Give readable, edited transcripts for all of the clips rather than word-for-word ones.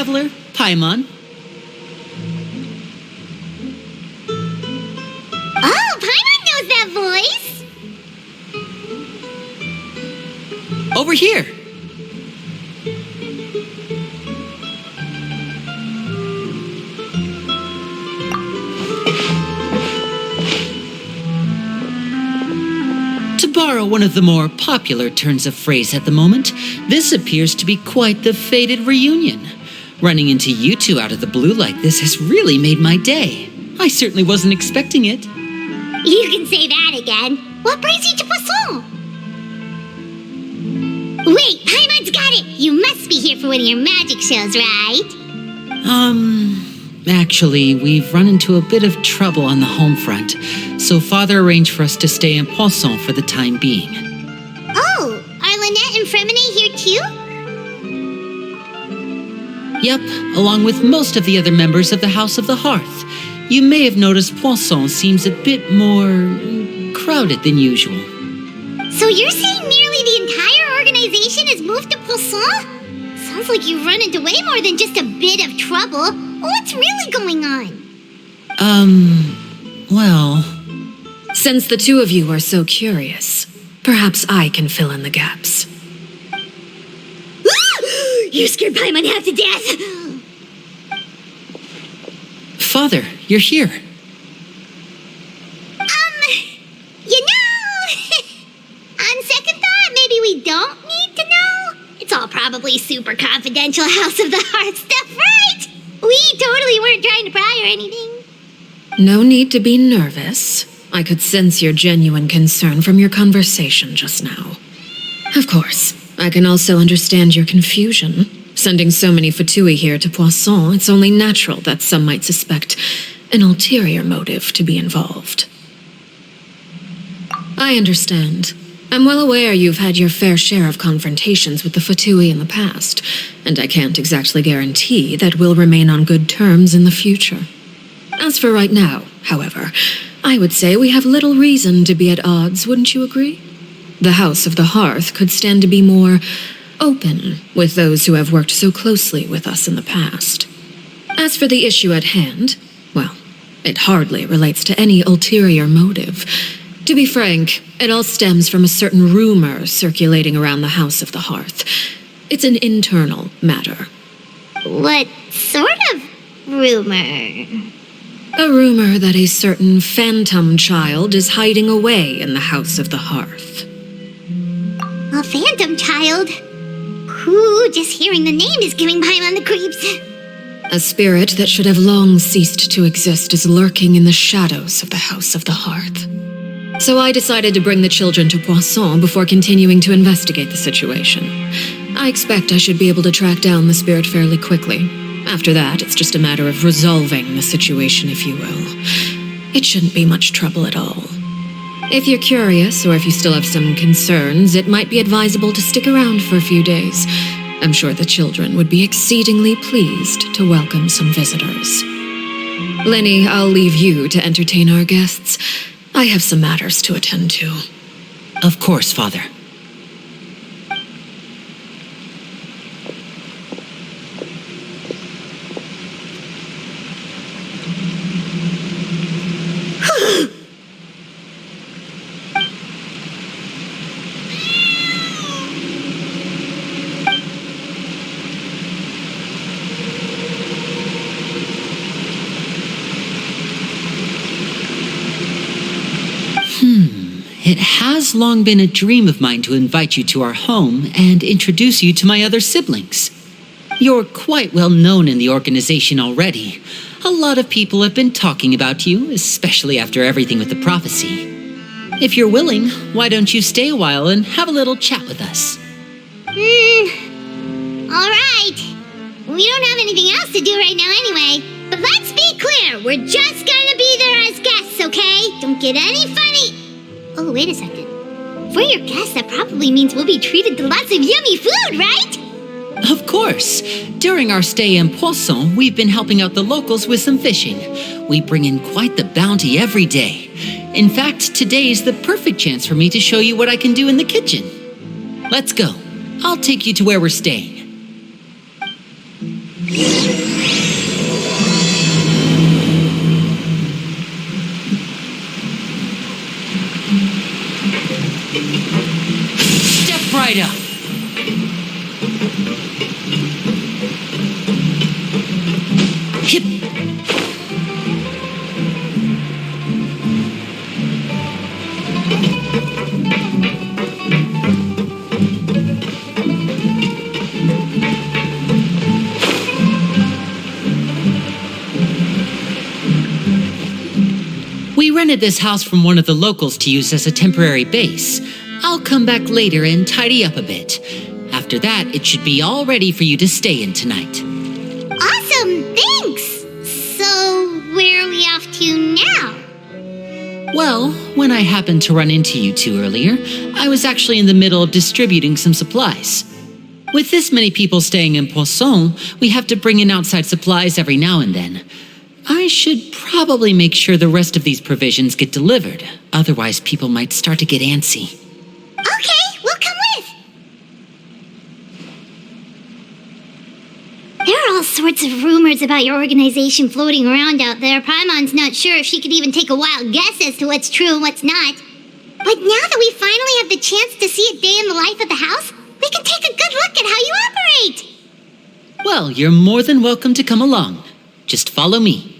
traveler, Paimon. Oh, Paimon knows that voice! Over here. To borrow one of the more popular turns of phrase at the moment, this appears to be quite the fated reunion. Running into you two out of the blue like this has really made my day. I certainly wasn't expecting it. You can say that again. What brings you to Poisson? Wait, Paimon's got it! You must be here for one of your magic shows, right? Actually, we've run into a bit of trouble on the home front, so Father arranged for us to stay in Poisson for the time being. Oh, are Lynette and Fremine here too? Yep, along with most of the other members of the House of the Hearth. You may have noticed Poisson seems a bit more crowded than usual. So you're saying nearly the entire organization has moved to Poisson? Sounds like you've run into way more than just a bit of trouble. What's really going on? Well... Since the two of you are so curious, perhaps I can fill in the gaps. You scared Paimon half to death! Father, you're here. You know... on second thought, maybe we don't need to know? It's all probably super confidential House of the Hearth stuff, right? We totally weren't trying to pry or anything. No need to be nervous. I could sense your genuine concern from your conversation just now. Of course, I can also understand your confusion. Sending so many Fatui here to Poisson, it's only natural that some might suspect an ulterior motive to be involved. I understand. I'm well aware you've had your fair share of confrontations with the Fatui in the past, and I can't exactly guarantee that we'll remain on good terms in the future. As for right now, however, I would say we have little reason to be at odds, wouldn't you agree? The House of the Hearth could stand to be more open with those who have worked so closely with us in the past. As for the issue at hand, well, it hardly relates to any ulterior motive. To be frank, it all stems from a certain rumor circulating around the House of the Hearth. It's an internal matter. What sort of rumor? A rumor that a certain phantom child is hiding away in the House of the Hearth. A phantom child? Ooh, just hearing the name is giving Paimon the creeps. A spirit that should have long ceased to exist is lurking in the shadows of the House of the Hearth. So I decided to bring the children to Poisson before continuing to investigate the situation. I expect I should be able to track down the spirit fairly quickly. After that, it's just a matter of resolving the situation, if you will. It shouldn't be much trouble at all. If you're curious, or if you still have some concerns, it might be advisable to stick around for a few days. I'm sure the children would be exceedingly pleased to welcome some visitors. Lenny, I'll leave you to entertain our guests. I have some matters to attend to. Of course, Father. It has long been a dream of mine to invite you to our home and introduce you to my other siblings. You're quite well known in the organization already. A lot of people have been talking about you, especially after everything with the prophecy. If you're willing, why don't you stay a while and have a little chat with us? Alright. We don't have anything else to do right now anyway. But let's be clear, we're just gonna be there as guests, okay? Don't get any funny. Oh, wait a second. For your guests, that probably means we'll be treated to lots of yummy food, right? Of course. During our stay in Poisson, we've been helping out the locals with some fishing. We bring in quite the bounty every day. In fact, today is the perfect chance for me to show you what I can do in the kitchen. Let's go. I'll take you to where we're staying. Step right up. Hip. We rented this house from one of the locals to use as a temporary base. I'll come back later and tidy up a bit. After that, it should be all ready for you to stay in tonight. Awesome, thanks! So, where are we off to now? Well, when I happened to run into you two earlier, I was actually in the middle of distributing some supplies. With this many people staying in Poisson, we have to bring in outside supplies every now and then. I should probably make sure the rest of these provisions get delivered. Otherwise, people might start to get antsy. Okay, we'll come with. There are all sorts of rumors about your organization floating around out there. Paimon's not sure if she could even take a wild guess as to what's true and what's not. But now that we finally have the chance to see a day in the life of the house, we can take a good look at how you operate. Well, you're more than welcome to come along. Just follow me.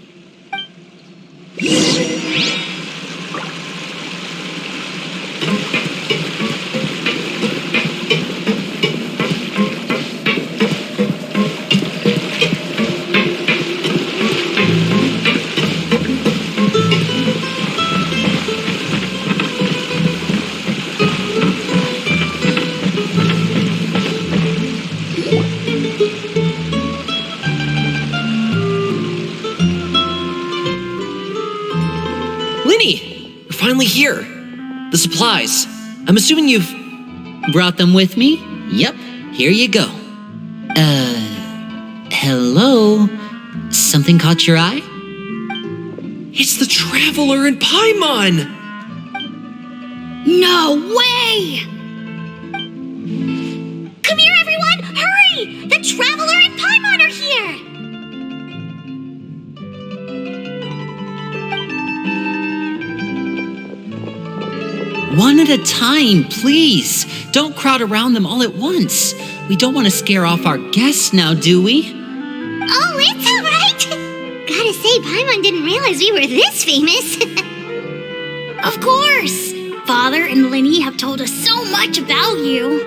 Linny, you're finally here. The supplies. I'm assuming you've... Brought them with me? Yep, here you go. Hello? Something caught your eye? It's the Traveler and Paimon! No way! Come here, everyone! Hurry! The Traveler and Paimon are here! One at a time, please. Don't crowd around them all at once. We don't want to scare off our guests now, do we? Oh, it's all right. Gotta say, Paimon didn't realize we were this famous. Of course. Father and Linny have told us so much about you.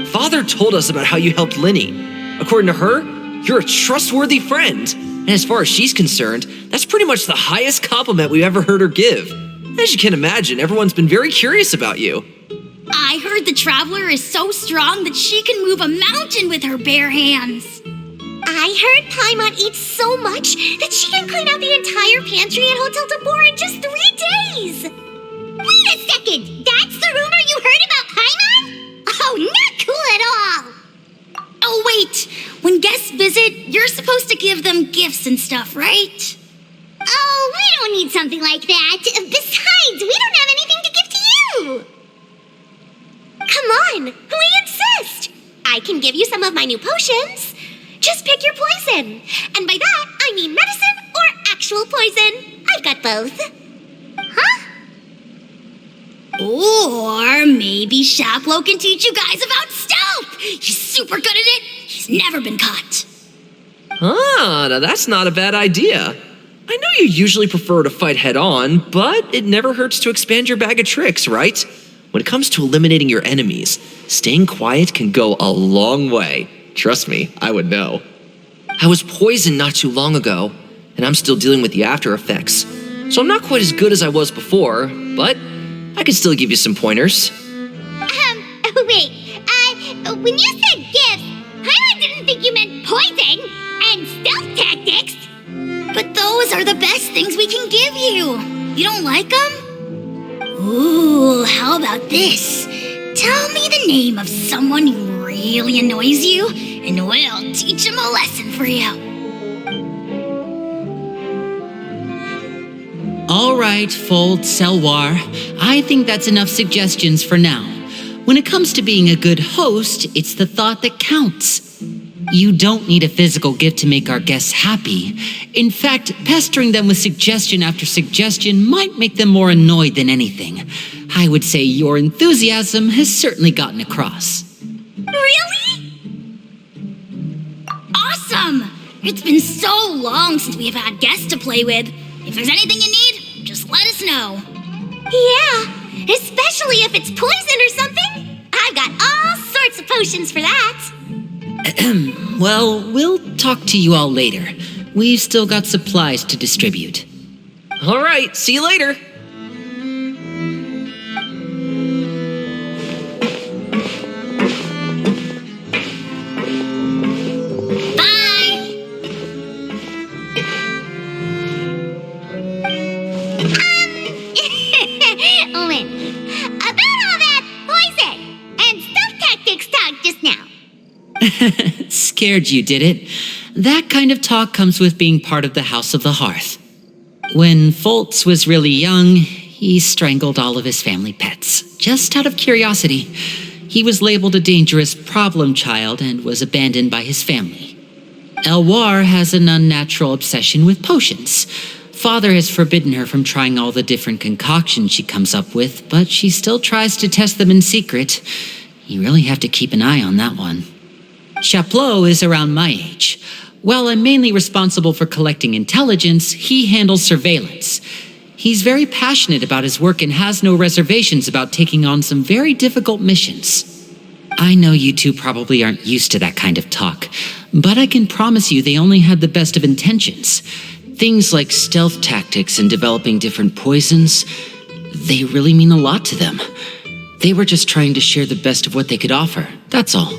Father told us about how you helped Linny. According to her, you're a trustworthy friend. And as far as she's concerned, that's pretty much the highest compliment we've ever heard her give. As you can imagine, everyone's been very curious about you. I heard the Traveler is so strong that she can move a mountain with her bare hands. I heard Paimon eats so much that she can clean out the entire pantry at Hotel de Boer in just 3 days. Wait a second! That's the rumor you heard about Paimon? Oh, not cool at all! Oh, wait. When guests visit, you're supposed to give them gifts and stuff, right? Oh, we don't need something like that. Besides, we don't have anything to give to you. Come on, we insist. I can give you some of my new potions. Just pick your poison. And by that, I mean medicine or actual poison. I've got both. Huh? Or maybe Shaplo can teach you guys about stealth. He's super good at it. He's never been caught. Ah, now that's not a bad idea. I know you usually prefer to fight head-on, but it never hurts to expand your bag of tricks, right? When it comes to eliminating your enemies, staying quiet can go a long way. Trust me, I would know. I was poisoned not too long ago, and I'm still dealing with the after effects. So I'm not quite as good as I was before, but I can still give you some pointers. Wait, when you said gifts, Paimon didn't think you meant poison and stealth tactics. But those are the best things we can give you. You don't like them? Ooh, how about this? Tell me the name of someone who really annoys you, and we'll teach him a lesson for you. All right, Fold, Selwar. I think that's enough suggestions for now. When it comes to being a good host, it's the thought that counts. You don't need a physical gift to make our guests happy. In fact, pestering them with suggestion after suggestion might make them more annoyed than anything. I would say your enthusiasm has certainly gotten across. Really? Awesome! It's been so long since we have had guests to play with. If there's anything you need, just let us know. Yeah, especially if it's poison or something. I've got all sorts of potions for that. Well, we'll talk to you all later. We've still got supplies to distribute. All right, see you later. Owen, about all that poison and stealth tactics talk just now. Scared you, did it? That kind of talk comes with being part of the House of the Hearth. When Foltz was really young, he strangled all of his family pets, just out of curiosity. He was labeled a dangerous problem child and was abandoned by his family. Elwar has an unnatural obsession with potions. Father has forbidden her from trying all the different concoctions she comes up with, but she still tries to test them in secret. You really have to keep an eye on that one. Chaplot is around my age. While I'm mainly responsible for collecting intelligence, he handles surveillance. He's very passionate about his work and has no reservations about taking on some very difficult missions. I know you two probably aren't used to that kind of talk, but I can promise you they only had the best of intentions. Things like stealth tactics and developing different poisons, they really mean a lot to them. They were just trying to share the best of what they could offer, that's all.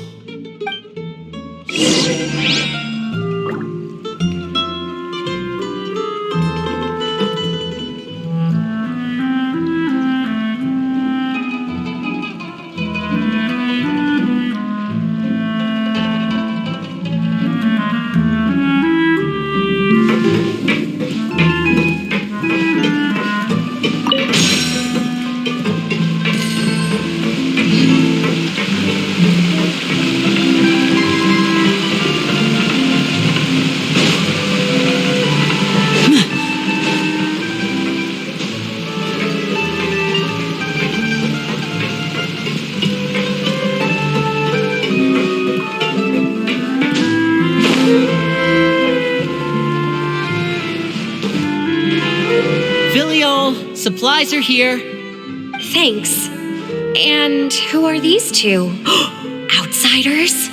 Supplies are here. Thanks. And who are these two? Outsiders?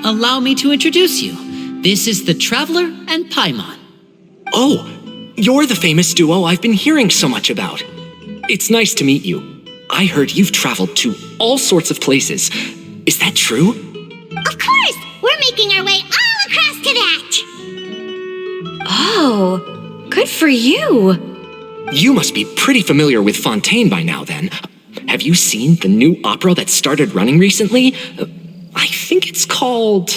Allow me to introduce you. This is the Traveler and Paimon. Oh, you're the famous duo I've been hearing so much about. It's nice to meet you. I heard you've traveled to all sorts of places. Is that true? Of course! We're making our way all across to that! Oh, good for you. You must be pretty familiar with Fontaine by now, then. Have you seen the new opera that started running recently? I think it's called...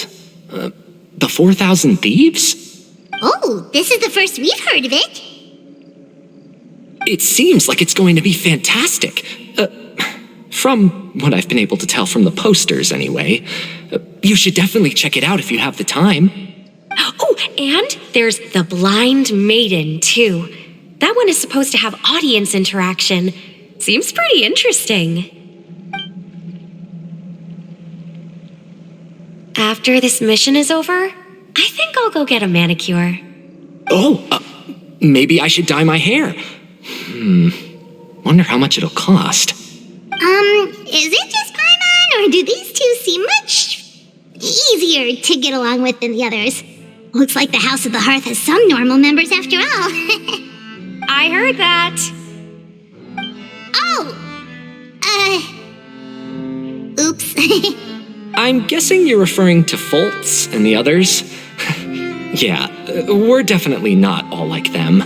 The 4,000 Thieves? Oh, this is the first we've heard of it. It seems like it's going to be fantastic. From what I've been able to tell from the posters, anyway. You should definitely check it out if you have the time. Oh, and there's The Blind Maiden, too. That one is supposed to have audience interaction. Seems pretty interesting. After this mission is over, I think I'll go get a manicure. Oh, maybe I should dye my hair. Wonder how much it'll cost. Is it just Paimon, or do these two seem much easier to get along with than the others? Looks like the House of the Hearth has some normal members after all. I heard that. Oh! Oops. I'm guessing you're referring to Foltz and the others? Yeah, we're definitely not all like them.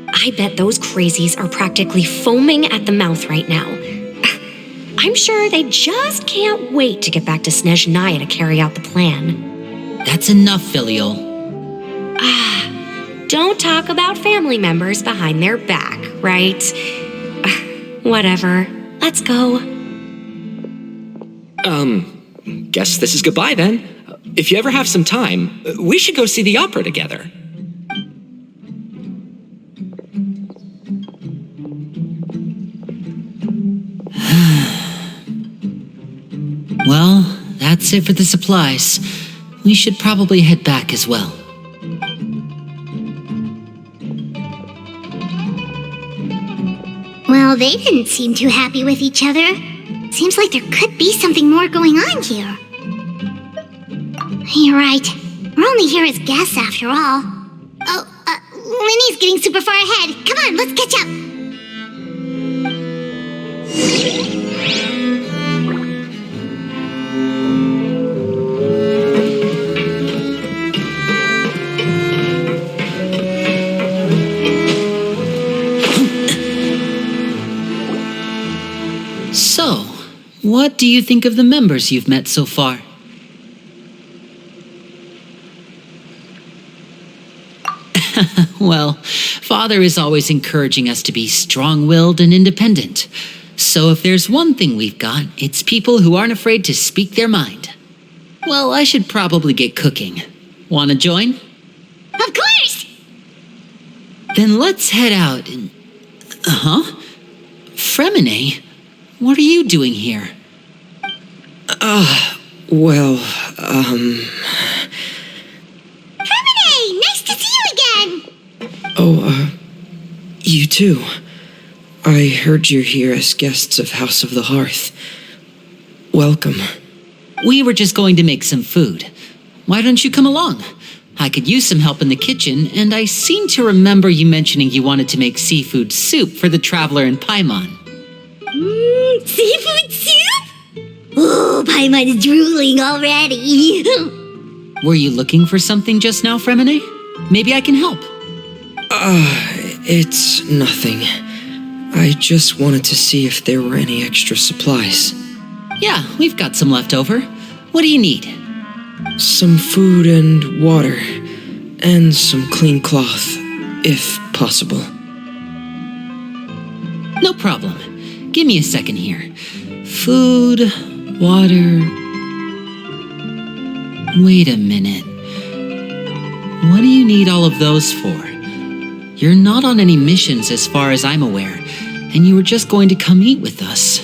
I bet those crazies are practically foaming at the mouth right now. I'm sure they just can't wait to get back to Snezhnaya to carry out the plan. That's enough, Filial. Don't talk about family members behind their back, right? Whatever. Let's go. Guess this is goodbye then. If you ever have some time, we should go see the opera together. Well, that's it for the supplies. We should probably head back as well. Well, they didn't seem too happy with each other. Seems like there could be something more going on here. You're right. We're only here as guests after all. Oh, Linny's getting super far ahead. Come on, let's catch up. So, what do you think of the members you've met so far? Well, Father is always encouraging us to be strong-willed and independent. So if there's one thing we've got, it's people who aren't afraid to speak their mind. Well, I should probably get cooking. Want to join? Of course! Then let's head out and... Fremine? What are you doing here? Well, Fremine! Nice to see you again! you too. I heard you're here as guests of House of the Hearth. Welcome. We were just going to make some food. Why don't you come along? I could use some help in the kitchen, and I seem to remember you mentioning you wanted to make seafood soup for the traveler in Paimon. Seafood soup? Oh, Paimon's drooling already. Were you looking for something just now, Fremine? Maybe I can help. It's nothing. I just wanted to see if there were any extra supplies. Yeah, we've got some left over. What do you need? Some food and water, and some clean cloth, if possible. No problem. Give me a second here. Food, water... Wait a minute. What do you need all of those for? You're not on any missions as far as I'm aware, and you were just going to come eat with us.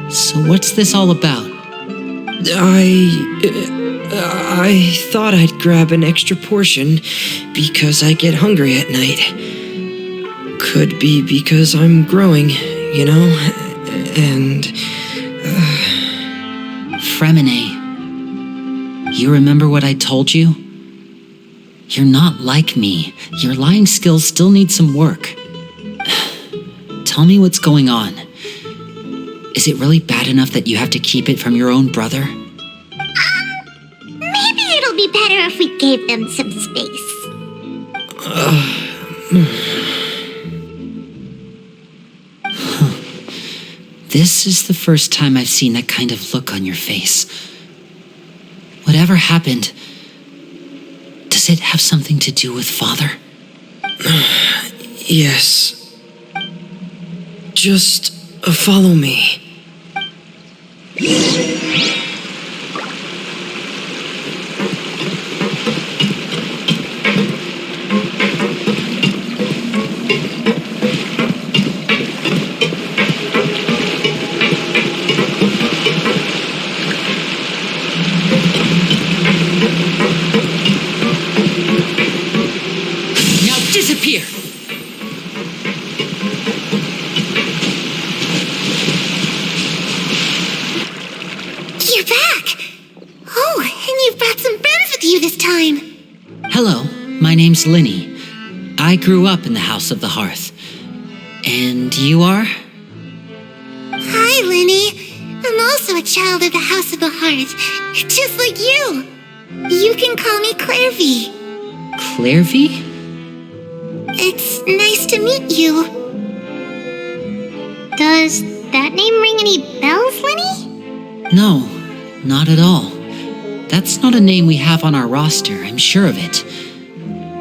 So what's this all about? I thought I'd grab an extra portion because I get hungry at night. Could be because I'm growing, you know, and... Fremine, you remember what I told you? You're not like me. Your lying skills still need some work. Tell me what's going on. Is it really bad enough that you have to keep it from your own brother? Maybe it'll be better if we gave them some space. This is the first time I've seen that kind of look on your face. Whatever happened, does it have something to do with Father? Yes. Just follow me. Now disappear! You're back! Oh, and you've brought some friends with you this time. Hello, my name's Linny. I grew up in the House of the Hearth. And you are? Hi, Linny. I'm also a child of the House of the Hearth, just like you. You can call me Clairvy. Clairvy? It's nice to meet you. Does that name ring any bells, Linny? No, not at all. That's not a name we have on our roster, I'm sure of it.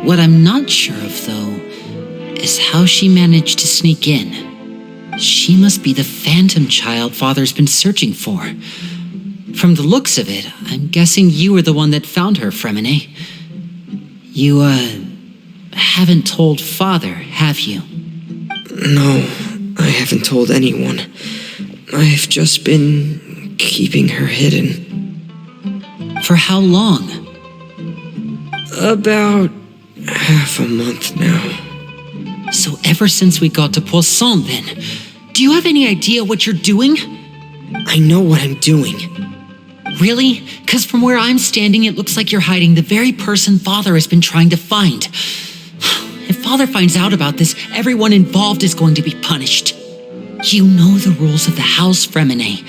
What I'm not sure of, though, is how she managed to sneak in. She must be the phantom child Father's been searching for. From the looks of it, I'm guessing you were the one that found her, Fremine. You, haven't told Father, have you? No, I haven't told anyone. I've just been keeping her hidden. For how long? About half a month now. So ever since we got to Poisson, then, do you have any idea what you're doing? I know what I'm doing. Really? Because from where I'm standing, it looks like you're hiding the very person Father has been trying to find. If Father finds out about this, everyone involved is going to be punished. You know the rules of the house, Fremine.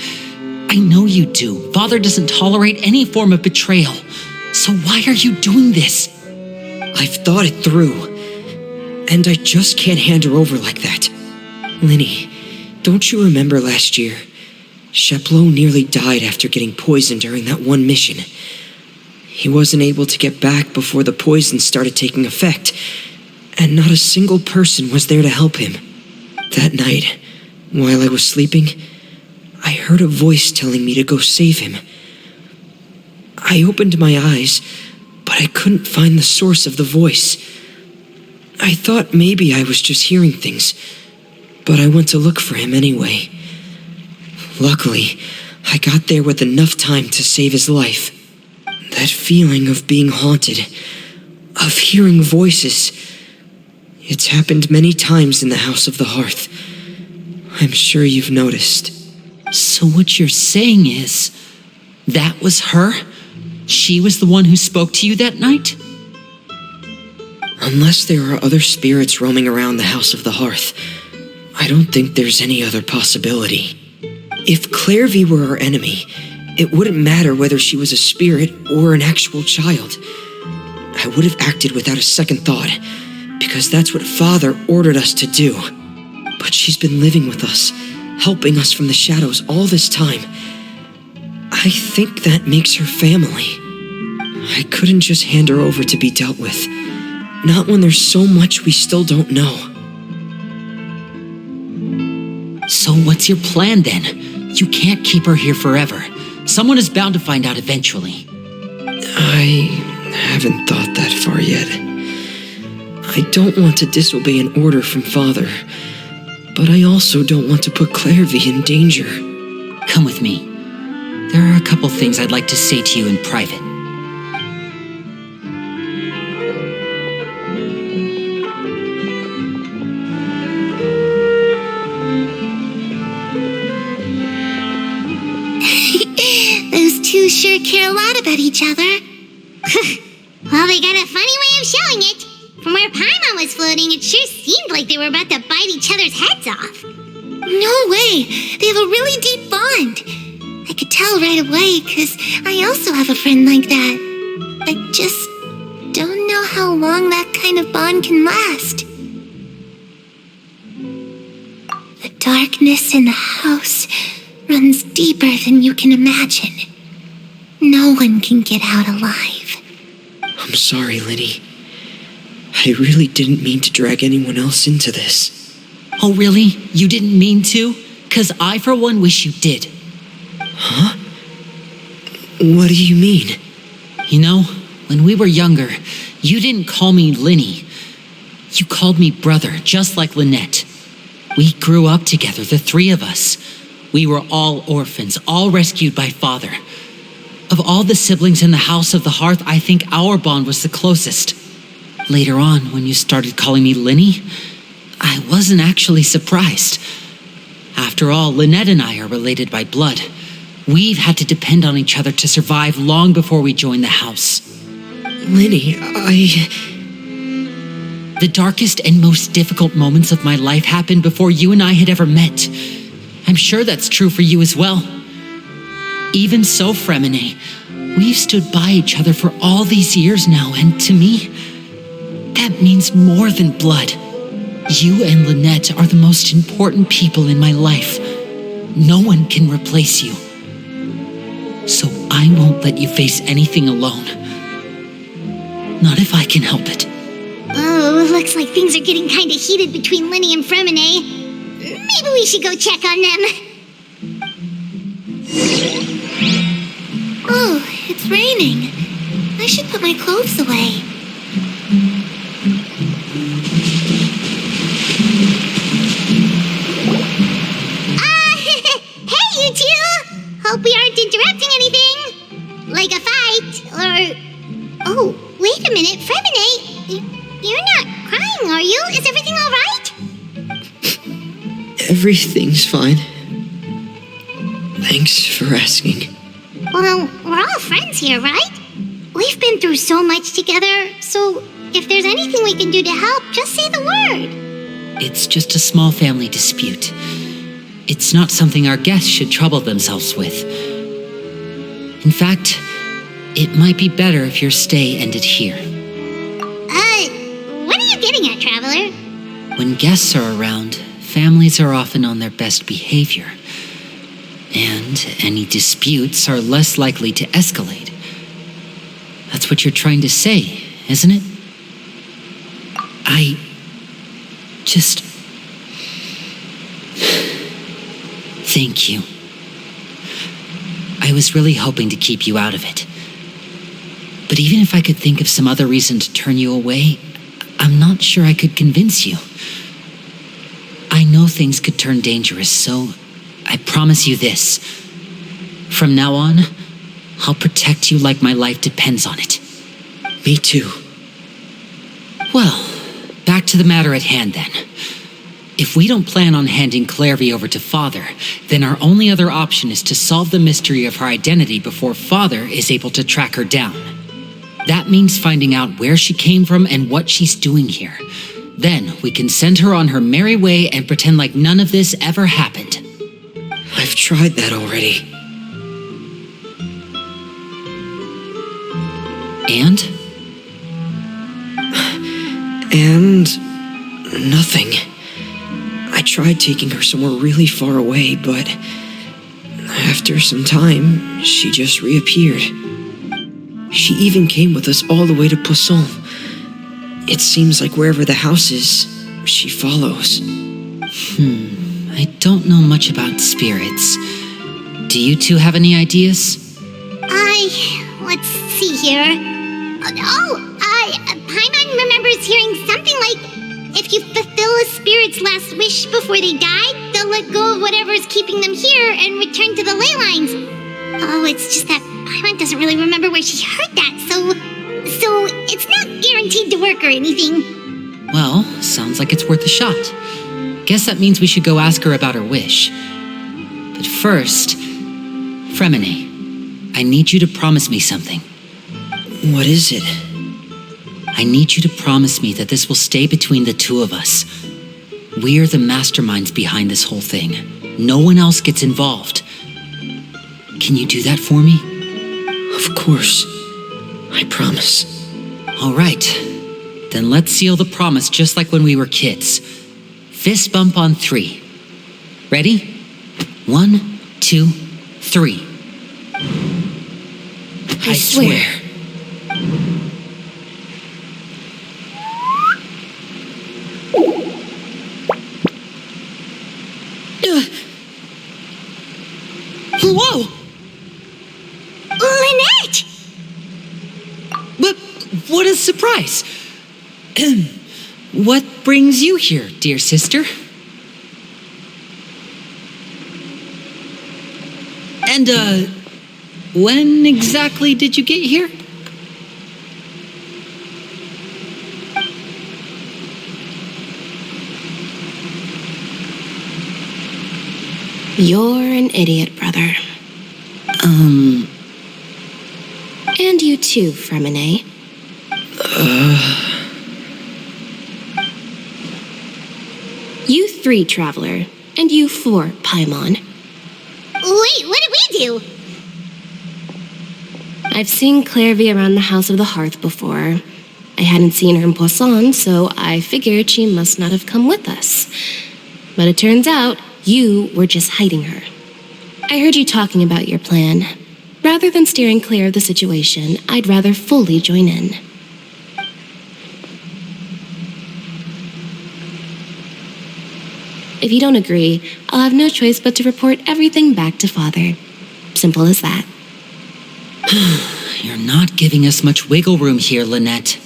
I know you do. Father doesn't tolerate any form of betrayal. So why are you doing this? I've thought it through. And I just can't hand her over like that. Linny, don't you remember last year? Sheplo nearly died after getting poisoned during that one mission. He wasn't able to get back before the poison started taking effect, and not a single person was there to help him. That night, while I was sleeping, I heard a voice telling me to go save him. I opened my eyes, but I couldn't find the source of the voice. I thought maybe I was just hearing things, but I went to look for him anyway. Luckily, I got there with enough time to save his life. That feeling of being haunted, of hearing voices, it's happened many times in the House of the Hearth. I'm sure you've noticed. So what you're saying is, that was her? She was the one who spoke to you that night? Unless there are other spirits roaming around the House of the Hearth, I don't think there's any other possibility. If Clairvy were our enemy, it wouldn't matter whether she was a spirit or an actual child. I would have acted without a second thought, because that's what Father ordered us to do. But she's been living with us, helping us from the shadows all this time. I think that makes her family. I couldn't just hand her over to be dealt with. Not when there's so much we still don't know. So what's your plan then? You can't keep her here forever. Someone is bound to find out eventually. I haven't thought that far yet. I don't want to disobey an order from Father, but I also don't want to put Clairvy in danger. Come with me. There are a couple things I'd like to say to you in private. Those two sure care a lot about each other. Well, they got a funny way of showing it. From where Paimon was floating, it sure seemed like they were about to bite each other's heads off. No way! They have a really deep bond. I could tell right away, because I also have a friend like that. I just don't know how long that kind of bond can last. The darkness in the house runs deeper than you can imagine. No one can get out alive. I'm sorry, Linny. I really didn't mean to drag anyone else into this. Oh, really? You didn't mean to? 'Cause I, for one, wish you did. Huh? What do you mean? You know, when we were younger, you didn't call me Linny. You called me brother, just like Lynette. We grew up together, the three of us. We were all orphans, all rescued by Father. Of all the siblings in the House of the Hearth, I think our bond was the closest. Later on, when you started calling me Linny, I wasn't actually surprised. After all, Lynette and I are related by blood. We've had to depend on each other to survive long before we joined the house. Linny, The darkest and most difficult moments of my life happened before you and I had ever met. I'm sure that's true for you as well. Even so, Fremine, we've stood by each other for all these years now, and to me, that means more than blood. You and Lynette are the most important people in my life. No one can replace you. So I won't let you face anything alone. Not if I can help it. Oh, looks like things are getting kind of heated between Linny and Fremine. Maybe we should go check on them. It's raining. I should put my clothes away. Hey, you two! Hope we aren't interrupting anything. Like a fight, or... Oh, wait a minute, Fremine. You're not crying, are you? Is everything all right? Everything's fine. Thanks for asking. Well, we're all friends here, right? We've been through so much together, so if there's anything we can do to help, just say the word. It's just a small family dispute. It's not something our guests should trouble themselves with. In fact, it might be better if your stay ended here. What are you getting at, Traveler? When guests are around, families are often on their best behavior. And any disputes are less likely to escalate. That's what you're trying to say, isn't it? I just... Thank you. I was really hoping to keep you out of it. But even if I could think of some other reason to turn you away, I'm not sure I could convince you. I know things could turn dangerous, so I promise you this. From now on, I'll protect you like my life depends on it. Me too. Well, back to the matter at hand then. If we don't plan on handing Clairvy over to Father, then our only other option is to solve the mystery of her identity before Father is able to track her down. That means finding out where she came from and what she's doing here. Then we can send her on her merry way and pretend like none of this ever happened. I've tried that already. And? And nothing. I tried taking her somewhere really far away, but after some time, she just reappeared. She even came with us all the way to Poisson. It seems like wherever the house is, she follows. I don't know much about spirits. Do you two have any ideas? Let's see here. Paimon remembers hearing something like, if you fulfill a spirit's last wish before they die, they'll let go of whatever's keeping them here and return to the ley lines. Oh, it's just that Paimon doesn't really remember where she heard that, so it's not guaranteed to work or anything. Well, sounds like it's worth a shot. Guess that means we should go ask her about her wish. But first, Fremine, I need you to promise me something. What is it? I need you to promise me that this will stay between the two of us. We're the masterminds behind this whole thing. No one else gets involved. Can you do that for me? Of course. I promise. All right. Then let's seal the promise just like when we were kids. Fist bump on 3. Ready? 1, 2, 3. I swear. Whoa! Lynette! But what a surprise! What brings you here, dear sister? And, when exactly did you get here? You're an idiot, brother. And you too, Fremine. You 3, Traveler, and you 4, Paimon. Wait, what did we do? I've seen Clairvy around the House of the Hearth before. I hadn't seen her in Poisson, so I figured she must not have come with us. But it turns out you were just hiding her. I heard you talking about your plan. Rather than steering clear of the situation, I'd rather fully join in. If you don't agree, I'll have no choice but to report everything back to Father. Simple as that. You're not giving us much wiggle room here, Lynette.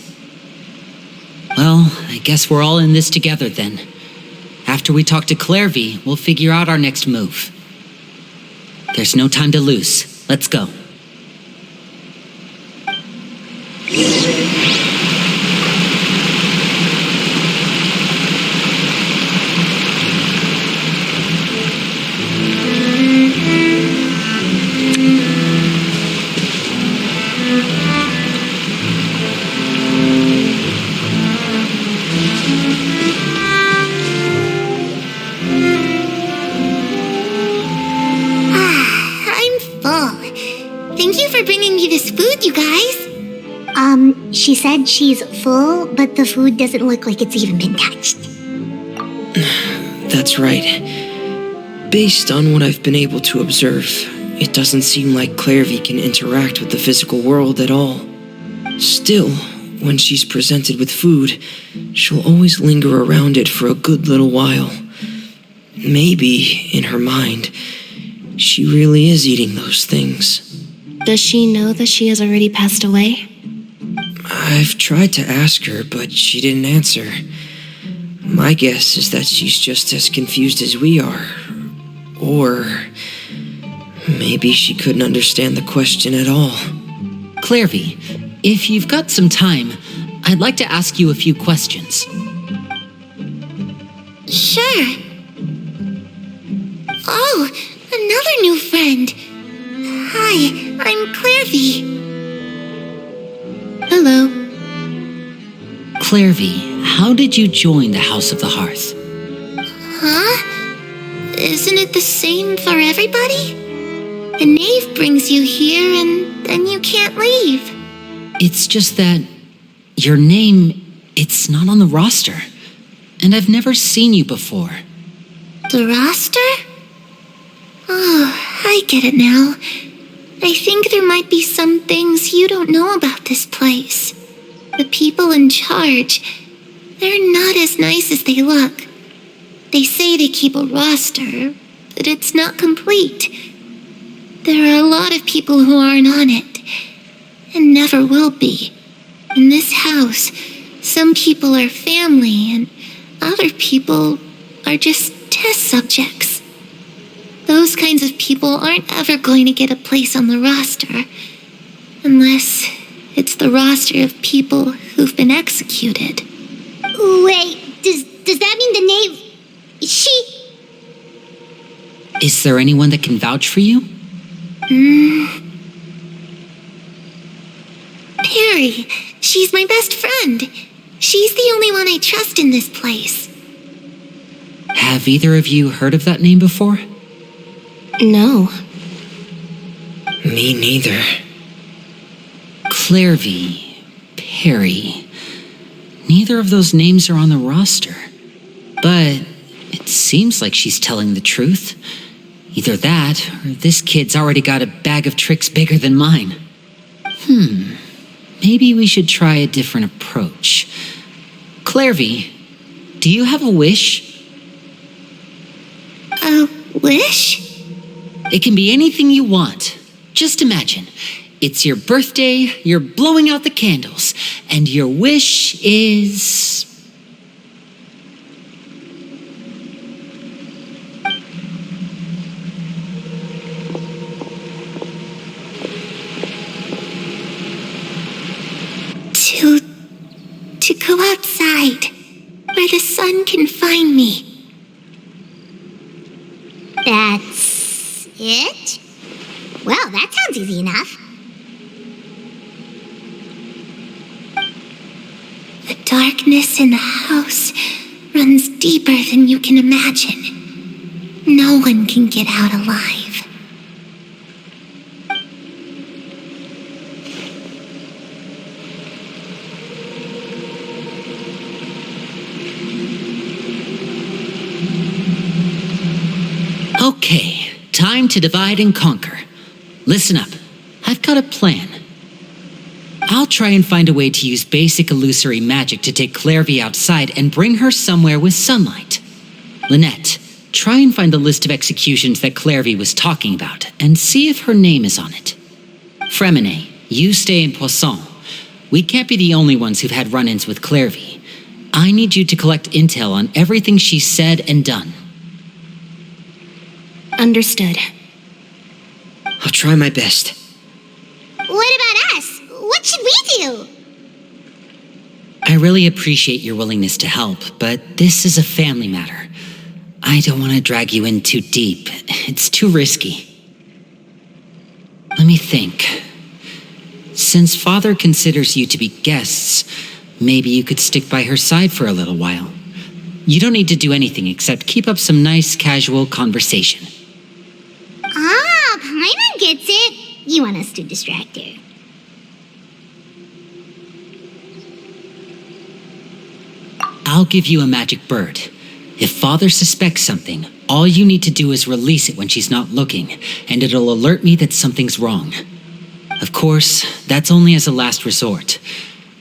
Well, I guess we're all in this together then. After we talk to Clairvy, we'll figure out our next move. There's no time to lose. Let's go. She said she's full, but the food doesn't look like it's even been touched. That's right. Based on what I've been able to observe, it doesn't seem like Clairvy can interact with the physical world at all. Still, when she's presented with food, she'll always linger around it for a good little while. Maybe, in her mind, she really is eating those things. Does she know that she has already passed away? I've tried to ask her, but she didn't answer. My guess is that she's just as confused as we are. Or maybe she couldn't understand the question at all. Clairvy, if you've got some time, I'd like to ask you a few questions. Sure. Oh, another new friend. Hi, I'm Clairvy. Hello. Clairvy, how did you join the House of the Hearth? Huh? Isn't it the same for everybody? The knave brings you here and then you can't leave. It's just that your name, it's not on the roster. And I've never seen you before. The roster? Oh, I get it now. I think there might be some things you don't know about this place. The people in charge, they're not as nice as they look. They say they keep a roster, but it's not complete. There are a lot of people who aren't on it, and never will be. In this house, some people are family, and other people are just test subjects. Those kinds of people aren't ever going to get a place on the roster, unless it's the roster of people who've been executed. Wait, does that mean the knave... Is there anyone that can vouch for you? Perry, she's my best friend. She's the only one I trust in this place. Have either of you heard of that name before? No. Me neither. Clairvy, Perry. Neither of those names are on the roster. But it seems like she's telling the truth. Either that, or this kid's already got a bag of tricks bigger than mine. Maybe we should try a different approach. Clairvy, do you have a wish? A wish? It can be anything you want. Just imagine. It's your birthday, you're blowing out the candles, and your wish is... To go outside, where the sun can find me. That's it? Well, that sounds easy enough. The darkness in the house runs deeper than you can imagine. No one can get out alive. Okay, time to divide and conquer. Listen up, I've got a plan. I'll try and find a way to use basic illusory magic to take Clairvy outside and bring her somewhere with sunlight. Lynette, try and find the list of executions that Clairvy was talking about and see if her name is on it. Fremine, You stay in Poisson. We can't be the only ones who've had run-ins with Clairvy. I need you to collect intel on everything she's said and done. Understood. I'll try my best. What about us? What should we do? I really appreciate your willingness to help, but this is a family matter. I don't want to drag you in too deep. It's too risky. Let me think. Since Father considers you to be guests, maybe you could stick by her side for a little while. You don't need to do anything except keep up some nice, casual conversation. Ah, Paimon gets it. You want us to distract her. I'll give you a magic bird. If Father suspects something, all you need to do is release it when she's not looking, and it'll alert me that something's wrong. Of course, that's only as a last resort.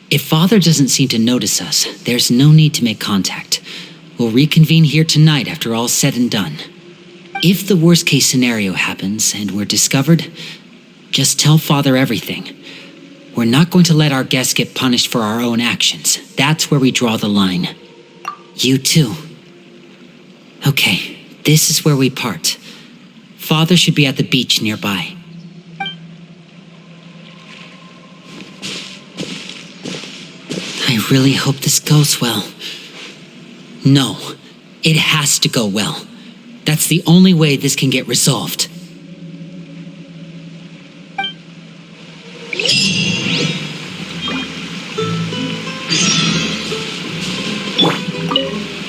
If Father doesn't seem to notice us, there's no need to make contact. We'll reconvene here tonight after all's said and done. If the worst-case scenario happens and we're discovered, just tell Father everything. We're not going to let our guests get punished for our own actions. That's where we draw the line. You too. Okay, this is where we part. Father should be at the beach nearby. I really hope this goes well. No, it has to go well. That's the only way this can get resolved.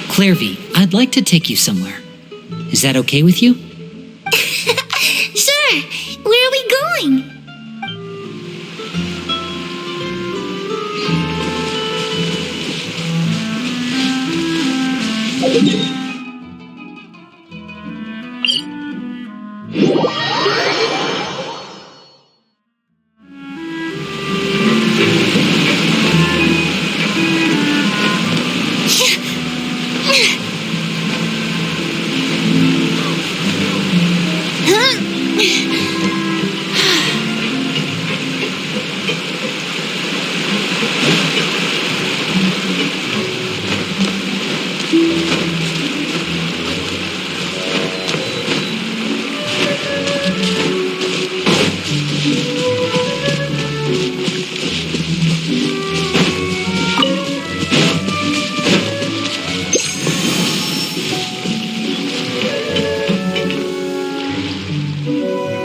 Clairvy, I'd like to take you somewhere. Is that okay with you? Sure. Where are we going?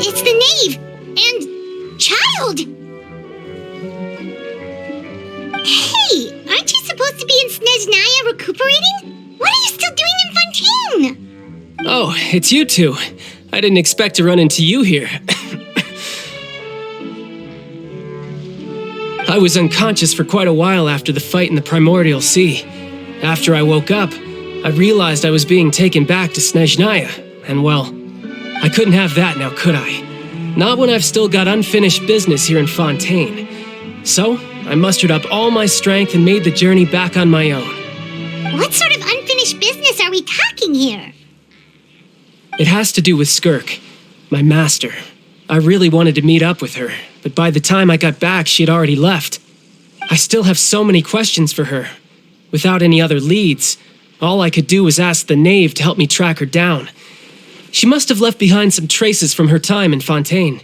It's the knave! And child! Hey, aren't you supposed to be in Snezhnaya recuperating? What are you still doing in Fontaine? Oh, it's you two. I didn't expect to run into you here. I was unconscious for quite a while after the fight in the Primordial Sea. After I woke up, I realized I was being taken back to Snezhnaya, and well, I couldn't have that now, could I? Not when I've still got unfinished business here in Fontaine. So, I mustered up all my strength and made the journey back on my own. What sort of unfinished business are we talking here? It has to do with Skirk, my master. I really wanted to meet up with her, but by the time I got back, she had already left. I still have so many questions for her. Without any other leads, all I could do was ask the knave to help me track her down. She must have left behind some traces from her time in Fontaine.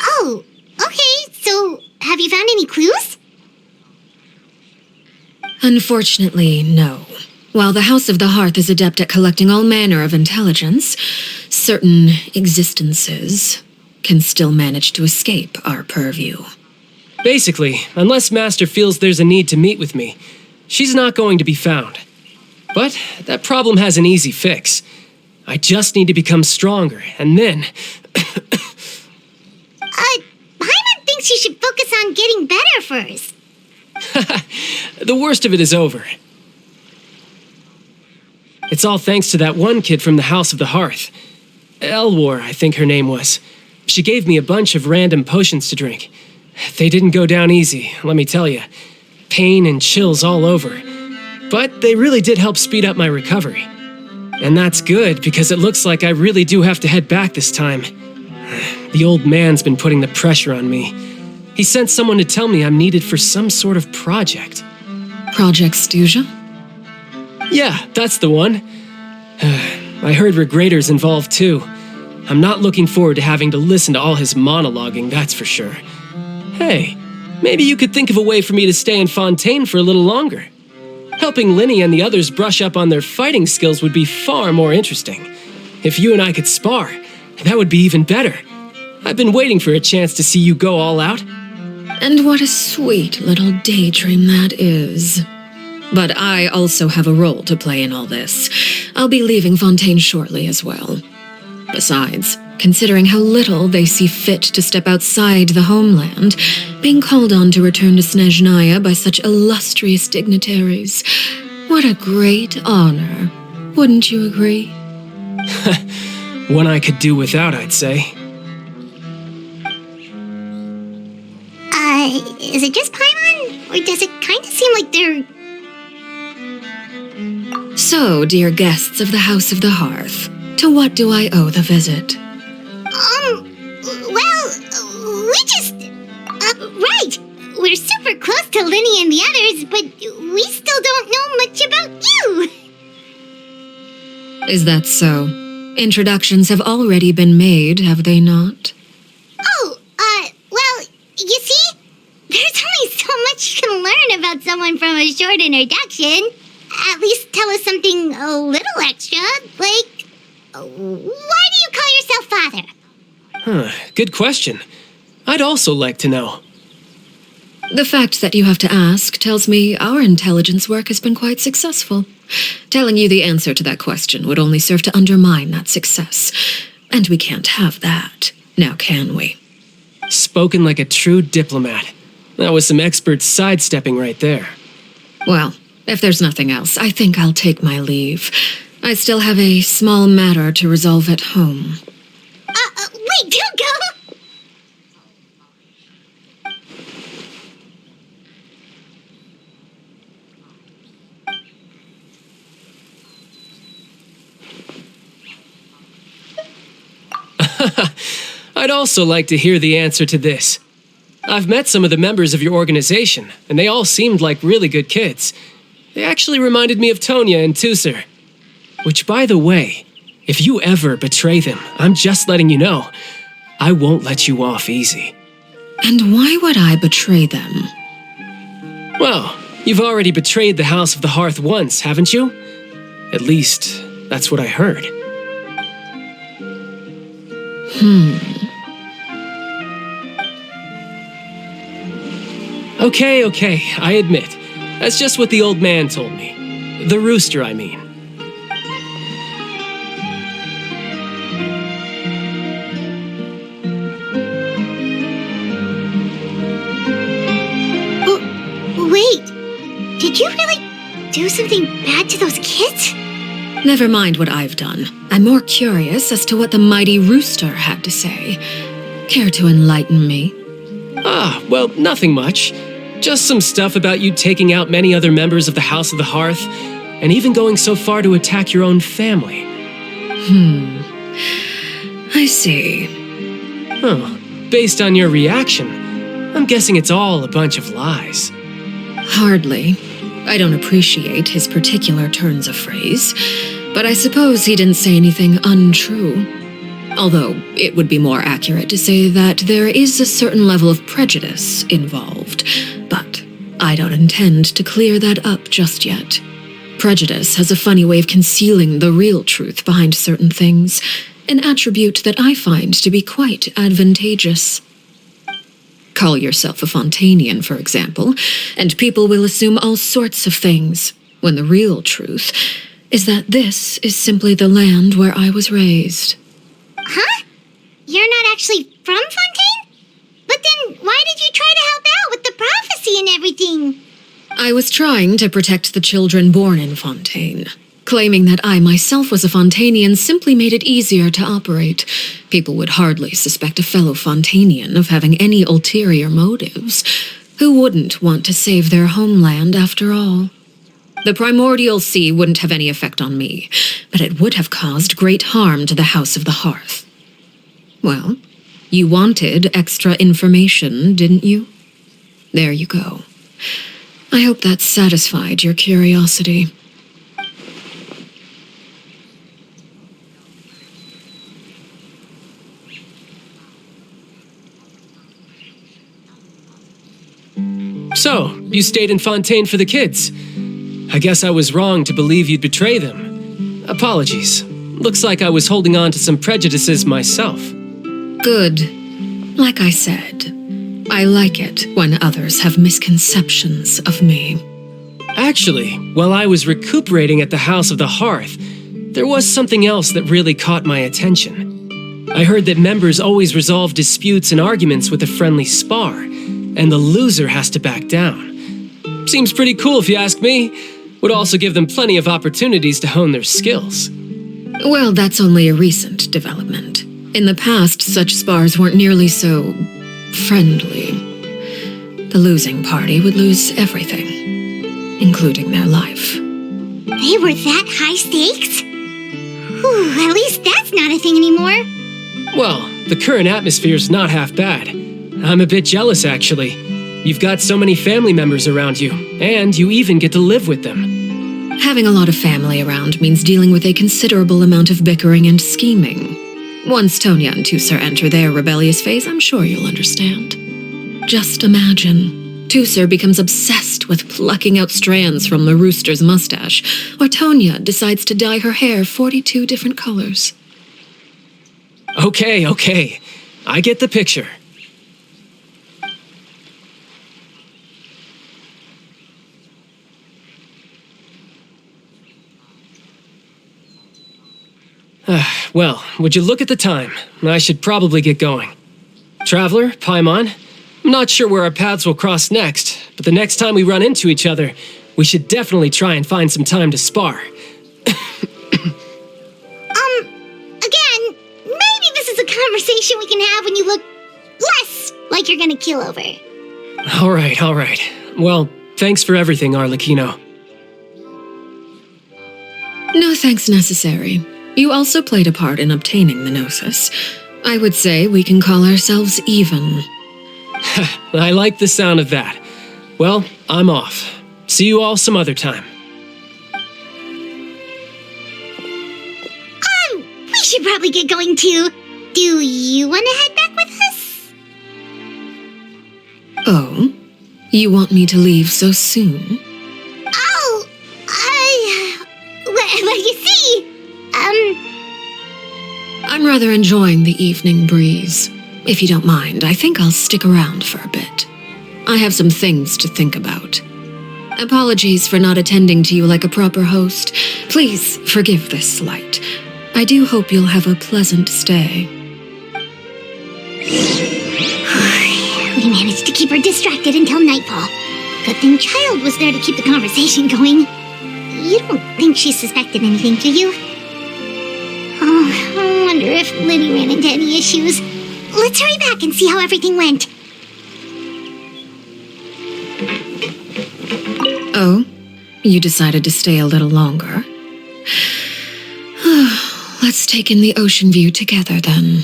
Oh, okay, so have you found any clues? Unfortunately, no. While the House of the Hearth is adept at collecting all manner of intelligence, certain existences can still manage to escape our purview. Basically, unless Master feels there's a need to meet with me, she's not going to be found. But that problem has an easy fix. I just need to become stronger, and then... Paimon thinks you should focus on getting better first. The worst of it is over. It's all thanks to that one kid from the House of the Hearth. Elwar, I think her name was. She gave me a bunch of random potions to drink. They didn't go down easy, let me tell you. Pain and chills all over. But they really did help speed up my recovery. And that's good, because it looks like I really do have to head back this time. The old man's been putting the pressure on me. He sent someone to tell me I'm needed for some sort of project. Project Stuja? Yeah, that's the one. I heard Regrador's involved too. I'm not looking forward to having to listen to all his monologuing, that's for sure. Hey, maybe you could think of a way for me to stay in Fontaine for a little longer. Helping Linny and the others brush up on their fighting skills would be far more interesting. If you and I could spar, that would be even better. I've been waiting for a chance to see you go all out. And what a sweet little daydream that is. But I also have a role to play in all this. I'll be leaving Fontaine shortly as well. Besides, considering how little they see fit to step outside the homeland, being called on to return to Snezhnaya by such illustrious dignitaries, what a great honor. Wouldn't you agree? One I could do without, I'd say. Is it just Paimon? Or does it kind of seem like they're... So, dear guests of the House of the Hearth, to what do I owe the visit? We just... right! We're super close to Linny and the others, but we still don't know much about you! Is that so? Introductions have already been made, have they not? You see? There's only so much you can learn about someone from a short introduction. At least tell us something a little extra, like... why do you call yourself father? Good question. I'd also like to know. The fact that you have to ask tells me our intelligence work has been quite successful. Telling you the answer to that question would only serve to undermine that success. And we can't have that, now can we? Spoken like a true diplomat. That was some expert sidestepping right there. Well, if there's nothing else, I think I'll take my leave. I still have a small matter to resolve at home. Wait, don't go! I'd also like to hear the answer to this. I've met some of the members of your organization, and they all seemed like really good kids. They actually reminded me of Tonya and Tusser. Which, by the way, if you ever betray them, I'm just letting you know, I won't let you off easy. And why would I betray them? Well, you've already betrayed the House of the Hearth once, haven't you? At least, that's what I heard. Okay, I admit. That's just what the old man told me. The rooster, I mean. Wait, did you really do something bad to those kids? Never mind what I've done. I'm more curious as to what the mighty rooster had to say. Care to enlighten me? Well, nothing much. Just some stuff about you taking out many other members of the House of the Hearth, and even going so far to attack your own family. I see. Based on your reaction, I'm guessing it's all a bunch of lies. Hardly. I don't appreciate his particular turns of phrase, but I suppose he didn't say anything untrue. Although, it would be more accurate to say that there is a certain level of prejudice involved, but I don't intend to clear that up just yet. Prejudice has a funny way of concealing the real truth behind certain things, an attribute that I find to be quite advantageous. Call yourself a Fontainian, for example, and people will assume all sorts of things, when the real truth is that this is simply the land where I was raised. Huh? You're not actually from Fontaine? But then why did you try to help out with the prophecy and everything? I was trying to protect the children born in Fontaine. Claiming that I myself was a Fontainian simply made it easier to operate. People would hardly suspect a fellow Fontainian of having any ulterior motives. Who wouldn't want to save their homeland after all? The primordial sea wouldn't have any effect on me, but it would have caused great harm to the House of the Hearth. Well, You wanted extra information, didn't you? There you go. I hope that satisfied your curiosity. So, you stayed in Fontaine for the kids. I guess I was wrong to believe you'd betray them. Apologies. Looks like I was holding on to some prejudices myself. Good. Like I said, I like it when others have misconceptions of me. Actually, while I was recuperating at the House of the Hearth, there was something else that really caught my attention. I heard that members always resolve disputes and arguments with a friendly spar, and the loser has to back down. Seems pretty cool if you ask me. Would also give them plenty of opportunities to hone their skills. Well, that's only a recent development. In the past, such spars weren't nearly so friendly. The losing party would lose everything, including their life. They were that high stakes? Whew, at least that's not a thing anymore. Well, the current atmosphere's not half bad. I'm a bit jealous, actually. You've got so many family members around you, and you even get to live with them. Having a lot of family around means dealing with a considerable amount of bickering and scheming. Once Tonya and Tusser enter their rebellious phase, I'm sure you'll understand. Just imagine. Tusser becomes obsessed with plucking out strands from the rooster's mustache, or Tonya decides to dye her hair 42 different colors. Okay. I get the picture. Well, would you look at the time? I should probably get going. Traveler, Paimon, I'm not sure where our paths will cross next, but the next time we run into each other, we should definitely try and find some time to spar. Again, maybe this is a conversation we can have when you look less like you're gonna keel over. All right. Well, thanks for everything, Arlecchino. No thanks necessary. You also played a part in obtaining the Gnosis. I would say we can call ourselves even. I like the sound of that. Well, I'm off. See you all some other time. We should probably get going too. Do you want to head back with us? Oh? You want me to leave so soon? Oh, well, you see, I'm rather enjoying the evening breeze. If you don't mind, I think I'll stick around for a bit. I have some things to think about. Apologies for not attending to you like a proper host. Please forgive this slight. I do hope you'll have a pleasant stay. We managed to keep her distracted until nightfall. Good thing Child was there to keep the conversation going. You don't think she suspected anything, do you? Oh, I wonder if Liddy ran into any issues. Let's hurry back and see how everything went. Oh? You decided to stay a little longer? Let's take in the ocean view together, then.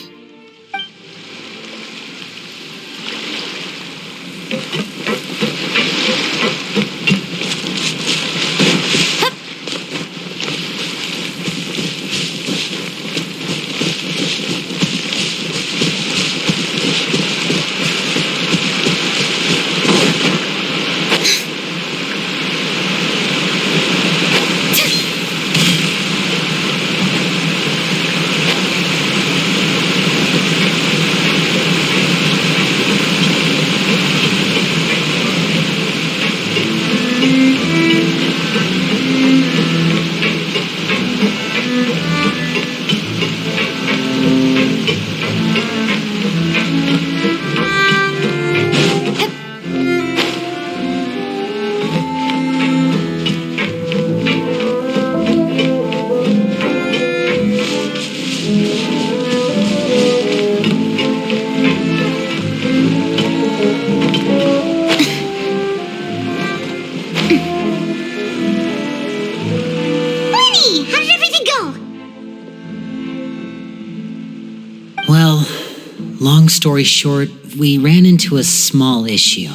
Long story short, we ran into a small issue.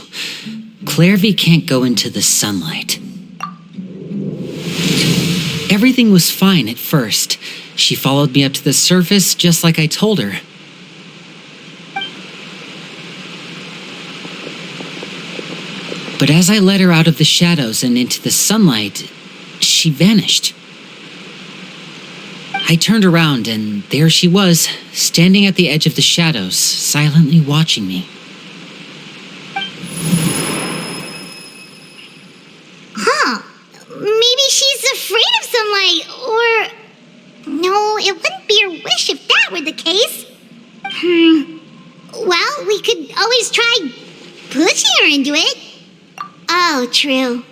Clairvy can't go into the sunlight. Everything was fine at first. She followed me up to the surface just like I told her. But as I led her out of the shadows and into the sunlight, she vanished. I turned around and there she was, standing at the edge of the shadows, silently watching me. Huh. Maybe she's afraid of sunlight, or... No, it wouldn't be her wish if that were the case. Well, we could always try pushing her into it. Oh, true.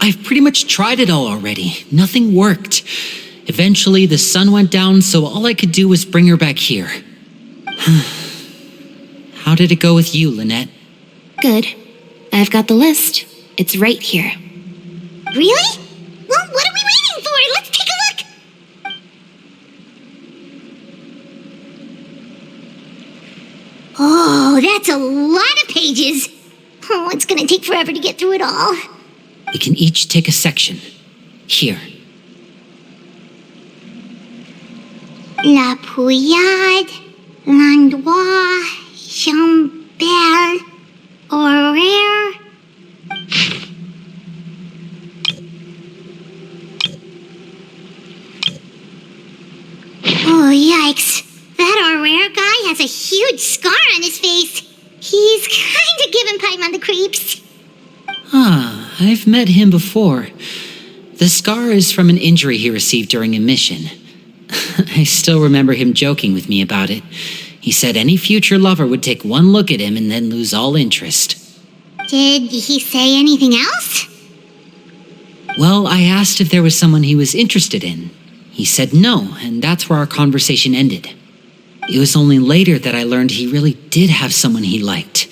I've pretty much tried it all already. Nothing worked. Eventually, the sun went down, so all I could do was bring her back here. How did it go with you, Lynette? Good. I've got the list. It's right here. Really? Well, what are we waiting for? Let's take a look. Oh, that's a lot of pages. Oh, it's gonna take forever to get through it all. We can each take a section. Here. La Pouillade, L'Endroit, Chambert, Horaire. Oh, yikes. That Horaire guy has a huge scar on his face. He's kinda giving Paimon the creeps. Ah, I've met him before. The scar is from an injury he received during a mission. I still remember him joking with me about it. He said any future lover would take one look at him and then lose all interest. Did he say anything else? Well, I asked if there was someone he was interested in. He said no, and that's where our conversation ended. It was only later that I learned he really did have someone he liked.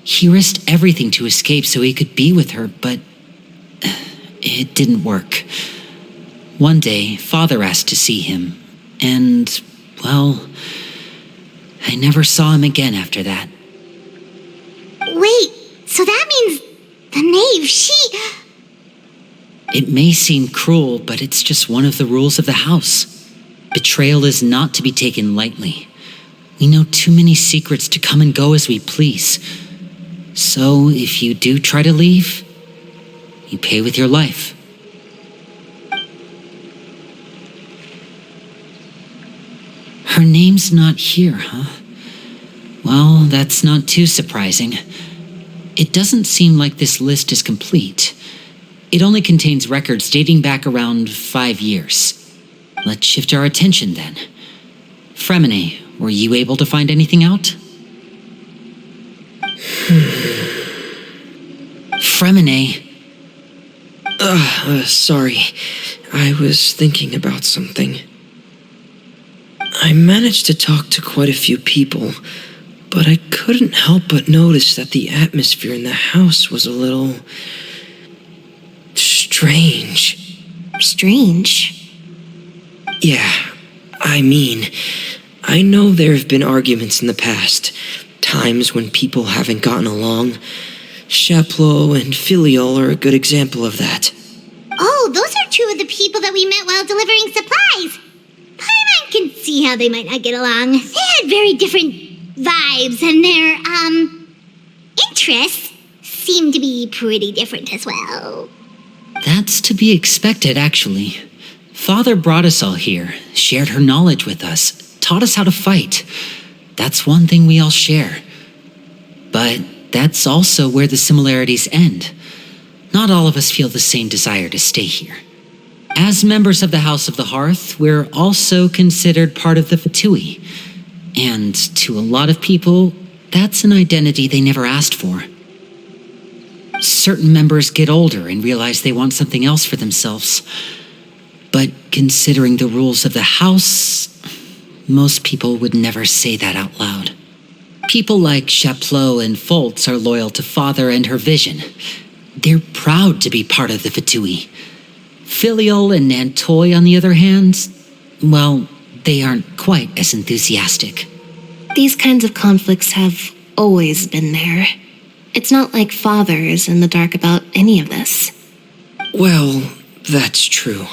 He risked everything to escape so he could be with her, but it didn't work. One day, Father asked to see him, and, well, I never saw him again after that. Wait, so that means the knave, It may seem cruel, but it's just one of the rules of the house. Betrayal is not to be taken lightly. We know too many secrets to come and go as we please. So, if you do try to leave, you pay with your life. Her name's not here, huh? Well, that's not too surprising. It doesn't seem like this list is complete. It only contains records dating back around 5 years. Let's shift our attention then. Fremine, were you able to find anything out? Fremine. Sorry. I was thinking about something. I managed to talk to quite a few people, but I couldn't help but notice that the atmosphere in the house was a little... strange. Strange? Yeah, I mean, I know there have been arguments in the past, times when people haven't gotten along. Chaplot and Filial are a good example of that. Oh, those are two of the people that we met while delivering supplies. Paimon can see how they might not get along. They had very different vibes, and their, interests seem to be pretty different as well. That's to be expected, actually. Father brought us all here, shared her knowledge with us, taught us how to fight. That's one thing we all share. But that's also where the similarities end. Not all of us feel the same desire to stay here. As members of the House of the Hearth, we're also considered part of the Fatui. And to a lot of people, that's an identity they never asked for. Certain members get older and realize they want something else for themselves. But considering the rules of the house, most people would never say that out loud. People like Chaplot and Foltz are loyal to Father and her vision. They're proud to be part of the Fatui. Filial and Nantoy, on the other hand, well, they aren't quite as enthusiastic. These kinds of conflicts have always been there. It's not like Father is in the dark about any of this. Well, that's true.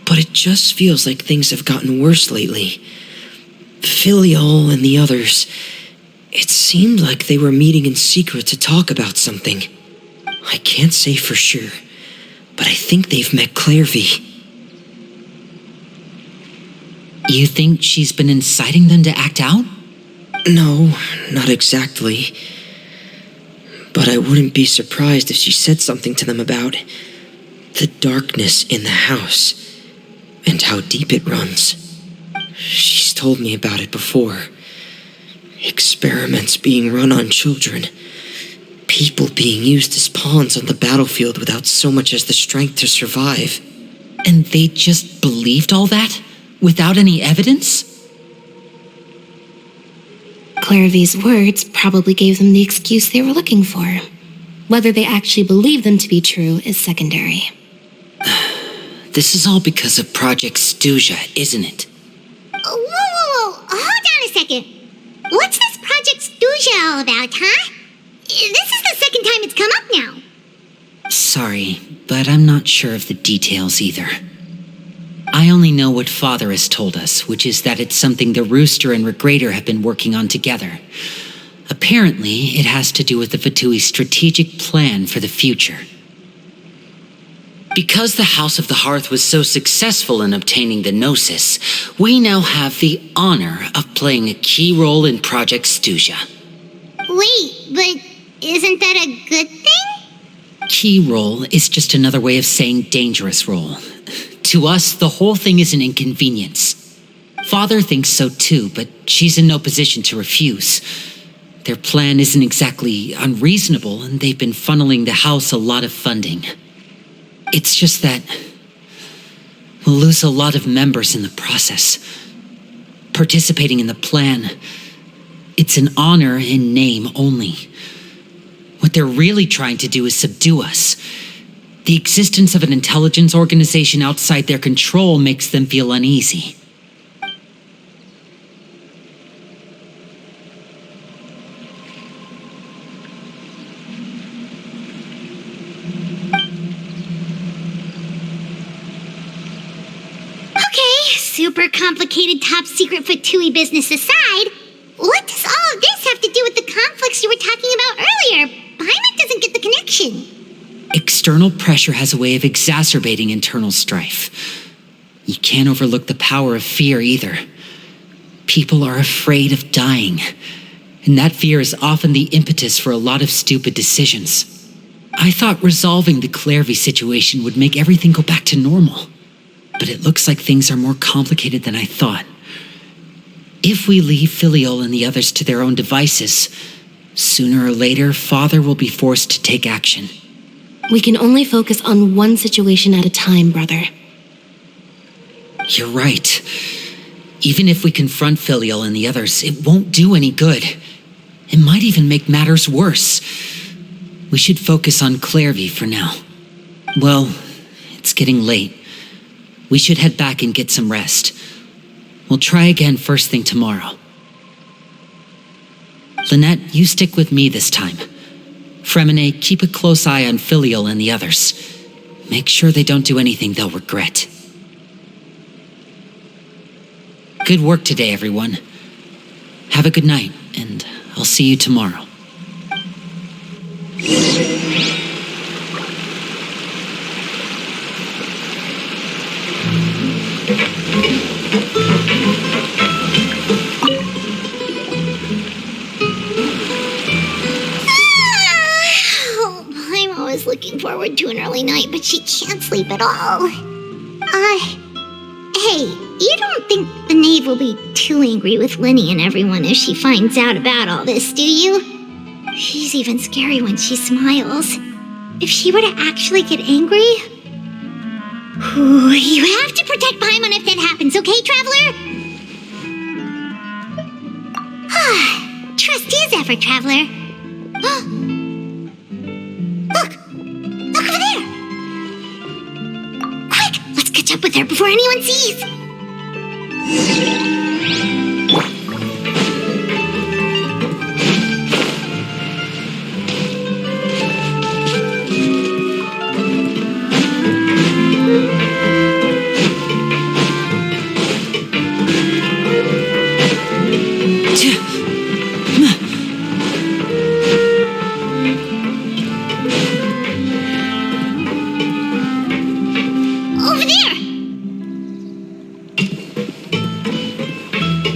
But it just feels like things have gotten worse lately. Filial and the others, it seemed like they were meeting in secret to talk about something. I can't say for sure, but I think they've met Clairvy. You think she's been inciting them to act out? No, not exactly. But I wouldn't be surprised if she said something to them about the darkness in the house and how deep it runs. She's told me about it before. Experiments being run on children. People being used as pawns on the battlefield without so much as the strength to survive. And they just believed all that? Without any evidence? Clairvy's words probably gave them the excuse they were looking for. Whether they actually believe them to be true is secondary. This is all because of Project Stuja, isn't it? Whoa. Hold on a second. What's this Project Stuja all about, huh? This is the second time it's come up now. Sorry, but I'm not sure of the details either. I only know what Father has told us, which is that it's something the Rooster and Regrader have been working on together. Apparently, it has to do with the Fatui's strategic plan for the future. Because the House of the Hearth was so successful in obtaining the Gnosis, we now have the honor of playing a key role in Project Stuja. Wait, but isn't that a good thing? Key role is just another way of saying dangerous role. To us, the whole thing is an inconvenience. Father thinks so too, but she's in no position to refuse. Their plan isn't exactly unreasonable, and they've been funneling the house a lot of funding. It's just that we'll lose a lot of members in the process. Participating in the plan, it's an honor in name only. What they're really trying to do is subdue us. The existence of an intelligence organization outside their control makes them feel uneasy. Super complicated top secret Fatui business aside, what does all of this have to do with the conflicts you were talking about earlier? Paimon doesn't get the connection. External pressure has a way of exacerbating internal strife. You can't overlook the power of fear either. People are afraid of dying, and that fear is often the impetus for a lot of stupid decisions. I thought resolving the Clairvy situation would make everything go back to normal. But it looks like things are more complicated than I thought. If we leave Filial and the others to their own devices, sooner or later, Father will be forced to take action. We can only focus on one situation at a time, brother. You're right. Even if we confront Filial and the others, it won't do any good. It might even make matters worse. We should focus on Clairvy for now. Well, it's getting late. We should head back and get some rest. We'll try again first thing tomorrow. Lynette, you stick with me this time. Fremine, keep a close eye on Filial and the others. Make sure they don't do anything they'll regret. Good work today, everyone. Have a good night, and I'll see you tomorrow. I'm always looking forward to an early night, but she can't sleep at all. Hey, you don't think the knave will be too angry with Linny and everyone if she finds out about all this, do you? She's even scary when she smiles. If she were to actually get angry... Ooh, you have to protect Paimon if that happens, okay, Traveler? Trust is ever, Traveler. Look over there! Quick, let's catch up with her before anyone sees! Oh,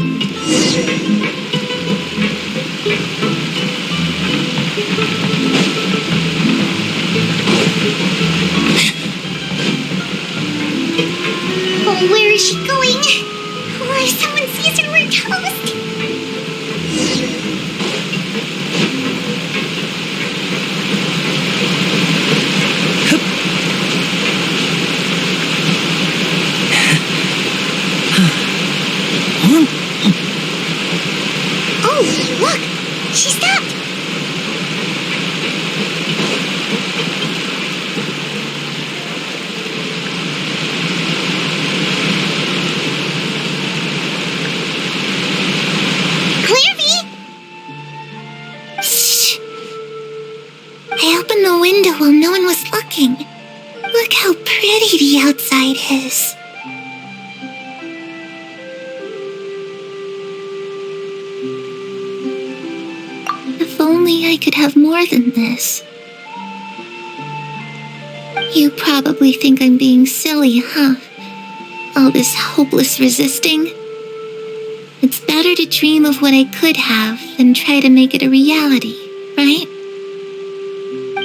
where is she going? Oh, if someone sees her, we're toast. Oh, look! She stopped! Shh! I opened the window while no one was looking. Look how pretty the outside is. If only I could have more than this. You probably think I'm being silly, huh? All this hopeless resisting. It's better to dream of what I could have than try to make it a reality, right?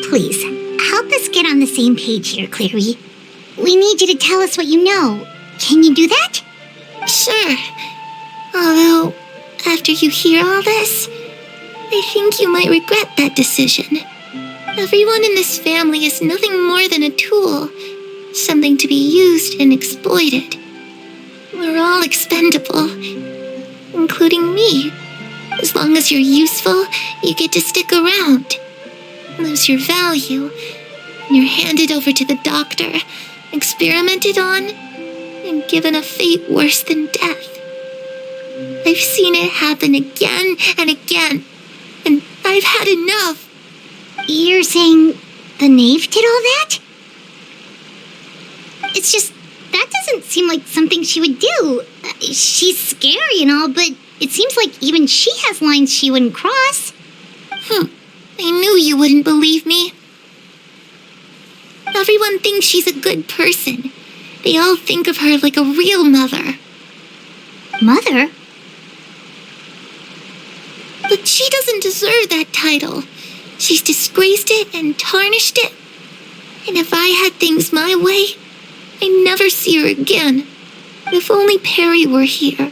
Please, help us get on the same page here, Clary. We need you to tell us what you know. Can you do that? Sure. Although, after you hear all this, I think you might regret that decision. Everyone in this family is nothing more than a tool, something to be used and exploited. We're all expendable, including me. As long as you're useful, you get to stick around. Lose your value, and you're handed over to the doctor, experimented on, and given a fate worse than death. I've seen it happen again and again, and I've had enough. You're saying the knave did all that? It's just, that doesn't seem like something she would do. She's scary and all, but it seems like even she has lines she wouldn't cross. I knew you wouldn't believe me. Everyone thinks she's a good person. They all think of her like a real mother. Mother? But she doesn't deserve that title. She's disgraced it and tarnished it. And if I had things my way, I'd never see her again. If only Perry were here,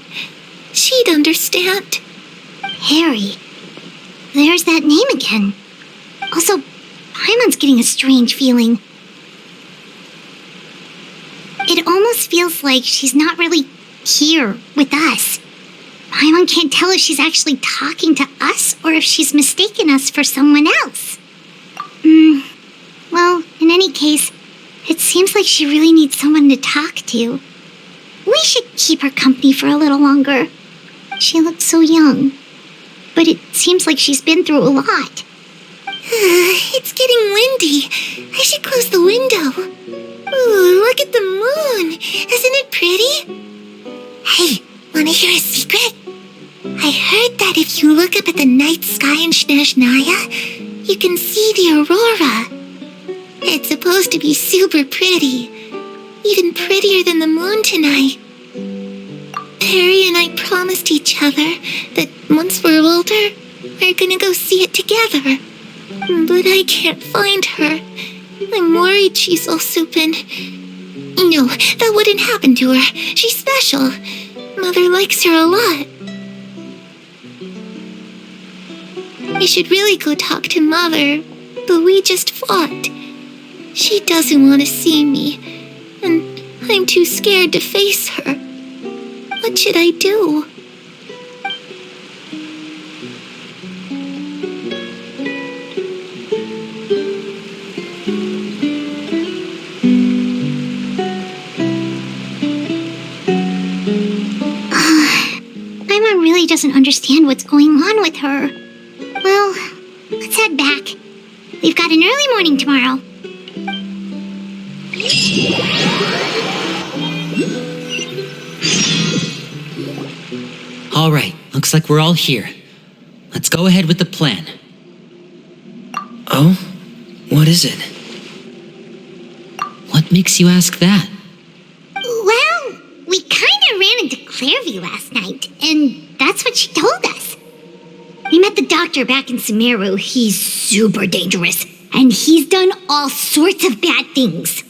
she'd understand. Perry? There's that name again. Also, Paimon's getting a strange feeling. It almost feels like she's not really here with us. Paimon can't tell if she's actually talking to us or if she's mistaken us for someone else. Well, in any case, it seems like she really needs someone to talk to. We should keep her company for a little longer. She looks so young. But it seems like she's been through a lot. It's getting windy. I should close the window. Ooh, look at the moon. Isn't it pretty? Hey, wanna hear a secret? I heard that if you look up at the night sky in Snezhnaya, you can see the aurora. It's supposed to be super pretty. Even prettier than the moon tonight. Perry and I promised each other that once we're older, we're gonna go see it together. But I can't find her. I'm worried she's also been... No, that wouldn't happen to her. She's special. Mother likes her a lot. I should really go talk to Mother, but we just fought. She doesn't want to see me, and I'm too scared to face her. What should I do? Paimon really doesn't understand what's going on with her. Well, let's head back. We've got an early morning tomorrow. All right, looks like we're all here. Let's go ahead with the plan. Oh? What is it? What makes you ask that? Well, we kind of ran into Clairview last night, and that's what she told us. We met the doctor back in Sumeru. He's super dangerous, and he's done all sorts of bad things.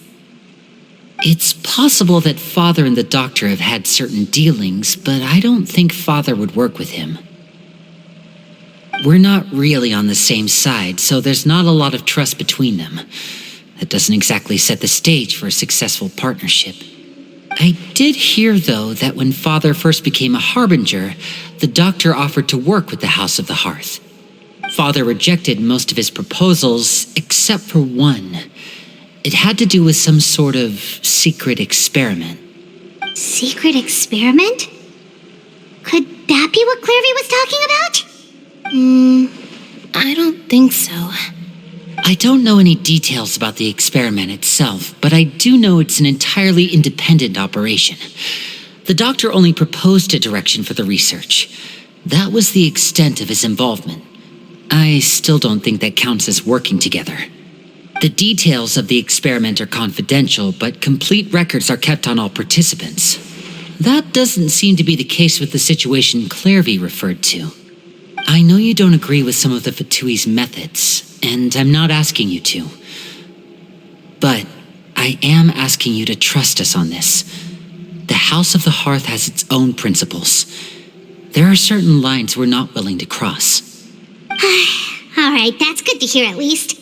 It's possible that Father and the doctor have had certain dealings, but I don't think Father would work with him. We're not really on the same side, so there's not a lot of trust between them. That doesn't exactly set the stage for a successful partnership. I did hear, though, that when Father first became a Harbinger, the doctor offered to work with the House of the Hearth. Father rejected most of his proposals, except for one. It had to do with some sort of secret experiment. Secret experiment? Could that be what Clairvy was talking about? I don't think so. I don't know any details about the experiment itself, but I do know it's an entirely independent operation. The doctor only proposed a direction for the research. That was the extent of his involvement. I still don't think that counts as working together. The details of the experiment are confidential, but complete records are kept on all participants. That doesn't seem to be the case with the situation Clairvy referred to. I know you don't agree with some of the Fatui's methods, and I'm not asking you to. But I am asking you to trust us on this. The House of the Hearth has its own principles. There are certain lines we're not willing to cross. Alright, that's good to hear at least.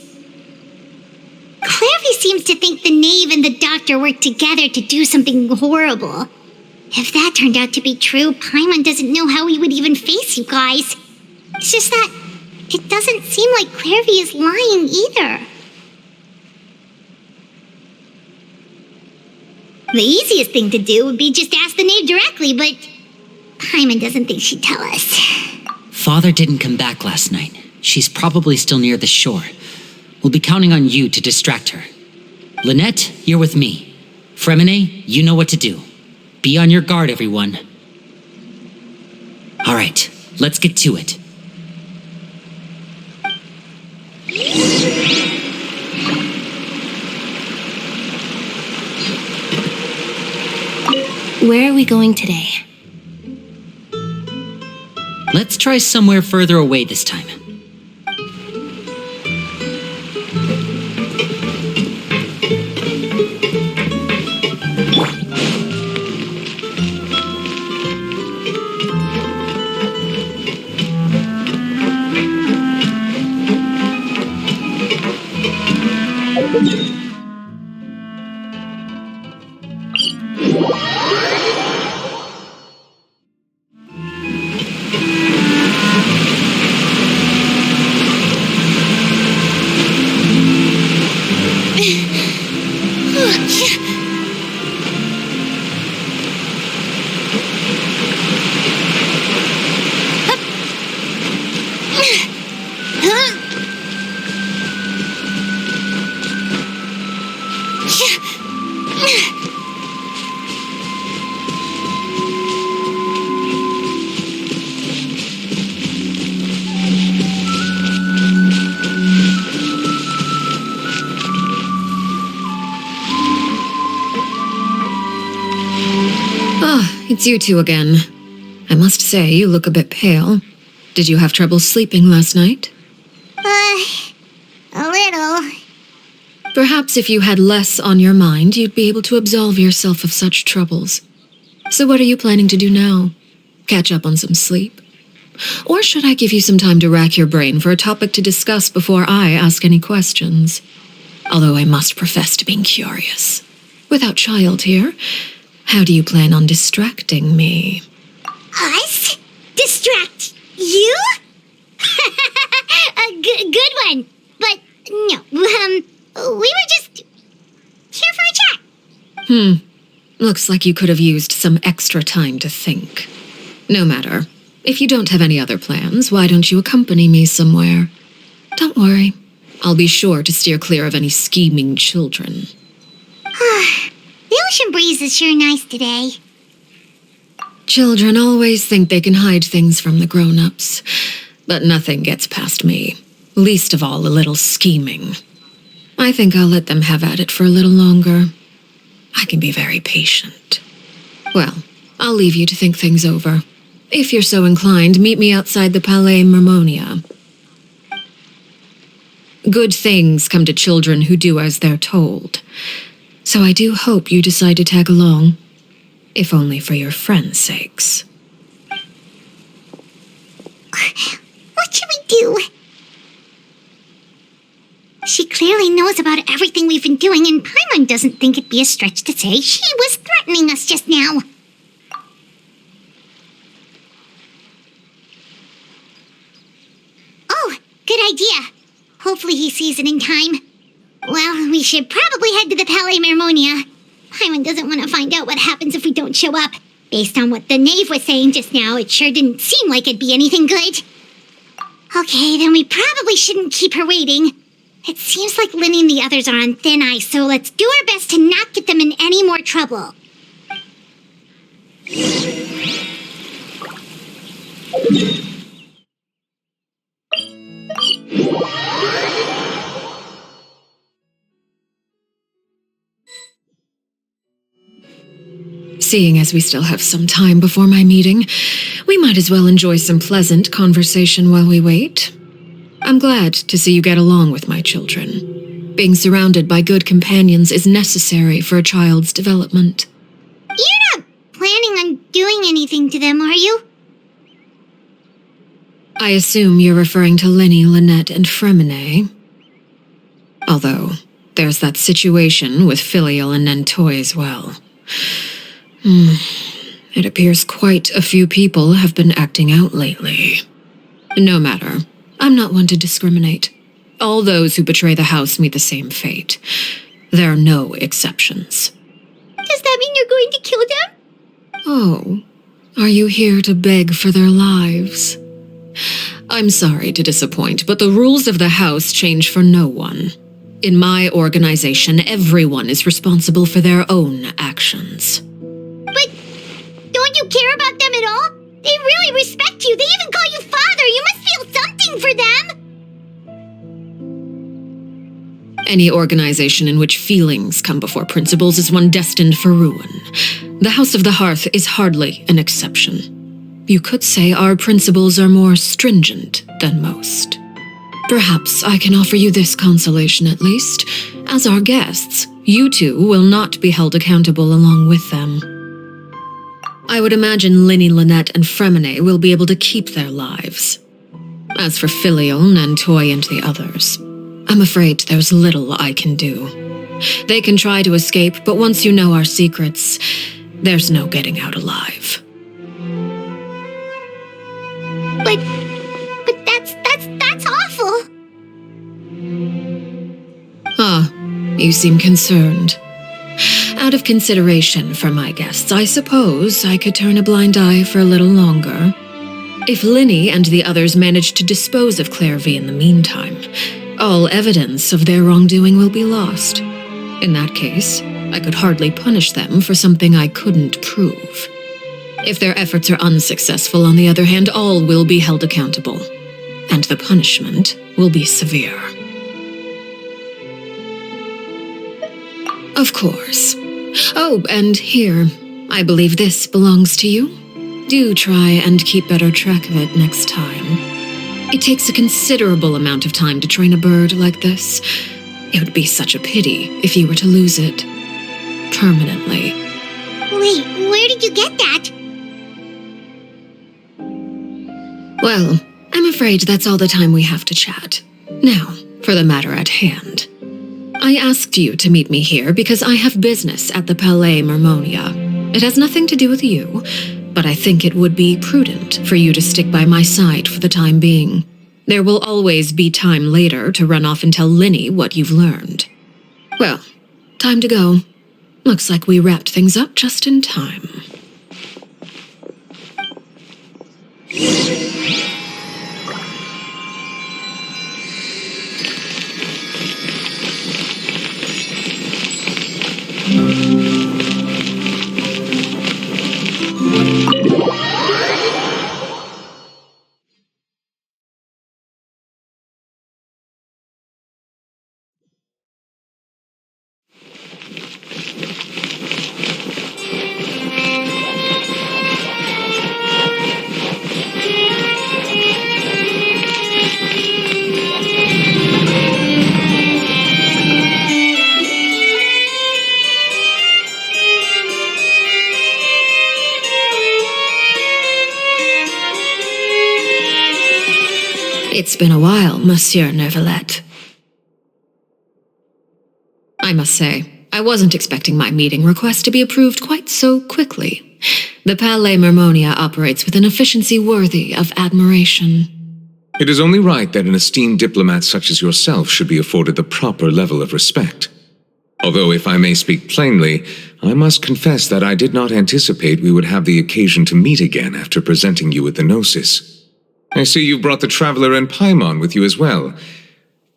Clairvy seems to think the knave and the doctor worked together to do something horrible. If that turned out to be true, Paimon doesn't know how he would even face you guys. It's just that it doesn't seem like Clairvy is lying either. The easiest thing to do would be just ask the knave directly, but Paimon doesn't think she'd tell us. Father didn't come back last night. She's probably still near the shore. We'll be counting on you to distract her. Lynette, you're with me. Fremine, you know what to do. Be on your guard, everyone. All right, let's get to it. Where are we going today? Let's try somewhere further away this time. It's you two again. I must say, you look a bit pale. Did you have trouble sleeping last night? A little. Perhaps if you had less on your mind, you'd be able to absolve yourself of such troubles. So what are you planning to do now? Catch up on some sleep? Or should I give you some time to rack your brain for a topic to discuss before I ask any questions? Although I must profess to being curious. Without child here, how do you plan on distracting me? Us? Distract you? A good one. But no, we were just here for a chat. Looks like you could have used some extra time to think. No matter. If you don't have any other plans, why don't you accompany me somewhere? Don't worry. I'll be sure to steer clear of any scheming children. The ocean breeze is sure nice today. Children always think they can hide things from the grown-ups, but nothing gets past me. Least of all a little scheming. I think I'll let them have at it for a little longer. I can be very patient. Well, I'll leave you to think things over. If you're so inclined, meet me outside the Palais Mermonia. Good things come to children who do as they're told. So I do hope you decide to tag along, if only for your friends' sakes. What should we do? She clearly knows about everything we've been doing, and Paimon doesn't think it'd be a stretch to say she was threatening us just now. Oh, good idea. Hopefully he sees it in time. Well, we should probably head to the Palais Mermonia. Paimon doesn't want to find out what happens if we don't show up. Based on what the knave was saying just now, it sure didn't seem like it'd be anything good. Okay, then we probably shouldn't keep her waiting. It seems like Linny and the others are on thin ice, so let's do our best to not get them in any more trouble. Seeing as we still have some time before my meeting, we might as well enjoy some pleasant conversation while we wait. I'm glad to see you get along with my children. Being surrounded by good companions is necessary for a child's development. You're not planning on doing anything to them, are you? I assume you're referring to Lenny, Lynette, and Fremine. Although, there's that situation with Filial and Nentoy as well. It appears quite a few people have been acting out lately. No matter, I'm not one to discriminate. All those who betray the house meet the same fate. There are no exceptions. Does that mean you're going to kill them? Oh, are you here to beg for their lives? I'm sorry to disappoint, but the rules of the house change for no one. In my organization, everyone is responsible for their own actions. But don't you care about them at all? They really respect you. They even call you father. You must feel something for them. Any organization in which feelings come before principles is one destined for ruin. The House of the Hearth is hardly an exception. You could say our principles are more stringent than most. Perhaps I can offer you this consolation at least. As our guests, you two will not be held accountable along with them. I would imagine Linny, Lynette, and Fremine will be able to keep their lives. As for Filial, Nentoy, and the others, I'm afraid there's little I can do. They can try to escape, but once you know our secrets, there's no getting out alive. But that's awful. Ah, you seem concerned. Out of consideration for my guests, I suppose I could turn a blind eye for a little longer. If Linny and the others manage to dispose of Claire V in the meantime, all evidence of their wrongdoing will be lost. In that case, I could hardly punish them for something I couldn't prove. If their efforts are unsuccessful, on the other hand, all will be held accountable, and the punishment will be severe. Of course. Oh, and here, I believe this belongs to you. Do try and keep better track of it next time. It takes a considerable amount of time to train a bird like this. It would be such a pity if you were to lose it permanently. Wait, where did you get that? Well, I'm afraid that's all the time we have to chat. Now, for the matter at hand. I asked you to meet me here because I have business at the Palais Mermonia. It has nothing to do with you, but I think it would be prudent for you to stick by my side for the time being. There will always be time later to run off and tell Linny what you've learned. Well, time to go. Looks like we wrapped things up just in time. It's been a while, Monsieur Neuvillette. I must say, I wasn't expecting my meeting request to be approved quite so quickly. The Palais Mermonia operates with an efficiency worthy of admiration. It is only right that an esteemed diplomat such as yourself should be afforded the proper level of respect. Although, if I may speak plainly, I must confess that I did not anticipate we would have the occasion to meet again after presenting you with the Gnosis. I see you brought the Traveler and Paimon with you as well.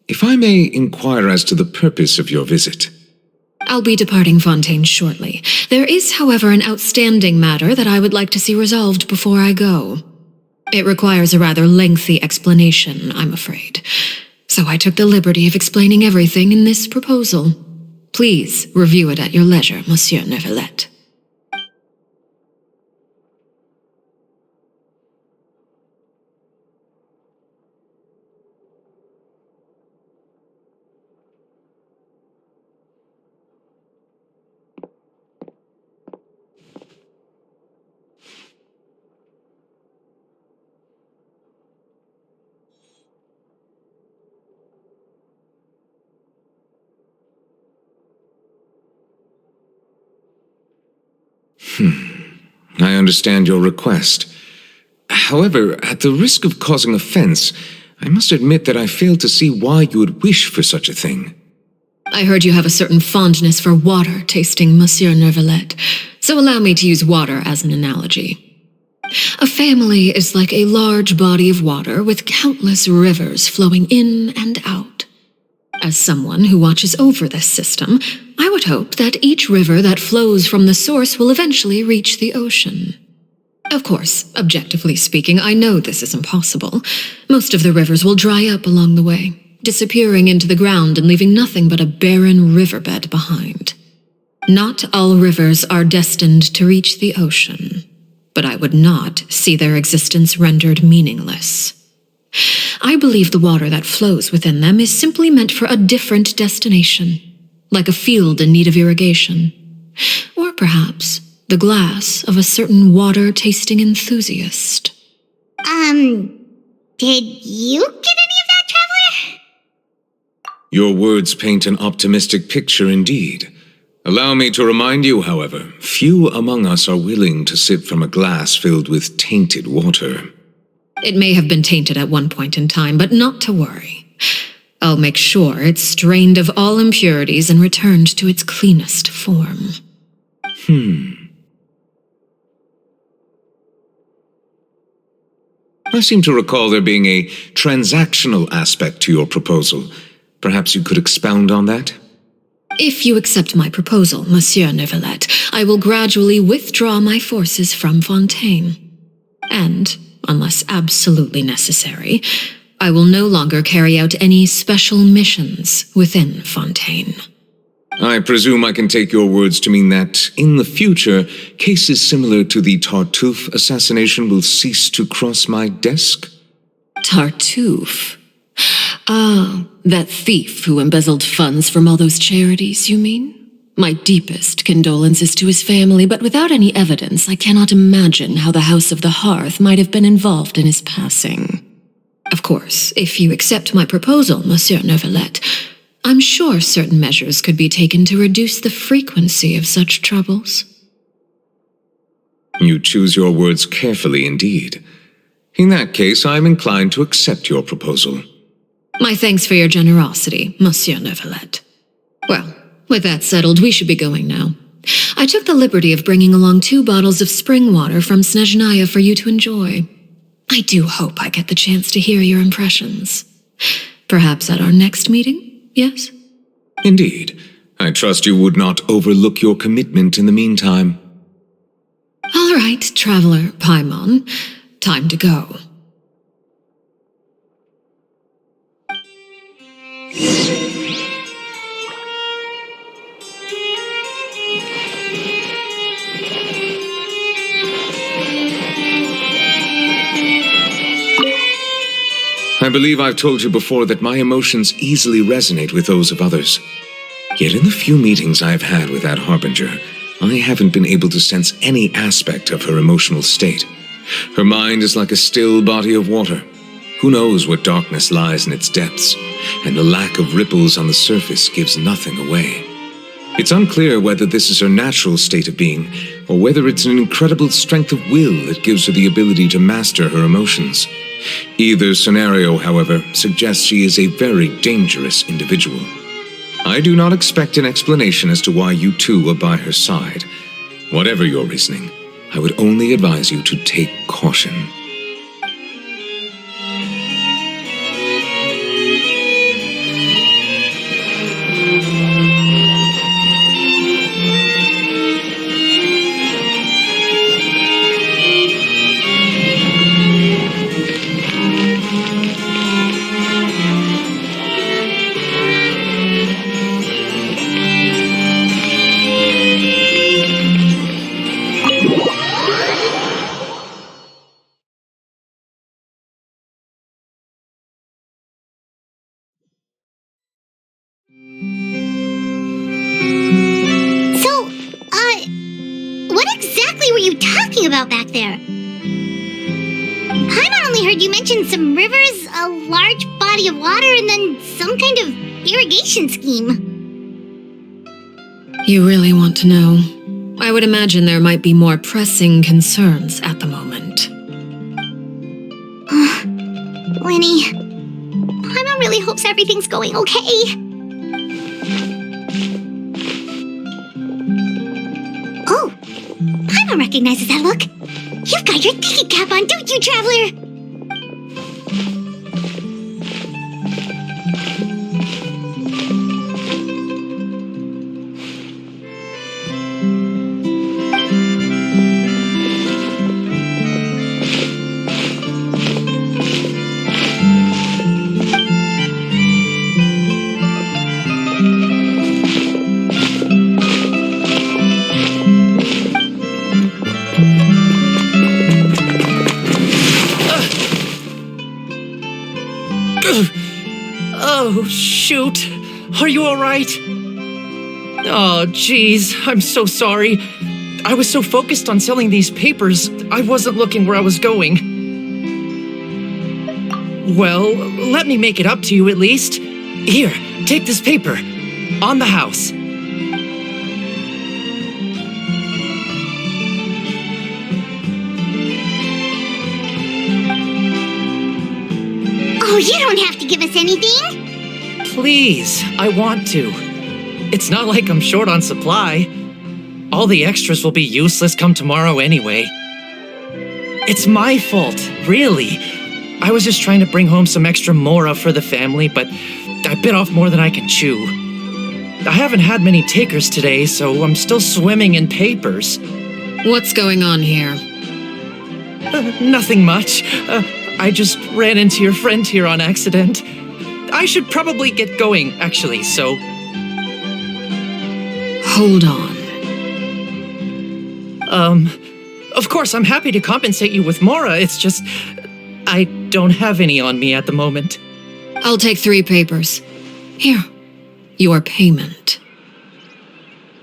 If I may inquire as to the purpose of your visit. I'll be departing Fontaine shortly. There is, however, an outstanding matter that I would like to see resolved before I go. It requires a rather lengthy explanation, I'm afraid. So I took the liberty of explaining everything in this proposal. Please review it at your leisure, Monsieur Neuvillette. I understand your request. However, at the risk of causing offense, I must admit that I fail to see why you would wish for such a thing. I heard you have a certain fondness for water tasting, Monsieur Neuvillette, so allow me to use water as an analogy. A family is like a large body of water with countless rivers flowing in and out. As someone who watches over this system, I would hope that each river that flows from the source will eventually reach the ocean. Of course, objectively speaking, I know this is impossible. Most of the rivers will dry up along the way, disappearing into the ground and leaving nothing but a barren riverbed behind. Not all rivers are destined to reach the ocean, but I would not see their existence rendered meaningless. I believe the water that flows within them is simply meant for a different destination, like a field in need of irrigation. Or perhaps the glass of a certain water-tasting enthusiast. Did you get any of that, Traveler? Your words paint an optimistic picture indeed. Allow me to remind you, however, few among us are willing to sip from a glass filled with tainted water. It may have been tainted at one point in time, but not to worry. I'll make sure it's strained of all impurities and returned to its cleanest form. I seem to recall there being a transactional aspect to your proposal. Perhaps you could expound on that? If you accept my proposal, Monsieur Neuvillette, I will gradually withdraw my forces from Fontaine. And, unless absolutely necessary, I will no longer carry out any special missions within Fontaine. I presume I can take your words to mean that, in the future, cases similar to the Tartuffe assassination will cease to cross my desk? Tartuffe? Ah, that thief who embezzled funds from all those charities, you mean? My deepest condolences to his family, but without any evidence, I cannot imagine how the House of the Hearth might have been involved in his passing. Of course, if you accept my proposal, Monsieur Neuvillette, I'm sure certain measures could be taken to reduce the frequency of such troubles. You choose your words carefully indeed. In that case, I am inclined to accept your proposal. My thanks for your generosity, Monsieur Neuvillette. Well, with that settled, we should be going now. I took the liberty of bringing along 2 bottles of spring water from Snezhnaya for you to enjoy. I do hope I get the chance to hear your impressions. Perhaps at our next meeting, yes? Indeed. I trust you would not overlook your commitment in the meantime. All right, Traveler Paimon. Time to go. I believe I've told you before that my emotions easily resonate with those of others. Yet in the few meetings I've had with that Harbinger, I haven't been able to sense any aspect of her emotional state. Her mind is like a still body of water. Who knows what darkness lies in its depths, and the lack of ripples on the surface gives nothing away. It's unclear whether this is her natural state of being, or whether it's an incredible strength of will that gives her the ability to master her emotions. Either scenario, however, suggests she is a very dangerous individual. I do not expect an explanation as to why you two are by her side. Whatever your reasoning, I would only advise you to take caution. What exactly were you talking about back there? Paimon only heard you mention some rivers, a large body of water, and then some kind of irrigation scheme. You really want to know? I would imagine there might be more pressing concerns at the moment. Winnie, Paimon really hopes everything's going okay. Oh, Paimon recognizes that look. You've got your thinking cap on, don't you, Traveler? Oh, shoot. Are you alright? Oh, jeez. I'm so sorry. I was so focused on selling these papers, I wasn't looking where I was going. Well, let me make it up to you at least. Here, take this paper. On the house. Oh, you don't have to give us anything. Please, I want to. It's not like I'm short on supply. All the extras will be useless come tomorrow anyway. It's my fault, really. I was just trying to bring home some extra mora for the family, but I bit off more than I can chew. I haven't had many takers today, so I'm still swimming in papers. What's going on here? Nothing much. I just ran into your friend here on accident. I should probably get going, actually, so... Hold on. Of course, I'm happy to compensate you with mora, it's just... I don't have any on me at the moment. I'll take 3 papers. Here, your payment.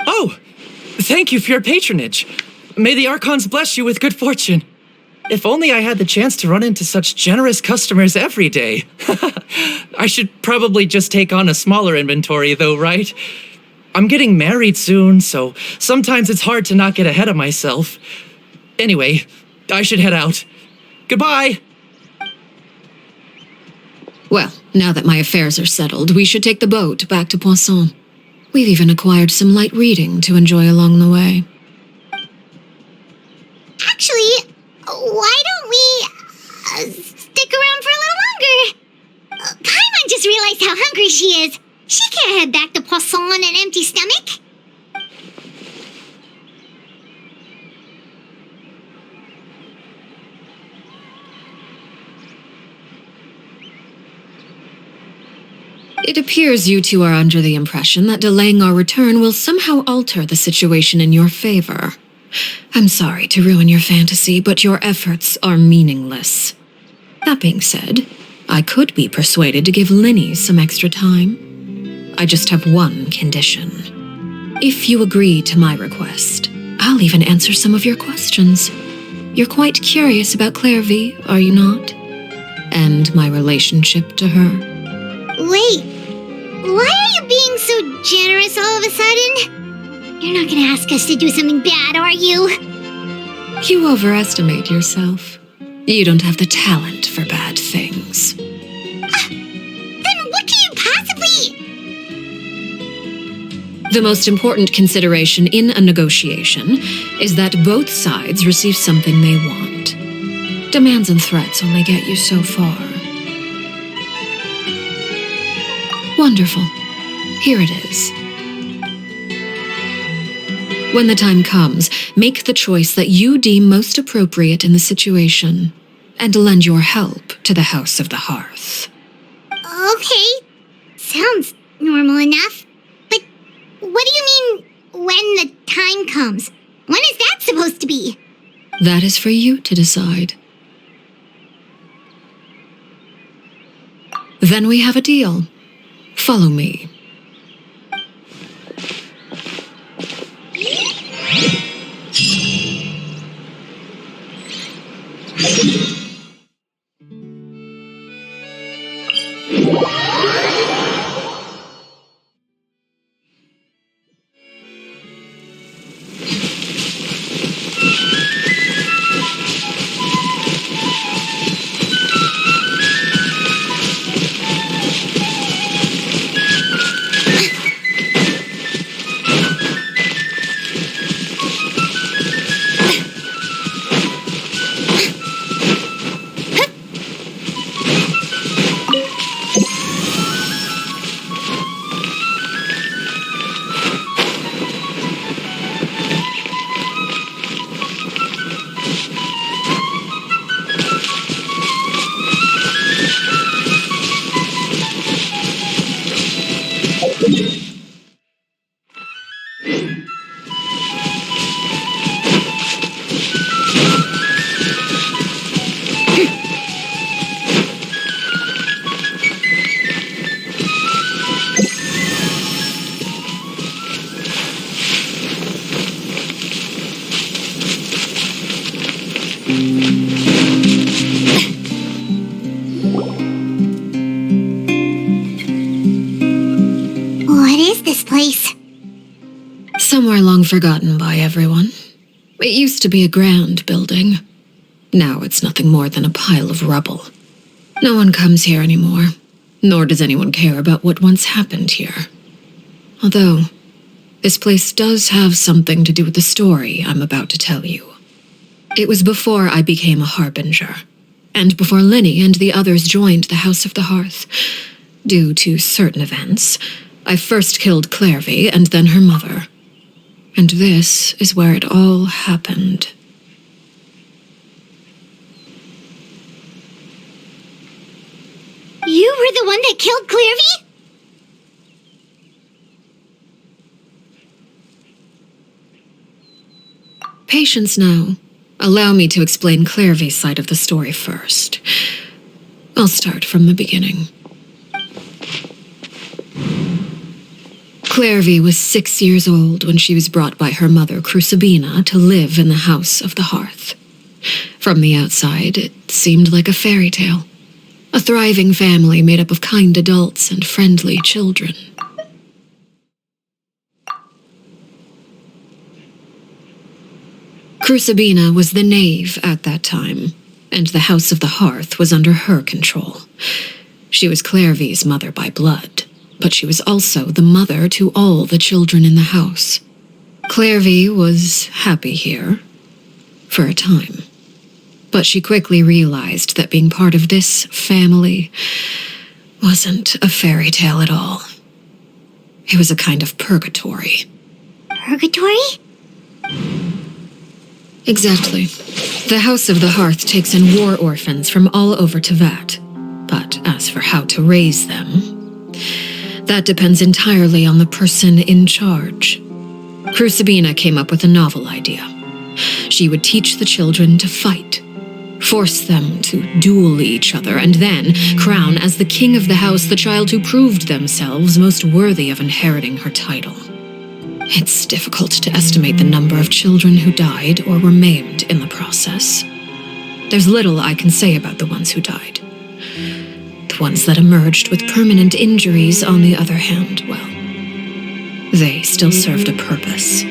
Oh, thank you for your patronage. May the Archons bless you with good fortune. If only I had the chance to run into such generous customers every day. I should probably just take on a smaller inventory though, right? I'm getting married soon, so sometimes it's hard to not get ahead of myself. Anyway, I should head out. Goodbye! Well, now that my affairs are settled, we should take the boat back to Poisson. We've even acquired some light reading to enjoy along the way. Actually, why don't we stick around for a little longer? Paimon just realized how hungry she is. She can't head back to Poisson on an empty stomach. It appears you two are under the impression that delaying our return will somehow alter the situation in your favor. I'm sorry to ruin your fantasy, but your efforts are meaningless. That being said, I could be persuaded to give Linny some extra time. I just have one condition. If you agree to my request, I'll even answer some of your questions. You're quite curious about Clairvy, are you not? end my relationship to her. Wait, why are you being so generous all of a sudden? You're not gonna ask us to do something bad, are you? You overestimate yourself. You don't have the talent for bad things. Then what can you possibly... The most important consideration in a negotiation is that both sides receive something they want. Demands and threats only get you so far. Wonderful. Here it is. When the time comes, make the choice that you deem most appropriate in the situation, and lend your help to the House of the Hearth. Okay, sounds normal enough. But what do you mean, when the time comes? When is that supposed to be? That is for you to decide. Then we have a deal. Follow me. What is this place? Somewhere long forgotten by everyone. It used to be a grand building. Now it's nothing more than a pile of rubble. No one comes here anymore, nor does anyone care about what once happened here. Although, this place does have something to do with the story I'm about to tell you. It was before I became a harbinger, and before Linny and the others joined the House of the Hearth. Due to certain events, I first killed Clairvy and then her mother. And this is where it all happened. You were the one that killed Clairvy? Patience now. Allow me to explain Clairvy's side of the story first. I'll start from the beginning. Clairvy was 6 years old when she was brought by her mother, Crucibina, to live in the House of the Hearth. From the outside, it seemed like a fairy tale. A thriving family made up of kind adults and friendly children. Crucibina was the knave at that time, and the House of the Hearth was under her control. She was Clairvy's mother by blood, but she was also the mother to all the children in the house. Clairvy was happy here, for a time. But she quickly realized that being part of this family wasn't a fairy tale at all. It was a kind of purgatory. Purgatory? Exactly. The House of the Hearth takes in war orphans from all over Tevat. But as for how to raise them, that depends entirely on the person in charge. Crucibina came up with a novel idea. She would teach the children to fight, force them to duel each other, and then crown as the king of the house the child who proved themselves most worthy of inheriting her title. It's difficult to estimate the number of children who died or were maimed in the process. There's little I can say about the ones who died. ones that emerged with permanent injuries, on the other hand, well, they still served a purpose.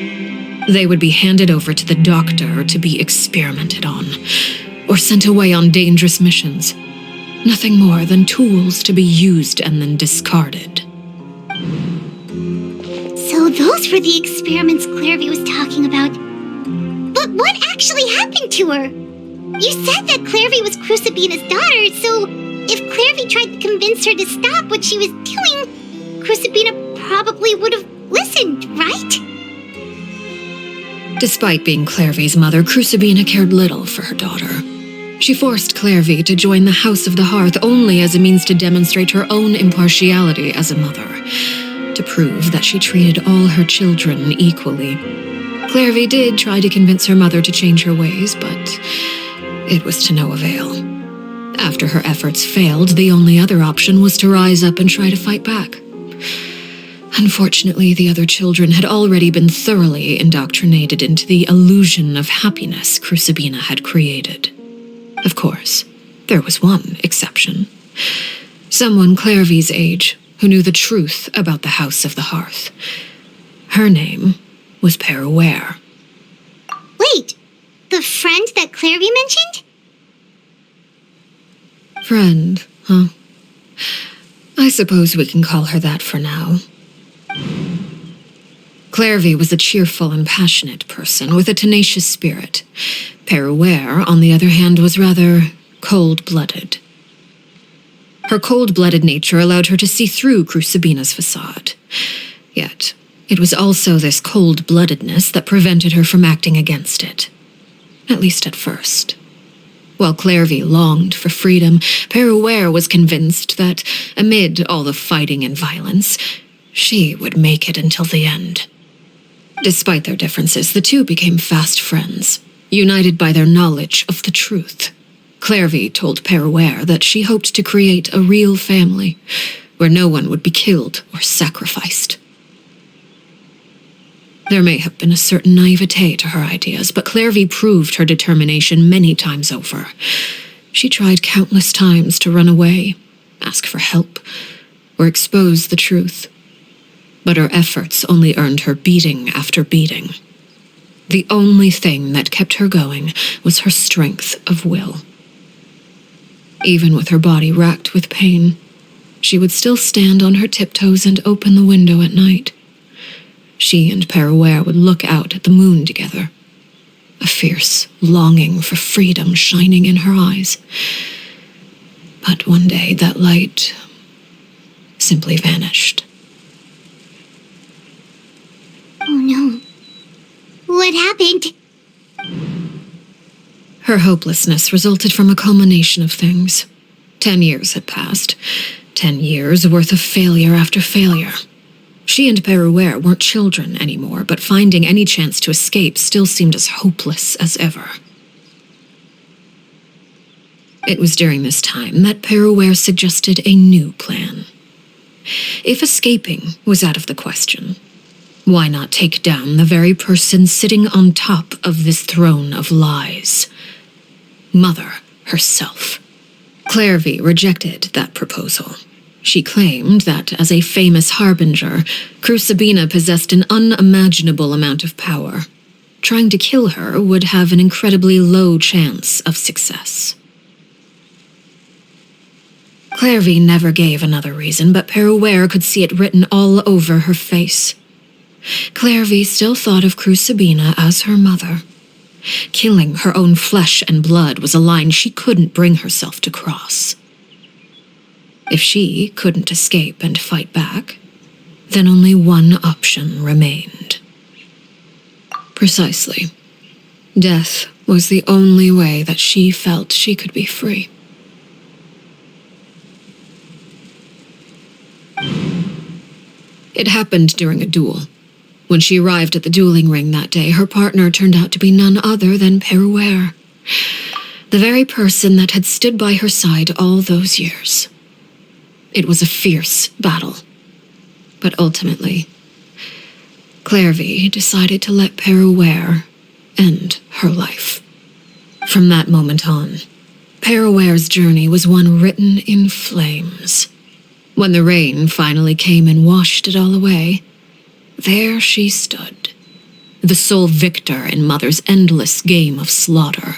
They would be handed over to the doctor to be experimented on, or sent away on dangerous missions. Nothing more than tools to be used and then discarded. So those were the experiments Clairvy was talking about. But what actually happened to her? You said that Clairvy was Crucibina's daughter, so if Clairvy tried to convince her to stop what she was doing, Crucibina probably would have listened, right? Despite being Clairvy's mother, Crucibina cared little for her daughter. She forced Clairvy to join the House of the Hearth only as a means to demonstrate her own impartiality as a mother, to prove that she treated all her children equally. Clairvy did try to convince her mother to change her ways, but it was to no avail. After her efforts failed, the only other option was to rise up and try to fight back. Unfortunately, the other children had already been thoroughly indoctrinated into the illusion of happiness Crucibina had created. Of course, there was one exception. Someone Clairvy's age who knew the truth about the House of the Hearth. Her name was Peruere. Wait, the friend that Clairvy mentioned? Friend, huh? I suppose we can call her that for now. Clairvy was a cheerful and passionate person with a tenacious spirit. Peruere, on the other hand, was rather cold-blooded. Her cold-blooded nature allowed her to see through Crucibina's facade. Yet, it was also this cold-bloodedness that prevented her from acting against it. At least at first. While Clairvy longed for freedom, Peruere was convinced that, amid all the fighting and violence, she would make it until the end. Despite their differences, the two became fast friends, united by their knowledge of the truth. Clairvy told Peruere that she hoped to create a real family, where no one would be killed or sacrificed. There may have been a certain naivete to her ideas, but Clairvy proved her determination many times over. She tried countless times to run away, ask for help, or expose the truth. But her efforts only earned her beating after beating. The only thing that kept her going was her strength of will. Even with her body racked with pain, she would still stand on her tiptoes and open the window at night. She and Peruere would look out at the moon together, a fierce longing for freedom shining in her eyes. But one day that light simply vanished. Oh no. What happened? Her hopelessness resulted from a culmination of things. 10 years had passed. 10 years worth of failure after failure. She and Peruere weren't children anymore, but finding any chance to escape still seemed as hopeless as ever. It was during this time that Peruere suggested a new plan. If escaping was out of the question, why not take down the very person sitting on top of this throne of lies? Mother herself. Clairvy rejected that proposal. She claimed that, as a famous harbinger, Crucibina possessed an unimaginable amount of power. Trying to kill her would have an incredibly low chance of success. Clairvy never gave another reason, but Peruere could see it written all over her face. Clairvy still thought of Crucibina as her mother. Killing her own flesh and blood was a line she couldn't bring herself to cross. If she couldn't escape and fight back, then only one option remained. Precisely. Death was the only way that she felt she could be free. It happened during a duel. When she arrived at the dueling ring that day, her partner turned out to be none other than Peruere, the very person that had stood by her side all those years. It was a fierce battle, but ultimately, Clairvy decided to let Peruere end her life. From that moment on, Paraware's journey was one written in flames. When the rain finally came and washed it all away, there she stood, the sole victor in Mother's endless game of slaughter,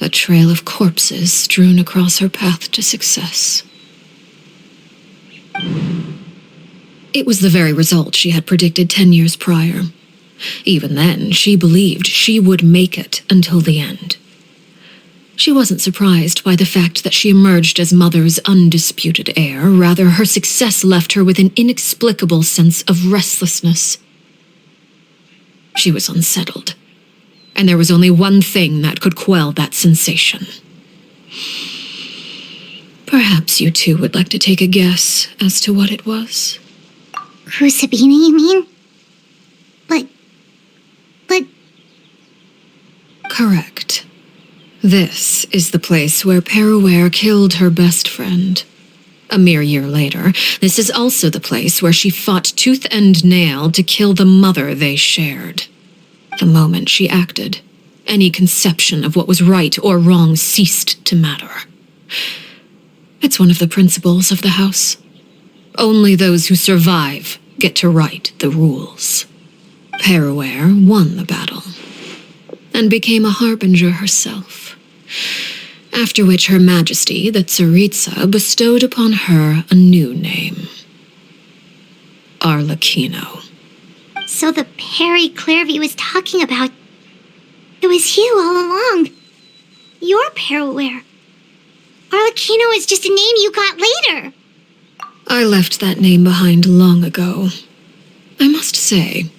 a trail of corpses strewn across her path to success. It was the very result she had predicted 10 years prior. Even then, she believed she would make it until the end. She wasn't surprised by the fact that she emerged as Mother's undisputed heir. Rather, her success left her with an inexplicable sense of restlessness. She was unsettled, and there was only one thing that could quell that sensation. Perhaps you two would like to take a guess as to what it was? Crucibina, you mean? But... Correct. This is the place where Paraware killed her best friend. A mere year later, this is also the place where she fought tooth and nail to kill the mother they shared. The moment she acted, any conception of what was right or wrong ceased to matter. It's one of the principles of the house. Only those who survive get to write the rules. Paraware won the battle, and became a harbinger herself. After which Her Majesty, the Tsaritsa, bestowed upon her a new name. Arlecchino. So the Perry Clairvy was talking about... It was you all along. You're Paraware. Arlecchino is just a name you got later. I left that name behind long ago. I must say,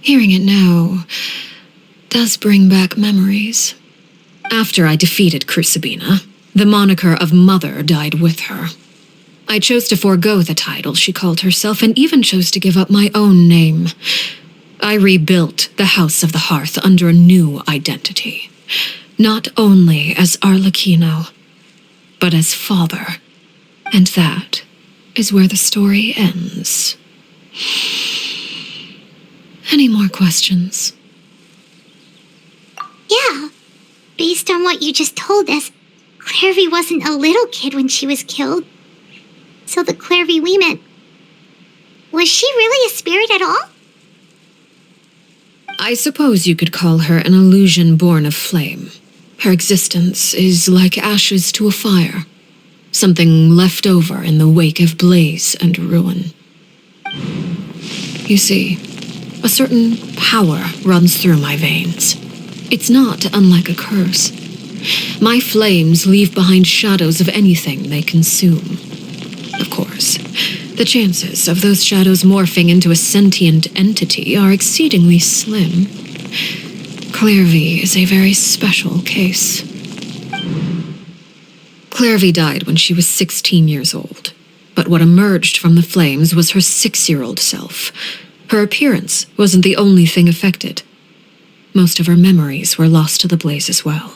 hearing it now does bring back memories. After I defeated Crucibina, the moniker of Mother died with her. I chose to forego the title she called herself, and even chose to give up my own name. I rebuilt the House of the Hearth under a new identity, not only as Arlecchino, but as father. And that is where the story ends. Any more questions? Yeah. Based on what you just told us, Clairvy wasn't a little kid when she was killed. So the Clairvy we met... Was she really a spirit at all? I suppose you could call her an illusion born of flame. Her existence is like ashes to a fire, something left over in the wake of blaze and ruin. You see, a certain power runs through my veins. It's not unlike a curse. My flames leave behind shadows of anything they consume. Of course, the chances of those shadows morphing into a sentient entity are exceedingly slim. Clairvy is a very special case. Clairvy died when she was 16 years old, but what emerged from the flames was her 6-year-old self. Her appearance wasn't the only thing affected. Most of her memories were lost to the blaze as well.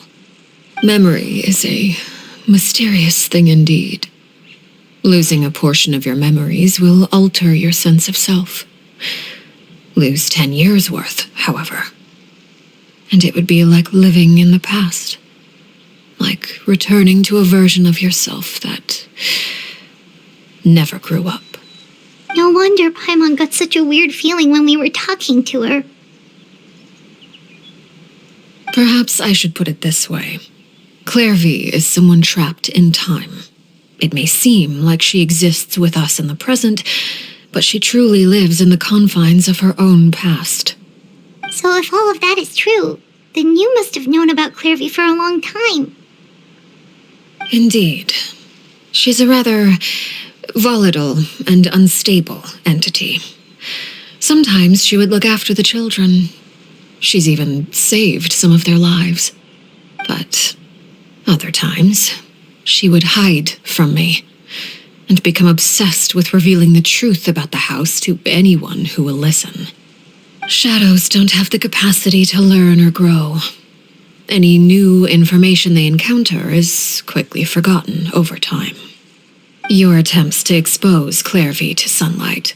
Memory is a mysterious thing indeed. Losing a portion of your memories will alter your sense of self. Lose 10 years' worth, however, and it would be like living in the past. Like returning to a version of yourself that never grew up. No wonder Paimon got such a weird feeling when we were talking to her. Perhaps I should put it this way. Clairvy is someone trapped in time. It may seem like she exists with us in the present, but she truly lives in the confines of her own past. So if all of that is true, then you must have known about Clairvy for a long time. Indeed. She's a rather volatile and unstable entity. Sometimes she would look after the children. She's even saved some of their lives. But other times, she would hide from me and become obsessed with revealing the truth about the house to anyone who will listen. Shadows don't have the capacity to learn or grow. Any new information they encounter is quickly forgotten over time. Your attempts to expose Clairvy to sunlight,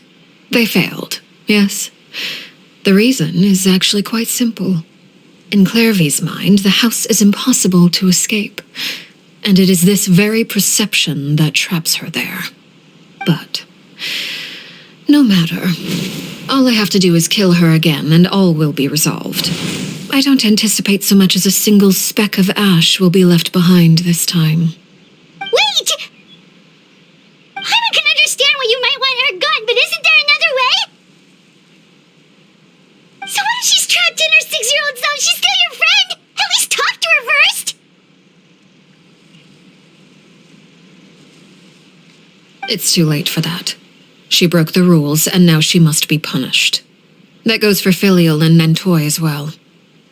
they failed, yes? The reason is actually quite simple. In Clairvy's mind, the house is impossible to escape. and it is this very perception that traps her there. But no matter. All I have to do is kill her again, and all will be resolved. I don't anticipate so much as a single speck of ash will be left behind this time. Wait! I can understand why you might want her gun, but isn't there another way? So what if she's trapped in her 6-year-old self? She's still your friend! At least talk to her first! It's too late for that. She broke the rules, and now she must be punished. That goes for Filial and Nantoy as well.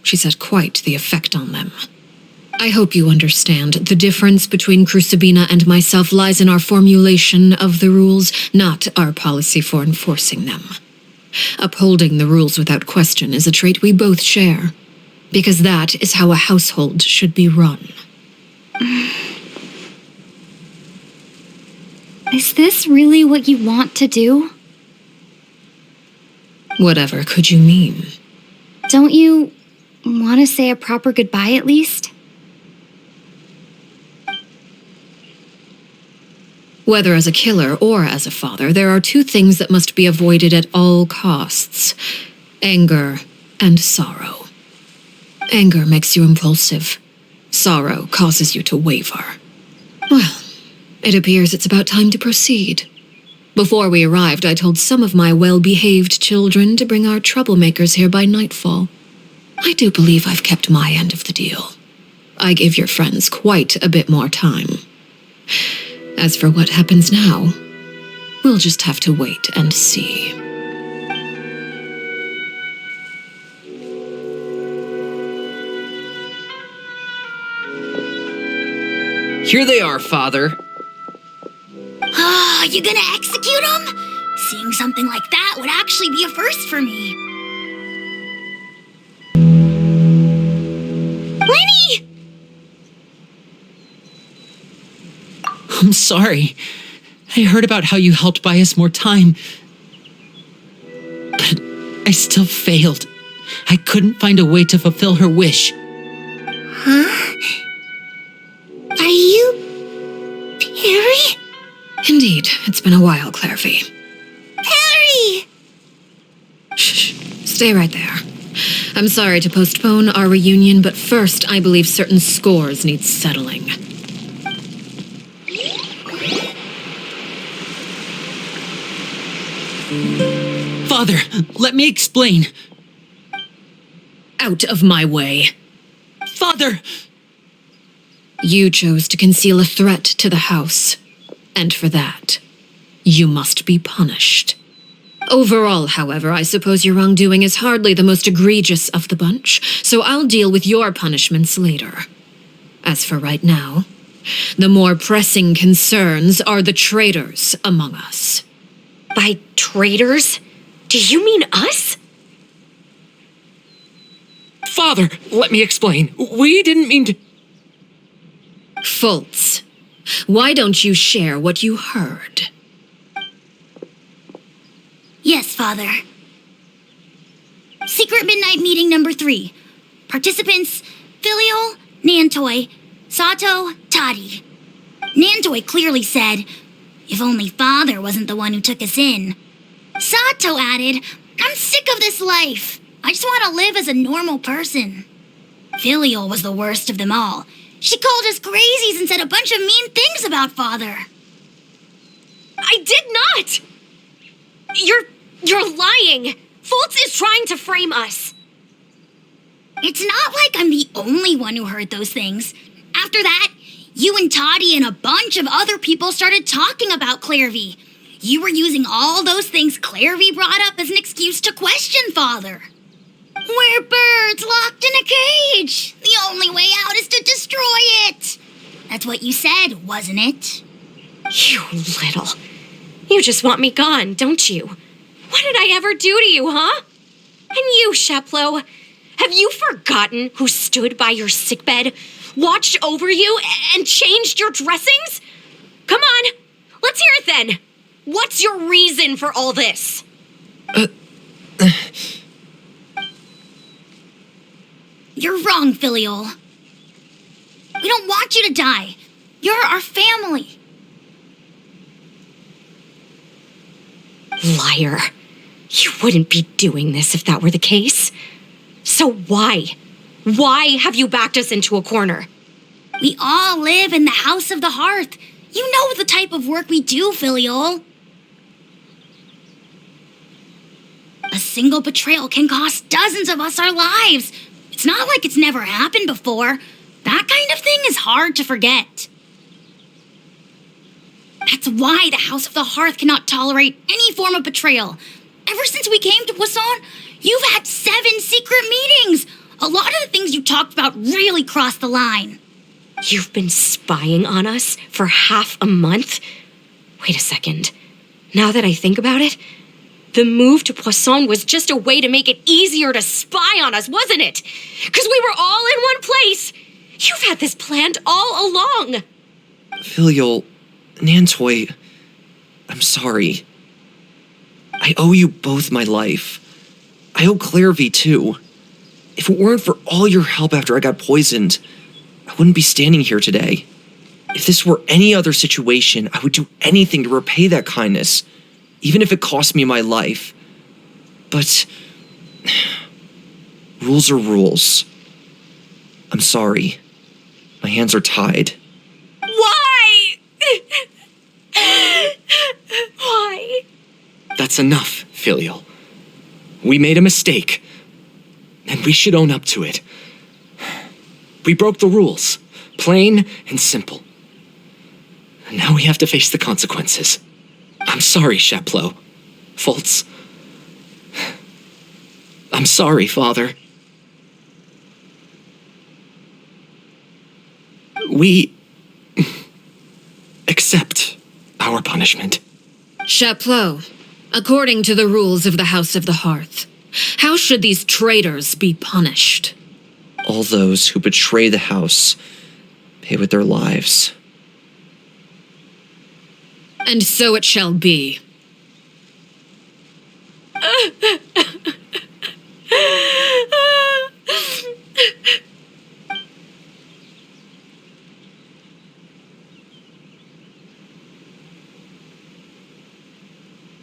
She's had quite the effect on them. I hope you understand. The difference between Crucibina and myself lies in our formulation of the rules, not our policy for enforcing them. Upholding the rules without question is a trait we both share, because that is how a household should be run. Is this really what you want to do? Whatever could you mean? Don't you want to say a proper goodbye at least? Whether as a killer or as a father, there are two things that must be avoided at all costs: anger and sorrow. Anger makes you impulsive. Sorrow causes you to waver. Well, it appears it's about time to proceed. Before we arrived, I told some of my well-behaved children to bring our troublemakers here by nightfall. I do believe I've kept my end of the deal. I gave your friends quite a bit more time. As for what happens now, we'll just have to wait and see. Here they are, Father. Ah, you gonna execute him? Seeing something like that would actually be a first for me. Lenny! I'm sorry. I heard about how you helped buy us more time. But I still failed. I couldn't find a way to fulfill her wish. Huh? Are you... Perry? Indeed, it's been a while, Clairvy. Perry! Shh, stay right there. I'm sorry to postpone our reunion, but first I believe certain scores need settling. Father, let me explain. Out of my way. Father! You chose to conceal a threat to the house, and for that, you must be punished. Overall, however, I suppose your wrongdoing is hardly the most egregious of the bunch, so I'll deal with your punishments later. As for right now, the more pressing concerns are the traitors among us. By traitors? Do you mean us? Father, let me explain. We didn't mean to... Fultz, why don't you share what you heard? Yes, Father. Secret Midnight Meeting number 3. Participants, Filial, Nantoy, Sato, Toddy. Nantoy clearly said, if only Father wasn't the one who took us in. Sato added, I'm sick of this life. I just want to live as a normal person. Filial was the worst of them all. She called us crazies and said a bunch of mean things about Father. I did not! You're lying! Fultz is trying to frame us. It's not like I'm the only one who heard those things. After that, you and Toddy and a bunch of other people started talking about Clairvy. You were using all those things Clairvy brought up as an excuse to question Father. We're birds locked in a cage. The only way out is to destroy it. That's what you said, wasn't it? You little... You just want me gone, don't you? What did I ever do to you, huh? And you, Sheplo, have you forgotten who stood by your sickbed, watched over you, and changed your dressings? Come on, let's hear it then. What's your reason for all this? You're wrong, Filial. We don't want you to die. You're our family. Liar. You wouldn't be doing this if that were the case. So why? Why have you backed us into a corner? We all live in the House of the Hearth. You know the type of work we do, Filiol. A single betrayal can cost dozens of us our lives. It's not like it's never happened before. That kind of thing is hard to forget. That's why the House of the Hearth cannot tolerate any form of betrayal. Ever since we came to Poisson, you've had 7 secret meetings. A lot of the things you talked about really crossed the line. You've been spying on us for half a month? Wait a second. Now that I think about it, the move to Poisson was just a way to make it easier to spy on us, wasn't it? Because we were all in one place. You've had this planned all along. Filial, Nantoy, I'm sorry. I owe you both my life. I owe Clairvy too. If it weren't for all your help after I got poisoned, I wouldn't be standing here today. If this were any other situation, I would do anything to repay that kindness, even if it cost me my life. But rules are rules. I'm sorry. My hands are tied. Why? Why? That's enough, Filial. We made a mistake, and we should own up to it. We broke the rules, plain and simple. And now we have to face the consequences. I'm sorry, Chapleau. Fultz. I'm sorry, Father. We accept our punishment. Chapleau, according to the rules of the House of the Hearth, how should these traitors be punished? All those who betray the house pay with their lives. And so it shall be.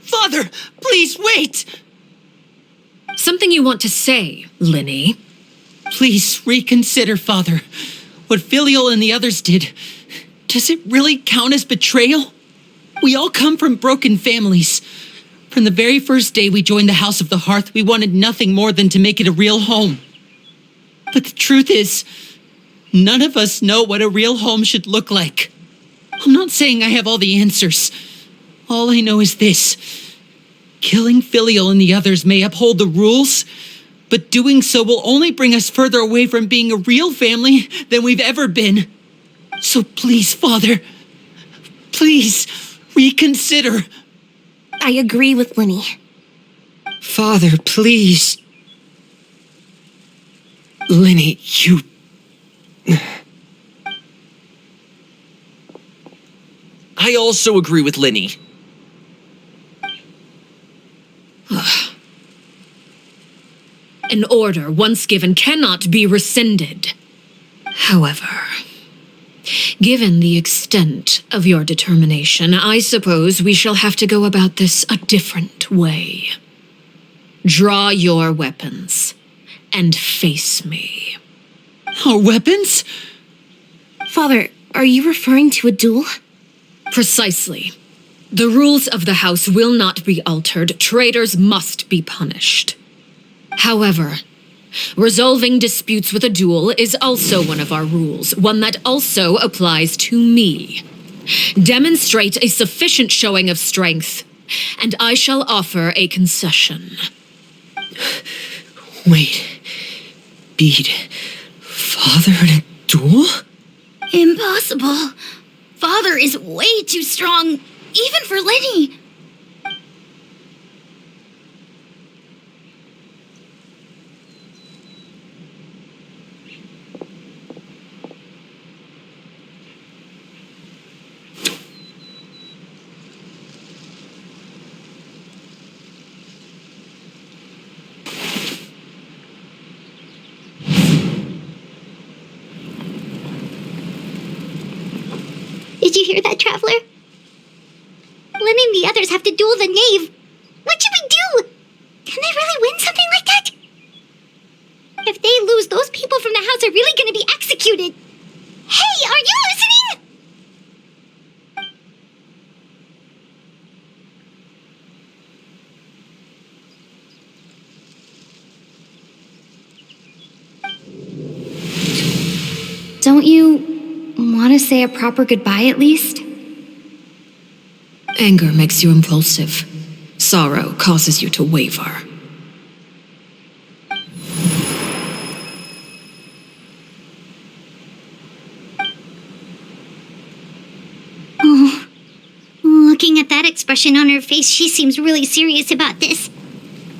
Father, please wait! Something you want to say, Linny? Please reconsider, Father. What Filial and the others did, does it really count as betrayal? We all come from broken families. From the very first day we joined the House of the Hearth, we wanted nothing more than to make it a real home. But the truth is, none of us know what a real home should look like. I'm not saying I have all the answers. All I know is this. Killing Filial and the others may uphold the rules, but doing so will only bring us further away from being a real family than we've ever been. So please, Father, please reconsider. I agree with Linny. Father, please. Linny, you... I also agree with Linny. An order once given cannot be rescinded. However, given the extent of your determination, I suppose we shall have to go about this a different way. Draw your weapons and face me. Our weapons? Father, are you referring to a duel? Precisely. The rules of the house will not be altered. Traitors must be punished. However, resolving disputes with a duel is also one of our rules, one that also applies to me. Demonstrate a sufficient showing of strength, and I shall offer a concession. Wait. Beat Father in a duel? Impossible. Father is way too strong, even for Linny. Did you hear that, Traveler? Letting the others have to duel the knave. What should we do? Can they really win something like that? If they lose, those people from the house are really going to be executed. Hey, are you listening? Don't you want to say a proper goodbye at least? Anger makes you impulsive. Sorrow causes you to waver. Oh, looking at that expression on her face, she seems really serious about this.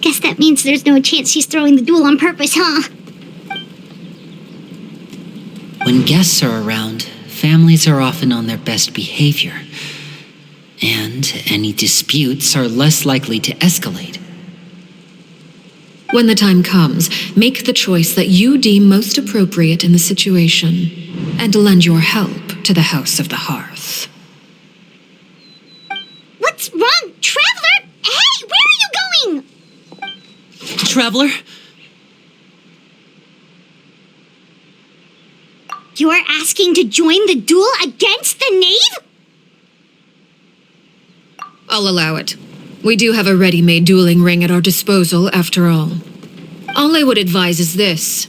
Guess that means there's no chance she's throwing the duel on purpose, huh? When guests are around, families are often on their best behavior, and any disputes are less likely to escalate. When the time comes, make the choice that you deem most appropriate in the situation, and lend your help to the House of the Hearth. What's wrong, Traveler? Hey, where are you going? Traveler? You're asking to join the duel against the knave? I'll allow it. We do have a ready-made dueling ring at our disposal, after all. All I would advise is this.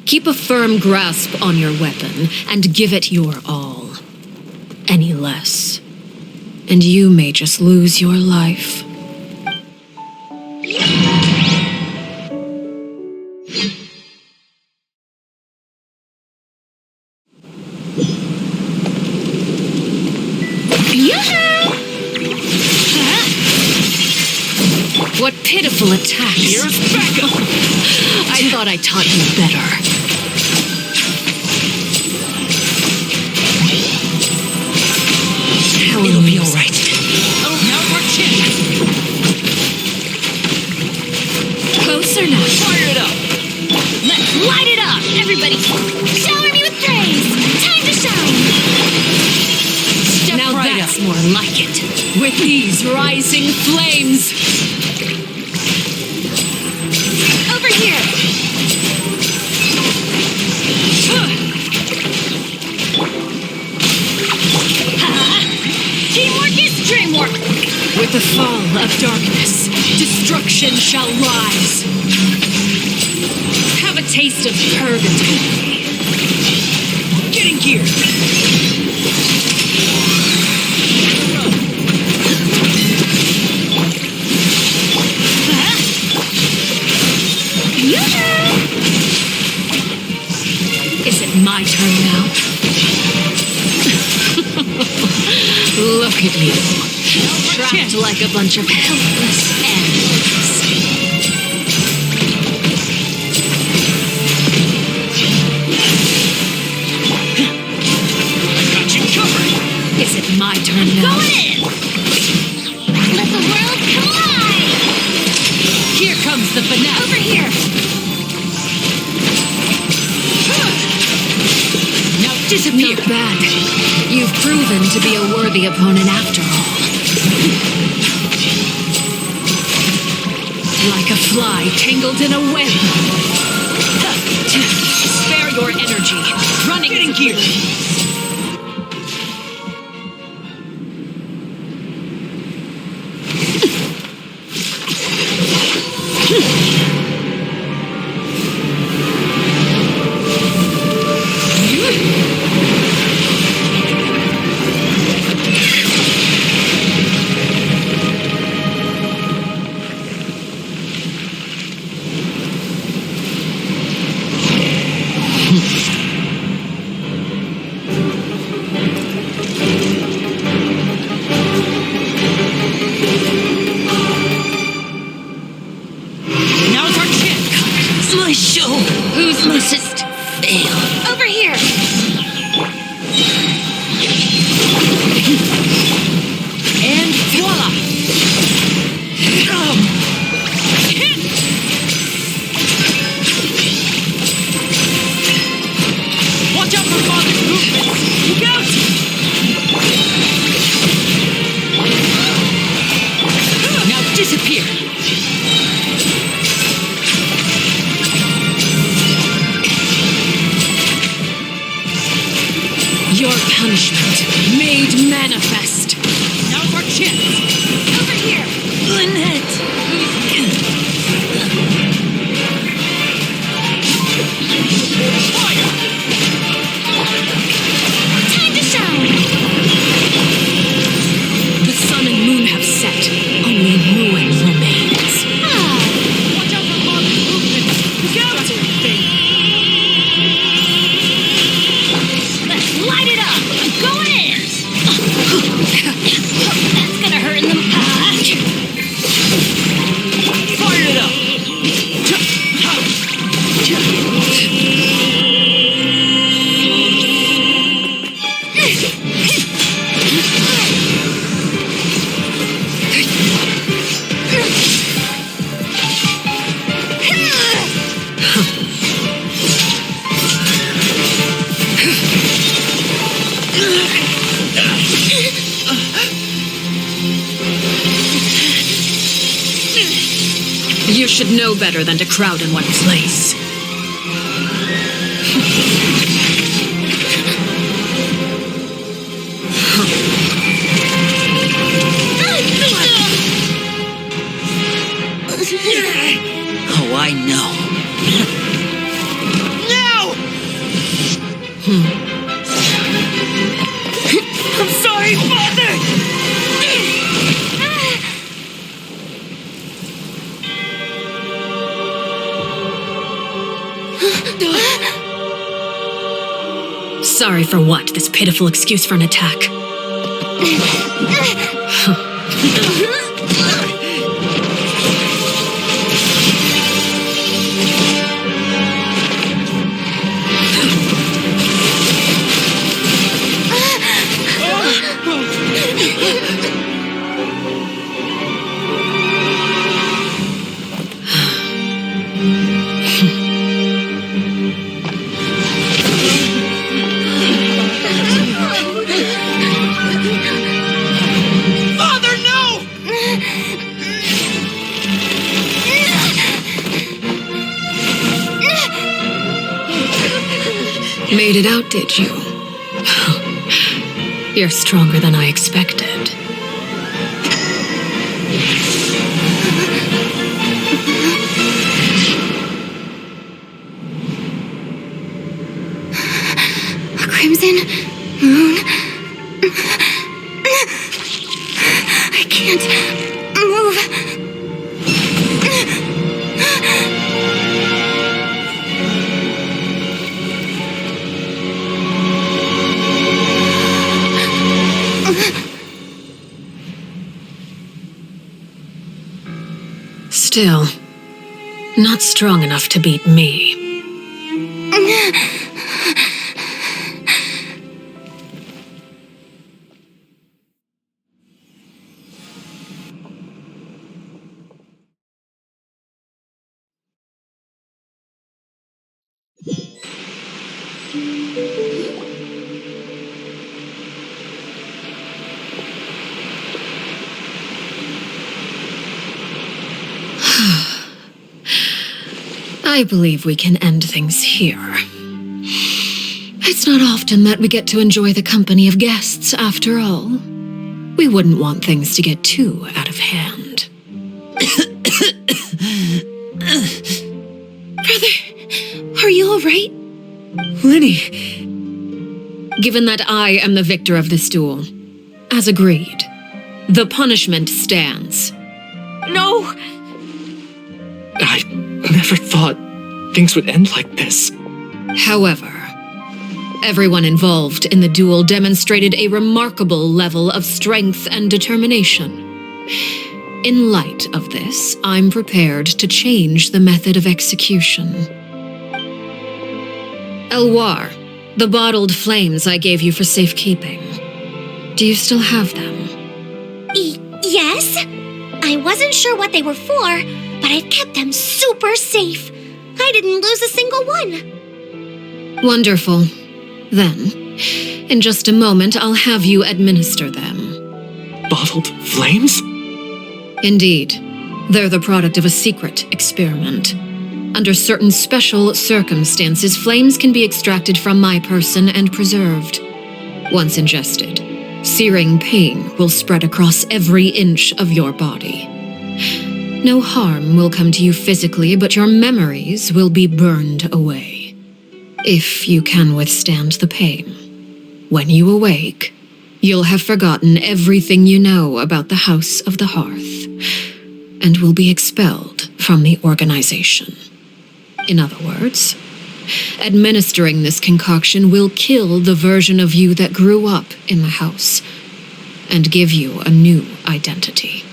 Keep a firm grasp on your weapon, and give it your all. Any less, and you may just lose your life. What pitiful attacks! Here's backup! I thought I taught you better. It'll be all right. Oh, now we're chin. Closer now. Fire it up! Let's light it up, everybody! Shower me with praise! Time to shine! Now right that's up. more like it. With these rising flames. Over here! Teamwork is dreamwork! With the fall of darkness, destruction shall rise. Have a taste of purgatory. Get in gear. Is it my turn now? Look at you. Trapped like a bunch of helpless animals. Got you covered! Is it my turn now? Going in! Let the world collide! Here comes the finale. Over here! Now disappear. Not bad. You've proven to be a worthy opponent after all. Like a fly tangled in a web. Spare your energy. Running in gear. Punishment made manifest. Now's our chance. Over here, Lynette. Time to shine! The sun and moon have set. Only ruin remains. Watch out for Marvin's movement. Look out! Let's light it up! I'm going in! That's gonna hurt in the back. Fire it up! You should know better than to crowd in one place. Oh, I know. I'm sorry, Father! Sorry for what? This pitiful excuse for an attack. Made it out, did you? You're stronger than I expected. A crimson moon. I can't move. Still, not strong enough to beat me. I believe we can end things here. It's not often that we get to enjoy the company of guests, after all. We wouldn't want things to get too out of hand. Brother, are you all right? Lenny! Given that I am the victor of this duel, as agreed, the punishment stands. No! I never thought things would end like this. However, everyone involved in the duel demonstrated a remarkable level of strength and determination. In light of this, I'm prepared to change the method of execution. Elwar, the bottled flames I gave you for safekeeping. Do you still have them? Yes? I wasn't sure what they were for, but I've kept them super safe. I didn't lose a single one. Wonderful. Then, in just a moment, I'll have you administer them. Bottled flames? Indeed. They're the product of a secret experiment. Under certain special circumstances, flames can be extracted from my person and preserved. Once ingested, searing pain will spread across every inch of your body. No harm will come to you physically, but your memories will be burned away. If you can withstand the pain, when you awake, you'll have forgotten everything you know about the House of the Hearth, and will be expelled from the organization. In other words, administering this concoction will kill the version of you that grew up in the house, and give you a new identity.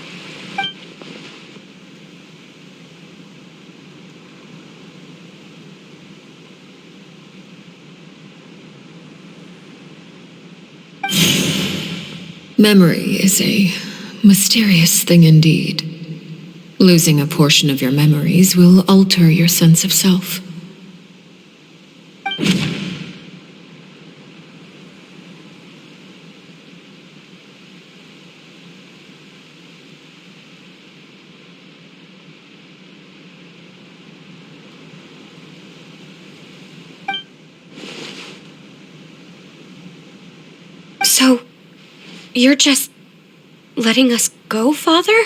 Memory is a mysterious thing indeed. Losing a portion of your memories will alter your sense of self. So, you're just letting us go, Father?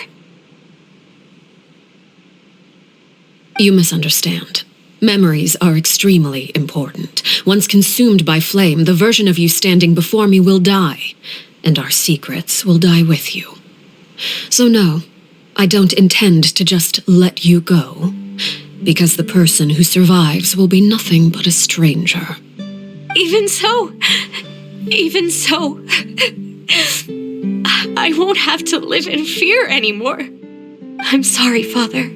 You misunderstand. Memories are extremely important. Once consumed by flame, the version of you standing before me will die, and our secrets will die with you. So no, I don't intend to just let you go, because the person who survives will be nothing but a stranger. Even so, I won't have to live in fear anymore. I'm sorry, Father.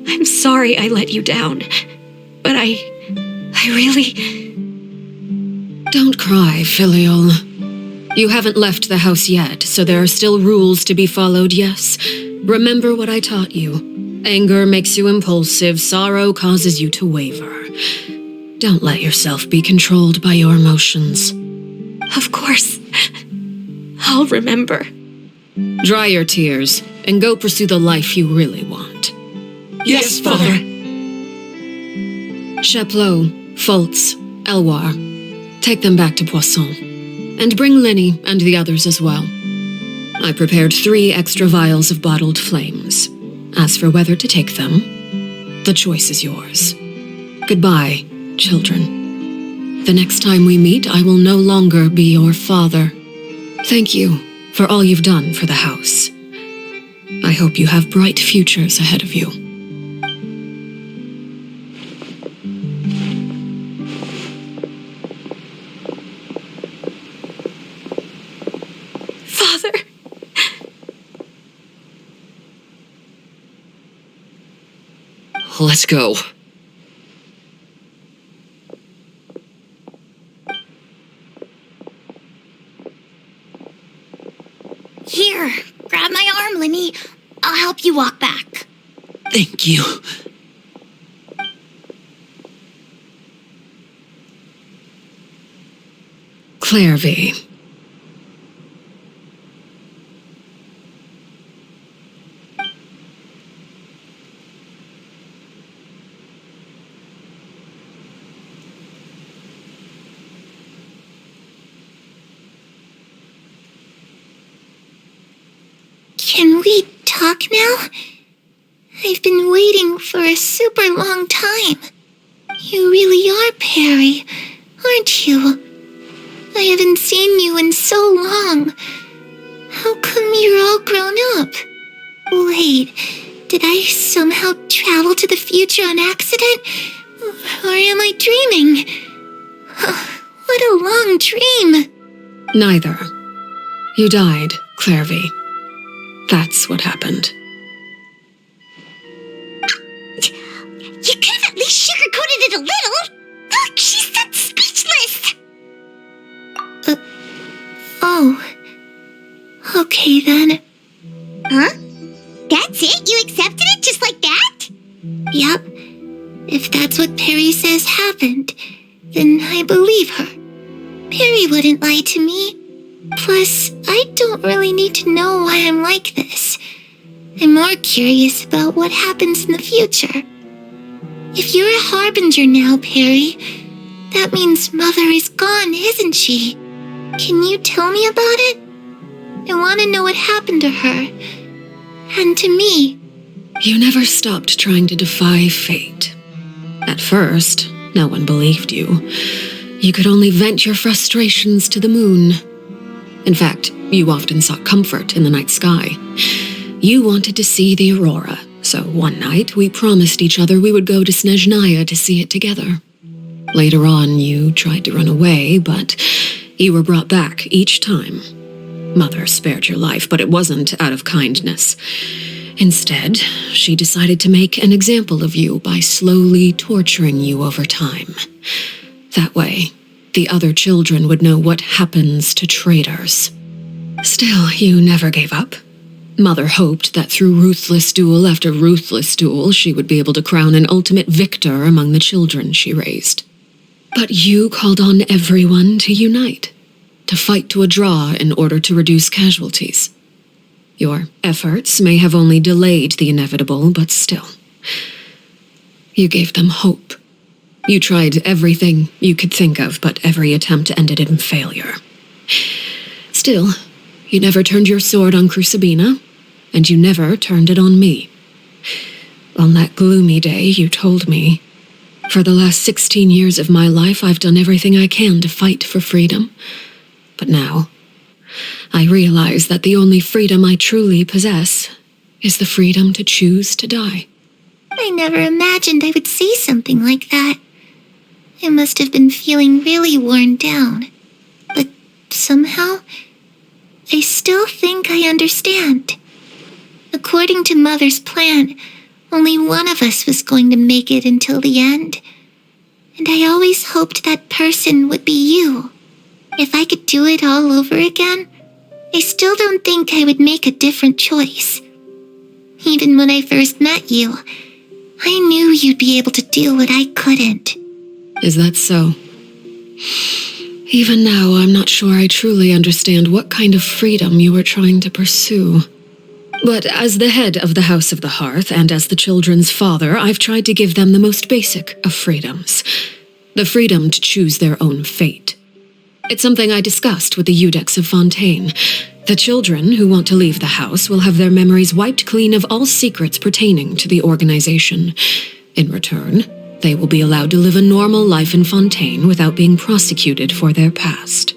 I'm sorry I let you down. But I really... Don't cry, Filial. You haven't left the house yet, so there are still rules to be followed, yes? Remember what I taught you. Anger makes you impulsive, sorrow causes you to waver. Don't let yourself be controlled by your emotions. Of course. I'll remember. Dry your tears, and go pursue the life you really want. Yes, Father. Chaplot, Fultz, Elwar, take them back to Poisson. And bring Linny and the others as well. I prepared 3 extra vials of bottled flames. As for whether to take them, the choice is yours. Goodbye, children. The next time we meet, I will no longer be your father. Thank you for all you've done for the house. I hope you have bright futures ahead of you. Father! Let's go. Here, grab my arm, Linny. I'll help you walk back. Thank you. Clairvy. Can we talk now? I've been waiting for a super long time. You really are Perry, aren't you? I haven't seen you in so long. How come you're all grown up? Wait, did I somehow travel to the future on accident? Or am I dreaming? What a long dream. Neither. You died, Clairvy. That's what happened. You could have at least sugarcoated it a little. Look, she's that speechless. Oh. Okay then. Huh? That's it? You accepted it just like that? Yep. If that's what Perry says happened, then I believe her. Perry wouldn't lie to me. Plus, I don't really need to know why I'm like this. I'm more curious about what happens in the future. If you're a harbinger now, Perry, that means Mother is gone, isn't she? Can you tell me about it? I want to know what happened to her. And to me. You never stopped trying to defy fate. At first, no one believed you. You could only vent your frustrations to the moon. In fact, you often sought comfort in the night sky. You wanted to see the aurora, so one night we promised each other we would go to Snezhnaya to see it together. Later on, you tried to run away, but you were brought back each time. Mother spared your life, but it wasn't out of kindness. Instead, she decided to make an example of you by slowly torturing you over time. That way, the other children would know what happens to traitors. Still, you never gave up. Mother hoped that through ruthless duel after ruthless duel, she would be able to crown an ultimate victor among the children she raised. But you called on everyone to unite, to fight to a draw in order to reduce casualties. Your efforts may have only delayed the inevitable, but still. You gave them hope. You tried everything you could think of, but every attempt ended in failure. Still, you never turned your sword on Crucibina, and you never turned it on me. On that gloomy day, you told me, "For the last 16 years of my life, I've done everything I can to fight for freedom. But now, I realize that the only freedom I truly possess is the freedom to choose to die." I never imagined I would say something like that. I must have been feeling really worn down. But somehow, I still think I understand. According to Mother's plan, only one of us was going to make it until the end. And I always hoped that person would be you. If I could do it all over again, I still don't think I would make a different choice. Even when I first met you, I knew you'd be able to do what I couldn't. Is that so? Even now, I'm not sure I truly understand what kind of freedom you were trying to pursue. But as the head of the House of the Hearth and as the children's father, I've tried to give them the most basic of freedoms. The freedom to choose their own fate. It's something I discussed with the Iudex of Fontaine. The children who want to leave the house will have their memories wiped clean of all secrets pertaining to the organization. In return, they will be allowed to live a normal life in Fontaine without being prosecuted for their past.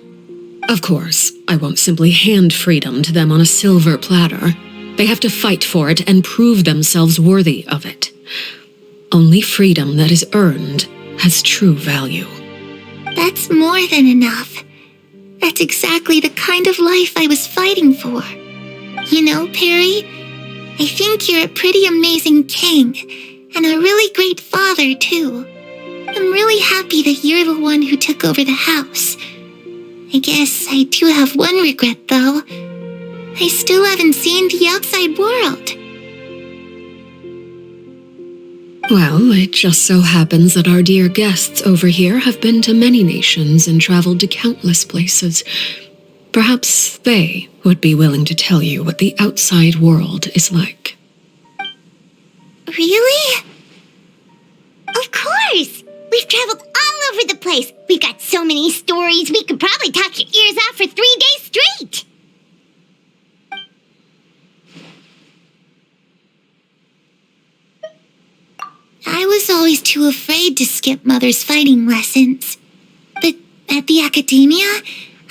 Of course, I won't simply hand freedom to them on a silver platter. They have to fight for it and prove themselves worthy of it. Only freedom that is earned has true value. That's more than enough. That's exactly the kind of life I was fighting for. You know, Perry, I think you're a pretty amazing king, and a really great father, too. I'm really happy that you're the one who took over the house. I guess I do have one regret, though. I still haven't seen the outside world. Well, it just so happens that our dear guests over here have been to many nations and traveled to countless places. Perhaps they would be willing to tell you what the outside world is like. Really? Of course! We've traveled all over the place. We've got so many stories, we could probably talk your ears out for 3 days straight. I was always too afraid to skip Mother's fighting lessons. But at the academia,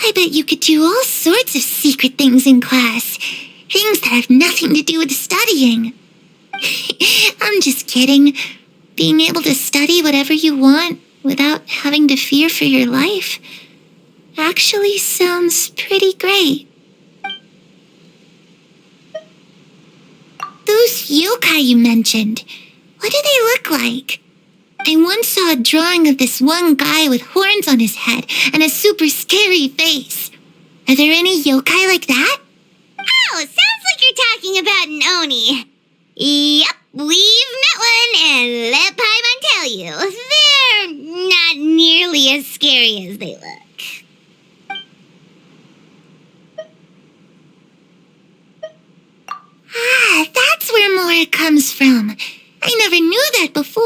I bet you could do all sorts of secret things in class. Things that have nothing to do with studying. I'm just kidding. Being able to study whatever you want without having to fear for your life actually sounds pretty great. Those yokai you mentioned, what do they look like? I once saw a drawing of this one guy with horns on his head and a super scary face. Are there any yokai like that? Oh, sounds like you're talking about an Oni. Yep, we've met one, and let Paimon tell you, they're not nearly as scary as they look. Ah, that's where Mora comes from. I never knew that before.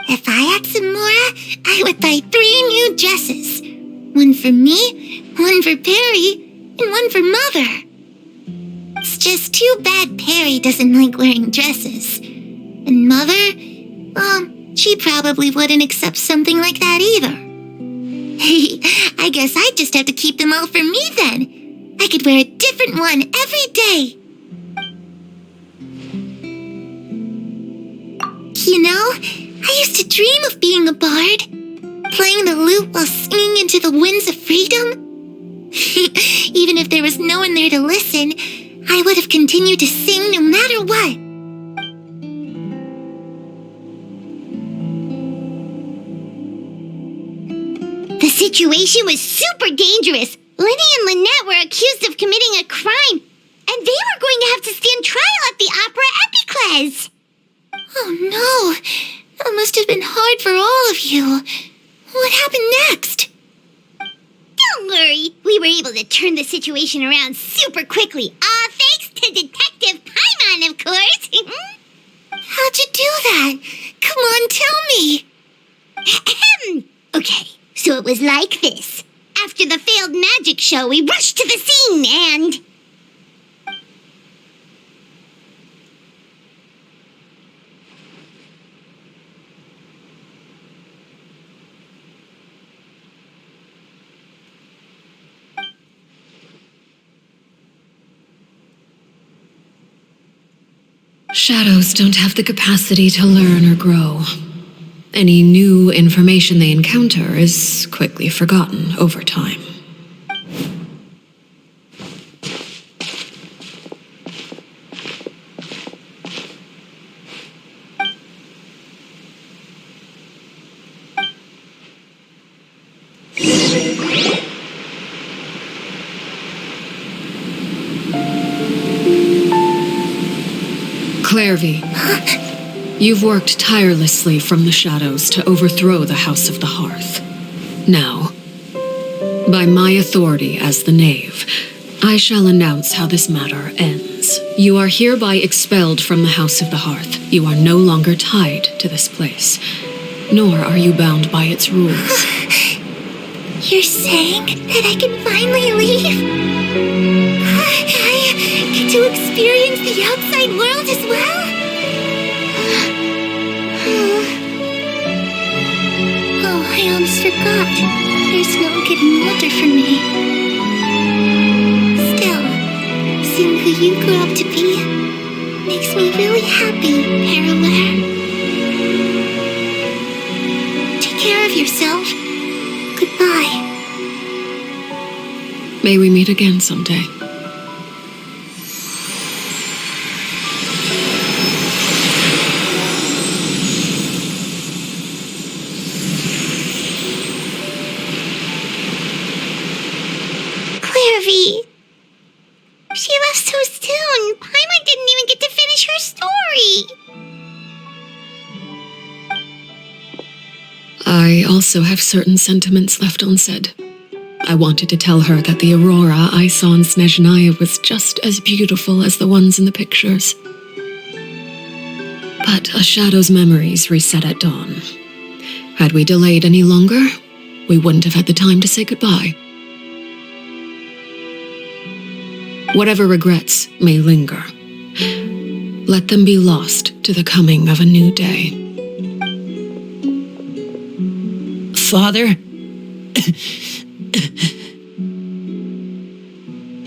If I had some Mora, I would buy 3 new dresses. One for me, One for Perry, and one for Mother. It's just too bad Perry doesn't like wearing dresses. And Mother, well, she probably wouldn't accept something like that either. I guess I'd just have to keep them all for me then. I could wear a different one every day. You know, I used to dream of being a bard, playing the lute while singing into the winds of freedom. Even if there was no one there to listen, I would have continued to sing no matter what. The situation was super dangerous. Lenny and Lynette were accused of committing a crime, and they were going to have to stand trial at the Opera Epicles. Oh no, that must have been hard for all of you. What happened next? Don't worry, we were able to turn the situation around super quickly. Thanks to Detective Paimon, of course. How'd you do that? Come on, tell me. Okay, so it was like this. After the failed magic show, we rushed to the scene and... Shadows don't have the capacity to learn or grow. Any new information they encounter is quickly forgotten over time. Clairvy, you've worked tirelessly from the shadows to overthrow the House of the Hearth. Now, by my authority as the Knave, I shall announce how this matter ends. You are hereby expelled from the House of the Hearth. You are no longer tied to this place, nor are you bound by its rules. You're saying that I can finally leave? I get to experience the outside world as well? Oh, I almost forgot. There's no getting older for me. Still, seeing who you grew up to be makes me really happy, Parallel. Take care of yourself. Goodbye. May we meet again someday. Clairvy. She left so soon. Paimon didn't even get to finish her story. I also have certain sentiments left unsaid. I wanted to tell her that the aurora I saw in Snezhnaya was just as beautiful as the ones in the pictures. But a shadow's memories reset at dawn. Had we delayed any longer, we wouldn't have had the time to say goodbye. Whatever regrets may linger, let them be lost to the coming of a new day. Father?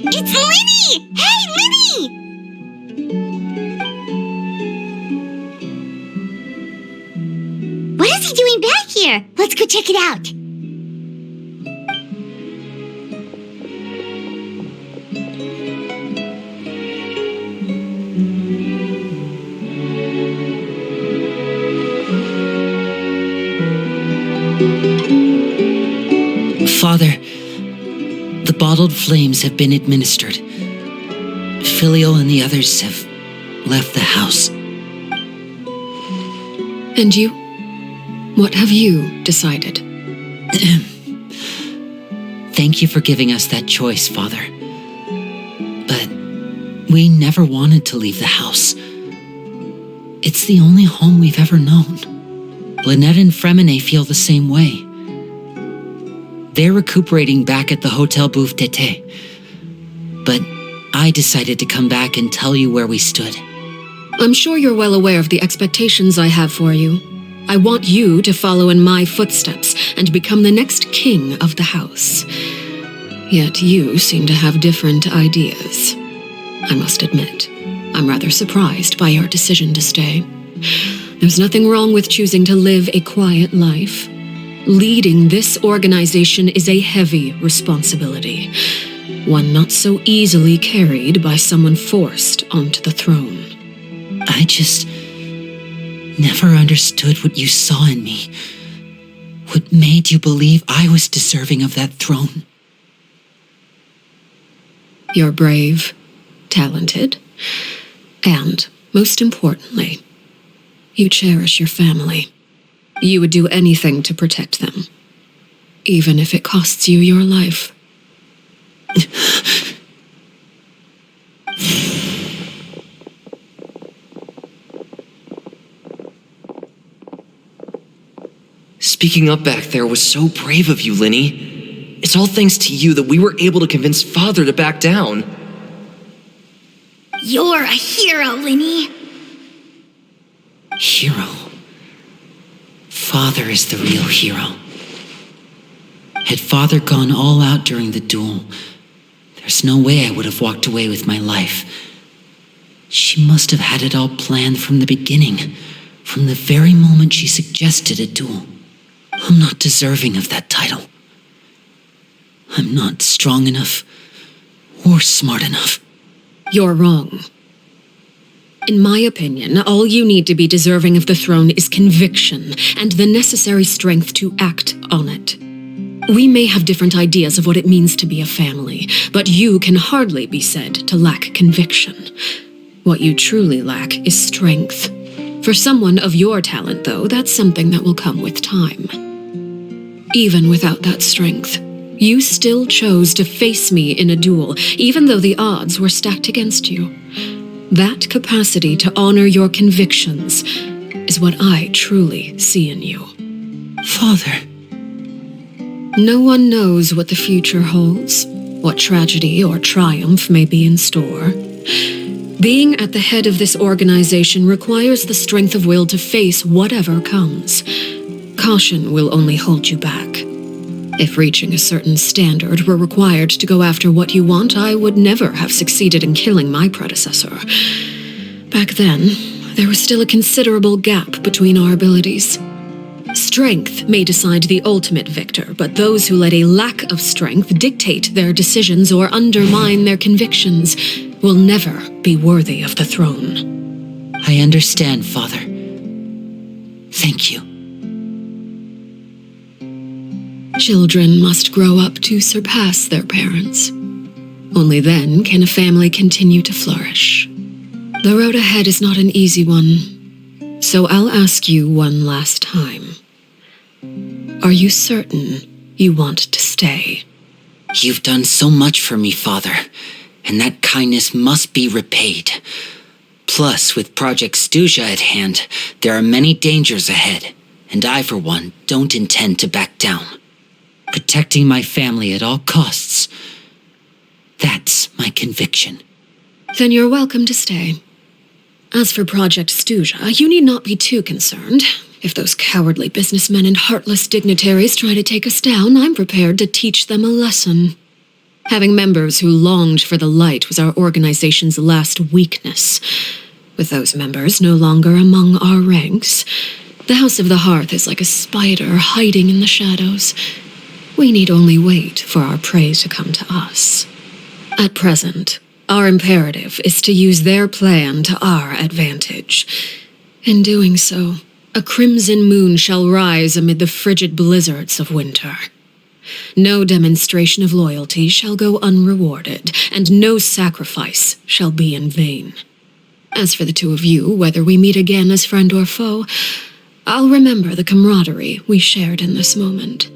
It's Linny! Hey, Linny! What is he doing back here? Let's go check it out. Father, the bottled flames have been administered. Filial and the others have left the house. And you? What have you decided? Thank you for giving us that choice, Father. But we never wanted to leave the house. It's the only home we've ever known. Lynette and Fremine feel the same way. They're recuperating back at the Hotel Bouffe d'été. But I decided to come back and tell you where we stood. I'm sure you're well aware of the expectations I have for you. I want you to follow in my footsteps and become the next king of the house. Yet you seem to have different ideas. I must admit, I'm rather surprised by your decision to stay. There's nothing wrong with choosing to live a quiet life. Leading this organization is a heavy responsibility, one not so easily carried by someone forced onto the throne. I just never understood what you saw in me. What made you believe I was deserving of that throne? You're brave, talented, and, most importantly, you cherish your family. You would do anything to protect them, even if it costs you your life. Speaking up back there was so brave of you, Linny. It's all thanks to you that we were able to convince Father to back down. You're a hero, Linny. Hero. Father is the real hero. Had Father gone all out during the duel, there's no way I would have walked away with my life. She must have had it all planned from the beginning, from the very moment she suggested a duel. I'm not deserving of that title. I'm not strong enough or smart enough. You're wrong. In my opinion, all you need to be deserving of the throne is conviction and the necessary strength to act on it. We may have different ideas of what it means to be a family, but you can hardly be said to lack conviction. What you truly lack is strength. For someone of your talent, though, that's something that will come with time. Even without that strength, you still chose to face me in a duel, even though the odds were stacked against you. That capacity to honor your convictions is what I truly see in you. Father. No one knows what the future holds, what tragedy or triumph may be in store. Being at the head of this organization requires the strength of will to face whatever comes. Caution will only hold you back. If reaching a certain standard were required to go after what you want, I would never have succeeded in killing my predecessor. Back then, there was still a considerable gap between our abilities. Strength may decide the ultimate victor, but those who let a lack of strength dictate their decisions or undermine their convictions will never be worthy of the throne. I understand, Father. Thank you. Children must grow up to surpass their parents. Only then can a family continue to flourish. The road ahead is not an easy one, so I'll ask you one last time. Are you certain you want to stay? You've done so much for me, Father, and that kindness must be repaid. Plus, with Project Stuja at hand, there are many dangers ahead, and I, for one, don't intend to back down. Protecting my family at all costs. That's my conviction. Then you're welcome to stay. As for Project Stuja, you need not be too concerned. If those cowardly businessmen and heartless dignitaries try to take us down, I'm prepared to teach them a lesson. Having members who longed for the light was our organization's last weakness. With those members no longer among our ranks, the House of the Hearth is like a spider hiding in the shadows. We need only wait for our prey to come to us. At present, our imperative is to use their plan to our advantage. In doing so, a crimson moon shall rise amid the frigid blizzards of winter. No demonstration of loyalty shall go unrewarded, and no sacrifice shall be in vain. As for the two of you, whether we meet again as friend or foe, I'll remember the camaraderie we shared in this moment.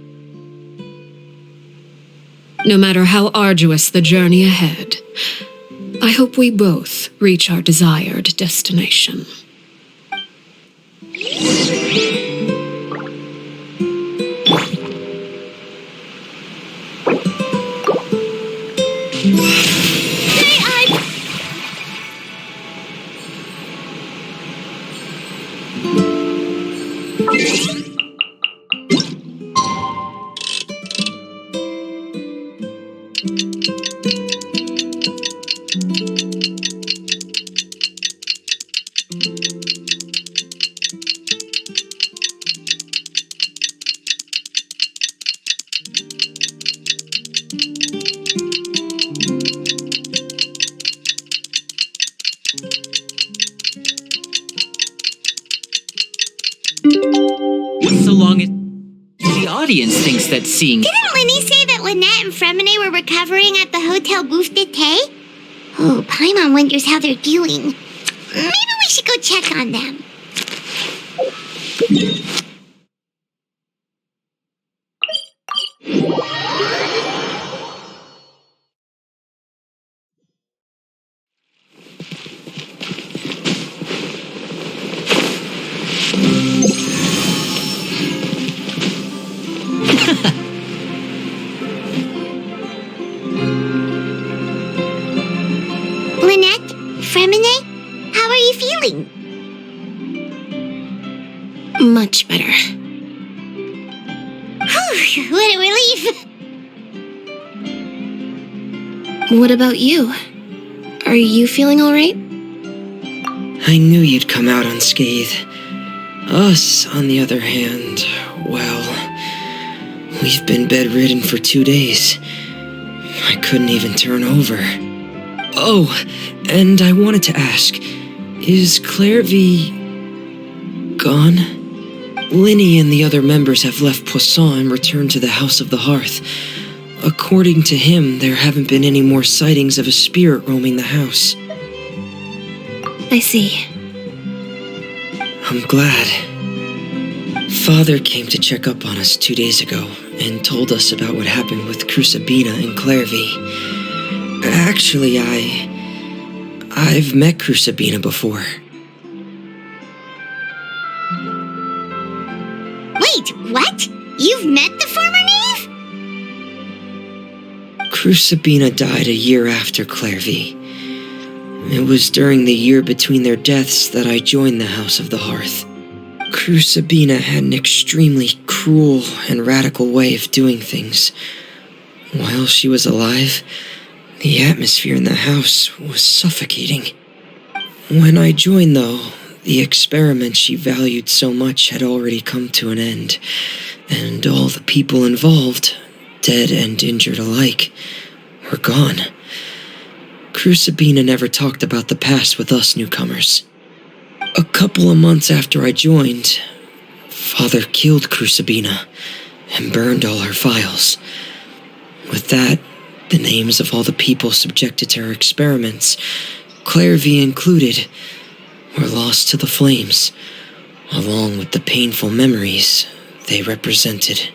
No matter how arduous the journey ahead, I hope we both reach our desired destination. So long as the audience thinks that seeing... Didn't Linny say that Lynette and Fremine were recovering at the Hotel Bouffe d'été? Oh, Paimon wonders how they're doing. Maybe we should go check on them. Lynette, Fremine, how are you feeling? Much better. Whew, what a relief! What about you? Are you feeling all right? I knew you'd come out unscathed. Us, on the other hand, well, we've been bedridden for 2 days. I couldn't even turn over. Oh, and I wanted to ask, is Clairvy gone? Linny and the other members have left Poisson and returned to the House of the Hearth. According to him, there haven't been any more sightings of a spirit roaming the house. I see. I'm glad. Father came to check up on us 2 days ago and told us about what happened with Crucibina and Clairvy. Actually, I've met Crucibina before. Wait, what? You've met the former knave? Crucibina died a year after Clairvy. It was during the year between their deaths that I joined the House of the Hearth. Crucibina had an extremely cruel and radical way of doing things. While she was alive, the atmosphere in the house was suffocating. When I joined, though, the experiment she valued so much had already come to an end, and all the people involved, dead and injured alike, were gone. Crucibina never talked about the past with us newcomers. A couple of months after I joined, Father killed Crucibina and burned all her files. With that, the names of all the people subjected to her experiments, Clairvy included, were lost to the flames, along with the painful memories they represented.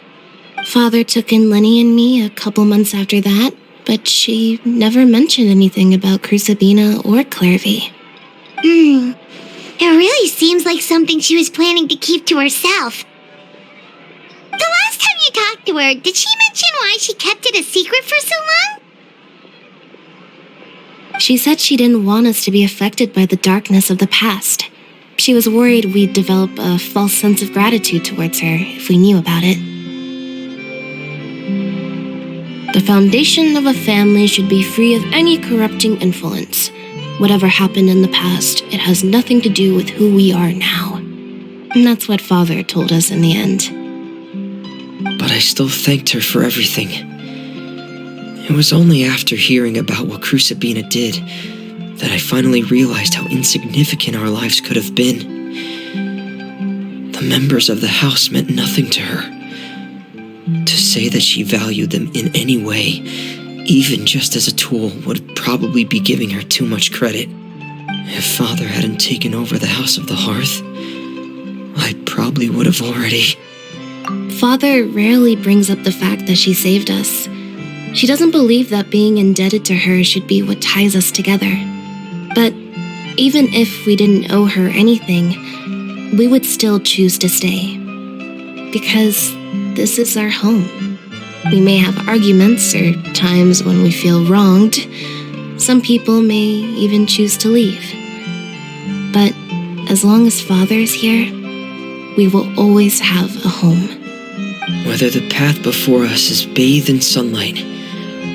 Father took in Lenny and me a couple months after that, but she never mentioned anything about Crucibina or Clairvy. It really seems like something she was planning to keep to herself. The last time you talked to her, did she mention why she kept it a secret for so long? She said she didn't want us to be affected by the darkness of the past. She was worried we'd develop a false sense of gratitude towards her if we knew about it. The foundation of a family should be free of any corrupting influence. Whatever happened in the past, it has nothing to do with who we are now. And that's what Father told us in the end. But I still thanked her for everything. It was only after hearing about what Crucibina did that I finally realized how insignificant our lives could have been. The members of the house meant nothing to her. To say that she valued them in any way, even just as a tool, would probably be giving her too much credit. If Father hadn't taken over the House of the Hearth, I probably would have already... Father rarely brings up the fact that she saved us. She doesn't believe that being indebted to her should be what ties us together. But even if we didn't owe her anything, we would still choose to stay. Because this is our home. We may have arguments or times when we feel wronged. Some people may even choose to leave. But as long as Father is here, we will always have a home. Whether the path before us is bathed in sunlight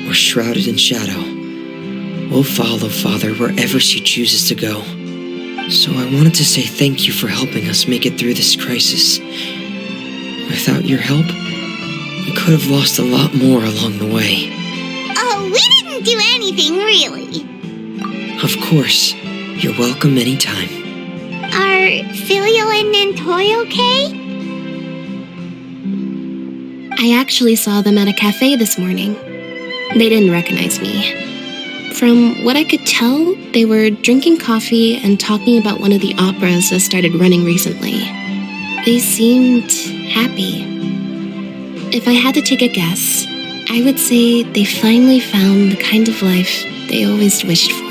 or shrouded in shadow, we'll follow Father wherever she chooses to go. So I wanted to say thank you for helping us make it through this crisis. Without your help, we could have lost a lot more along the way. Oh, we didn't do anything, really. Of course. You're welcome anytime. Are Filial and Nantoy okay? I actually saw them at a cafe this morning. They didn't recognize me. From what I could tell, they were drinking coffee and talking about one of the operas that started running recently. They seemed happy. If I had to take a guess, I would say they finally found the kind of life they always wished for.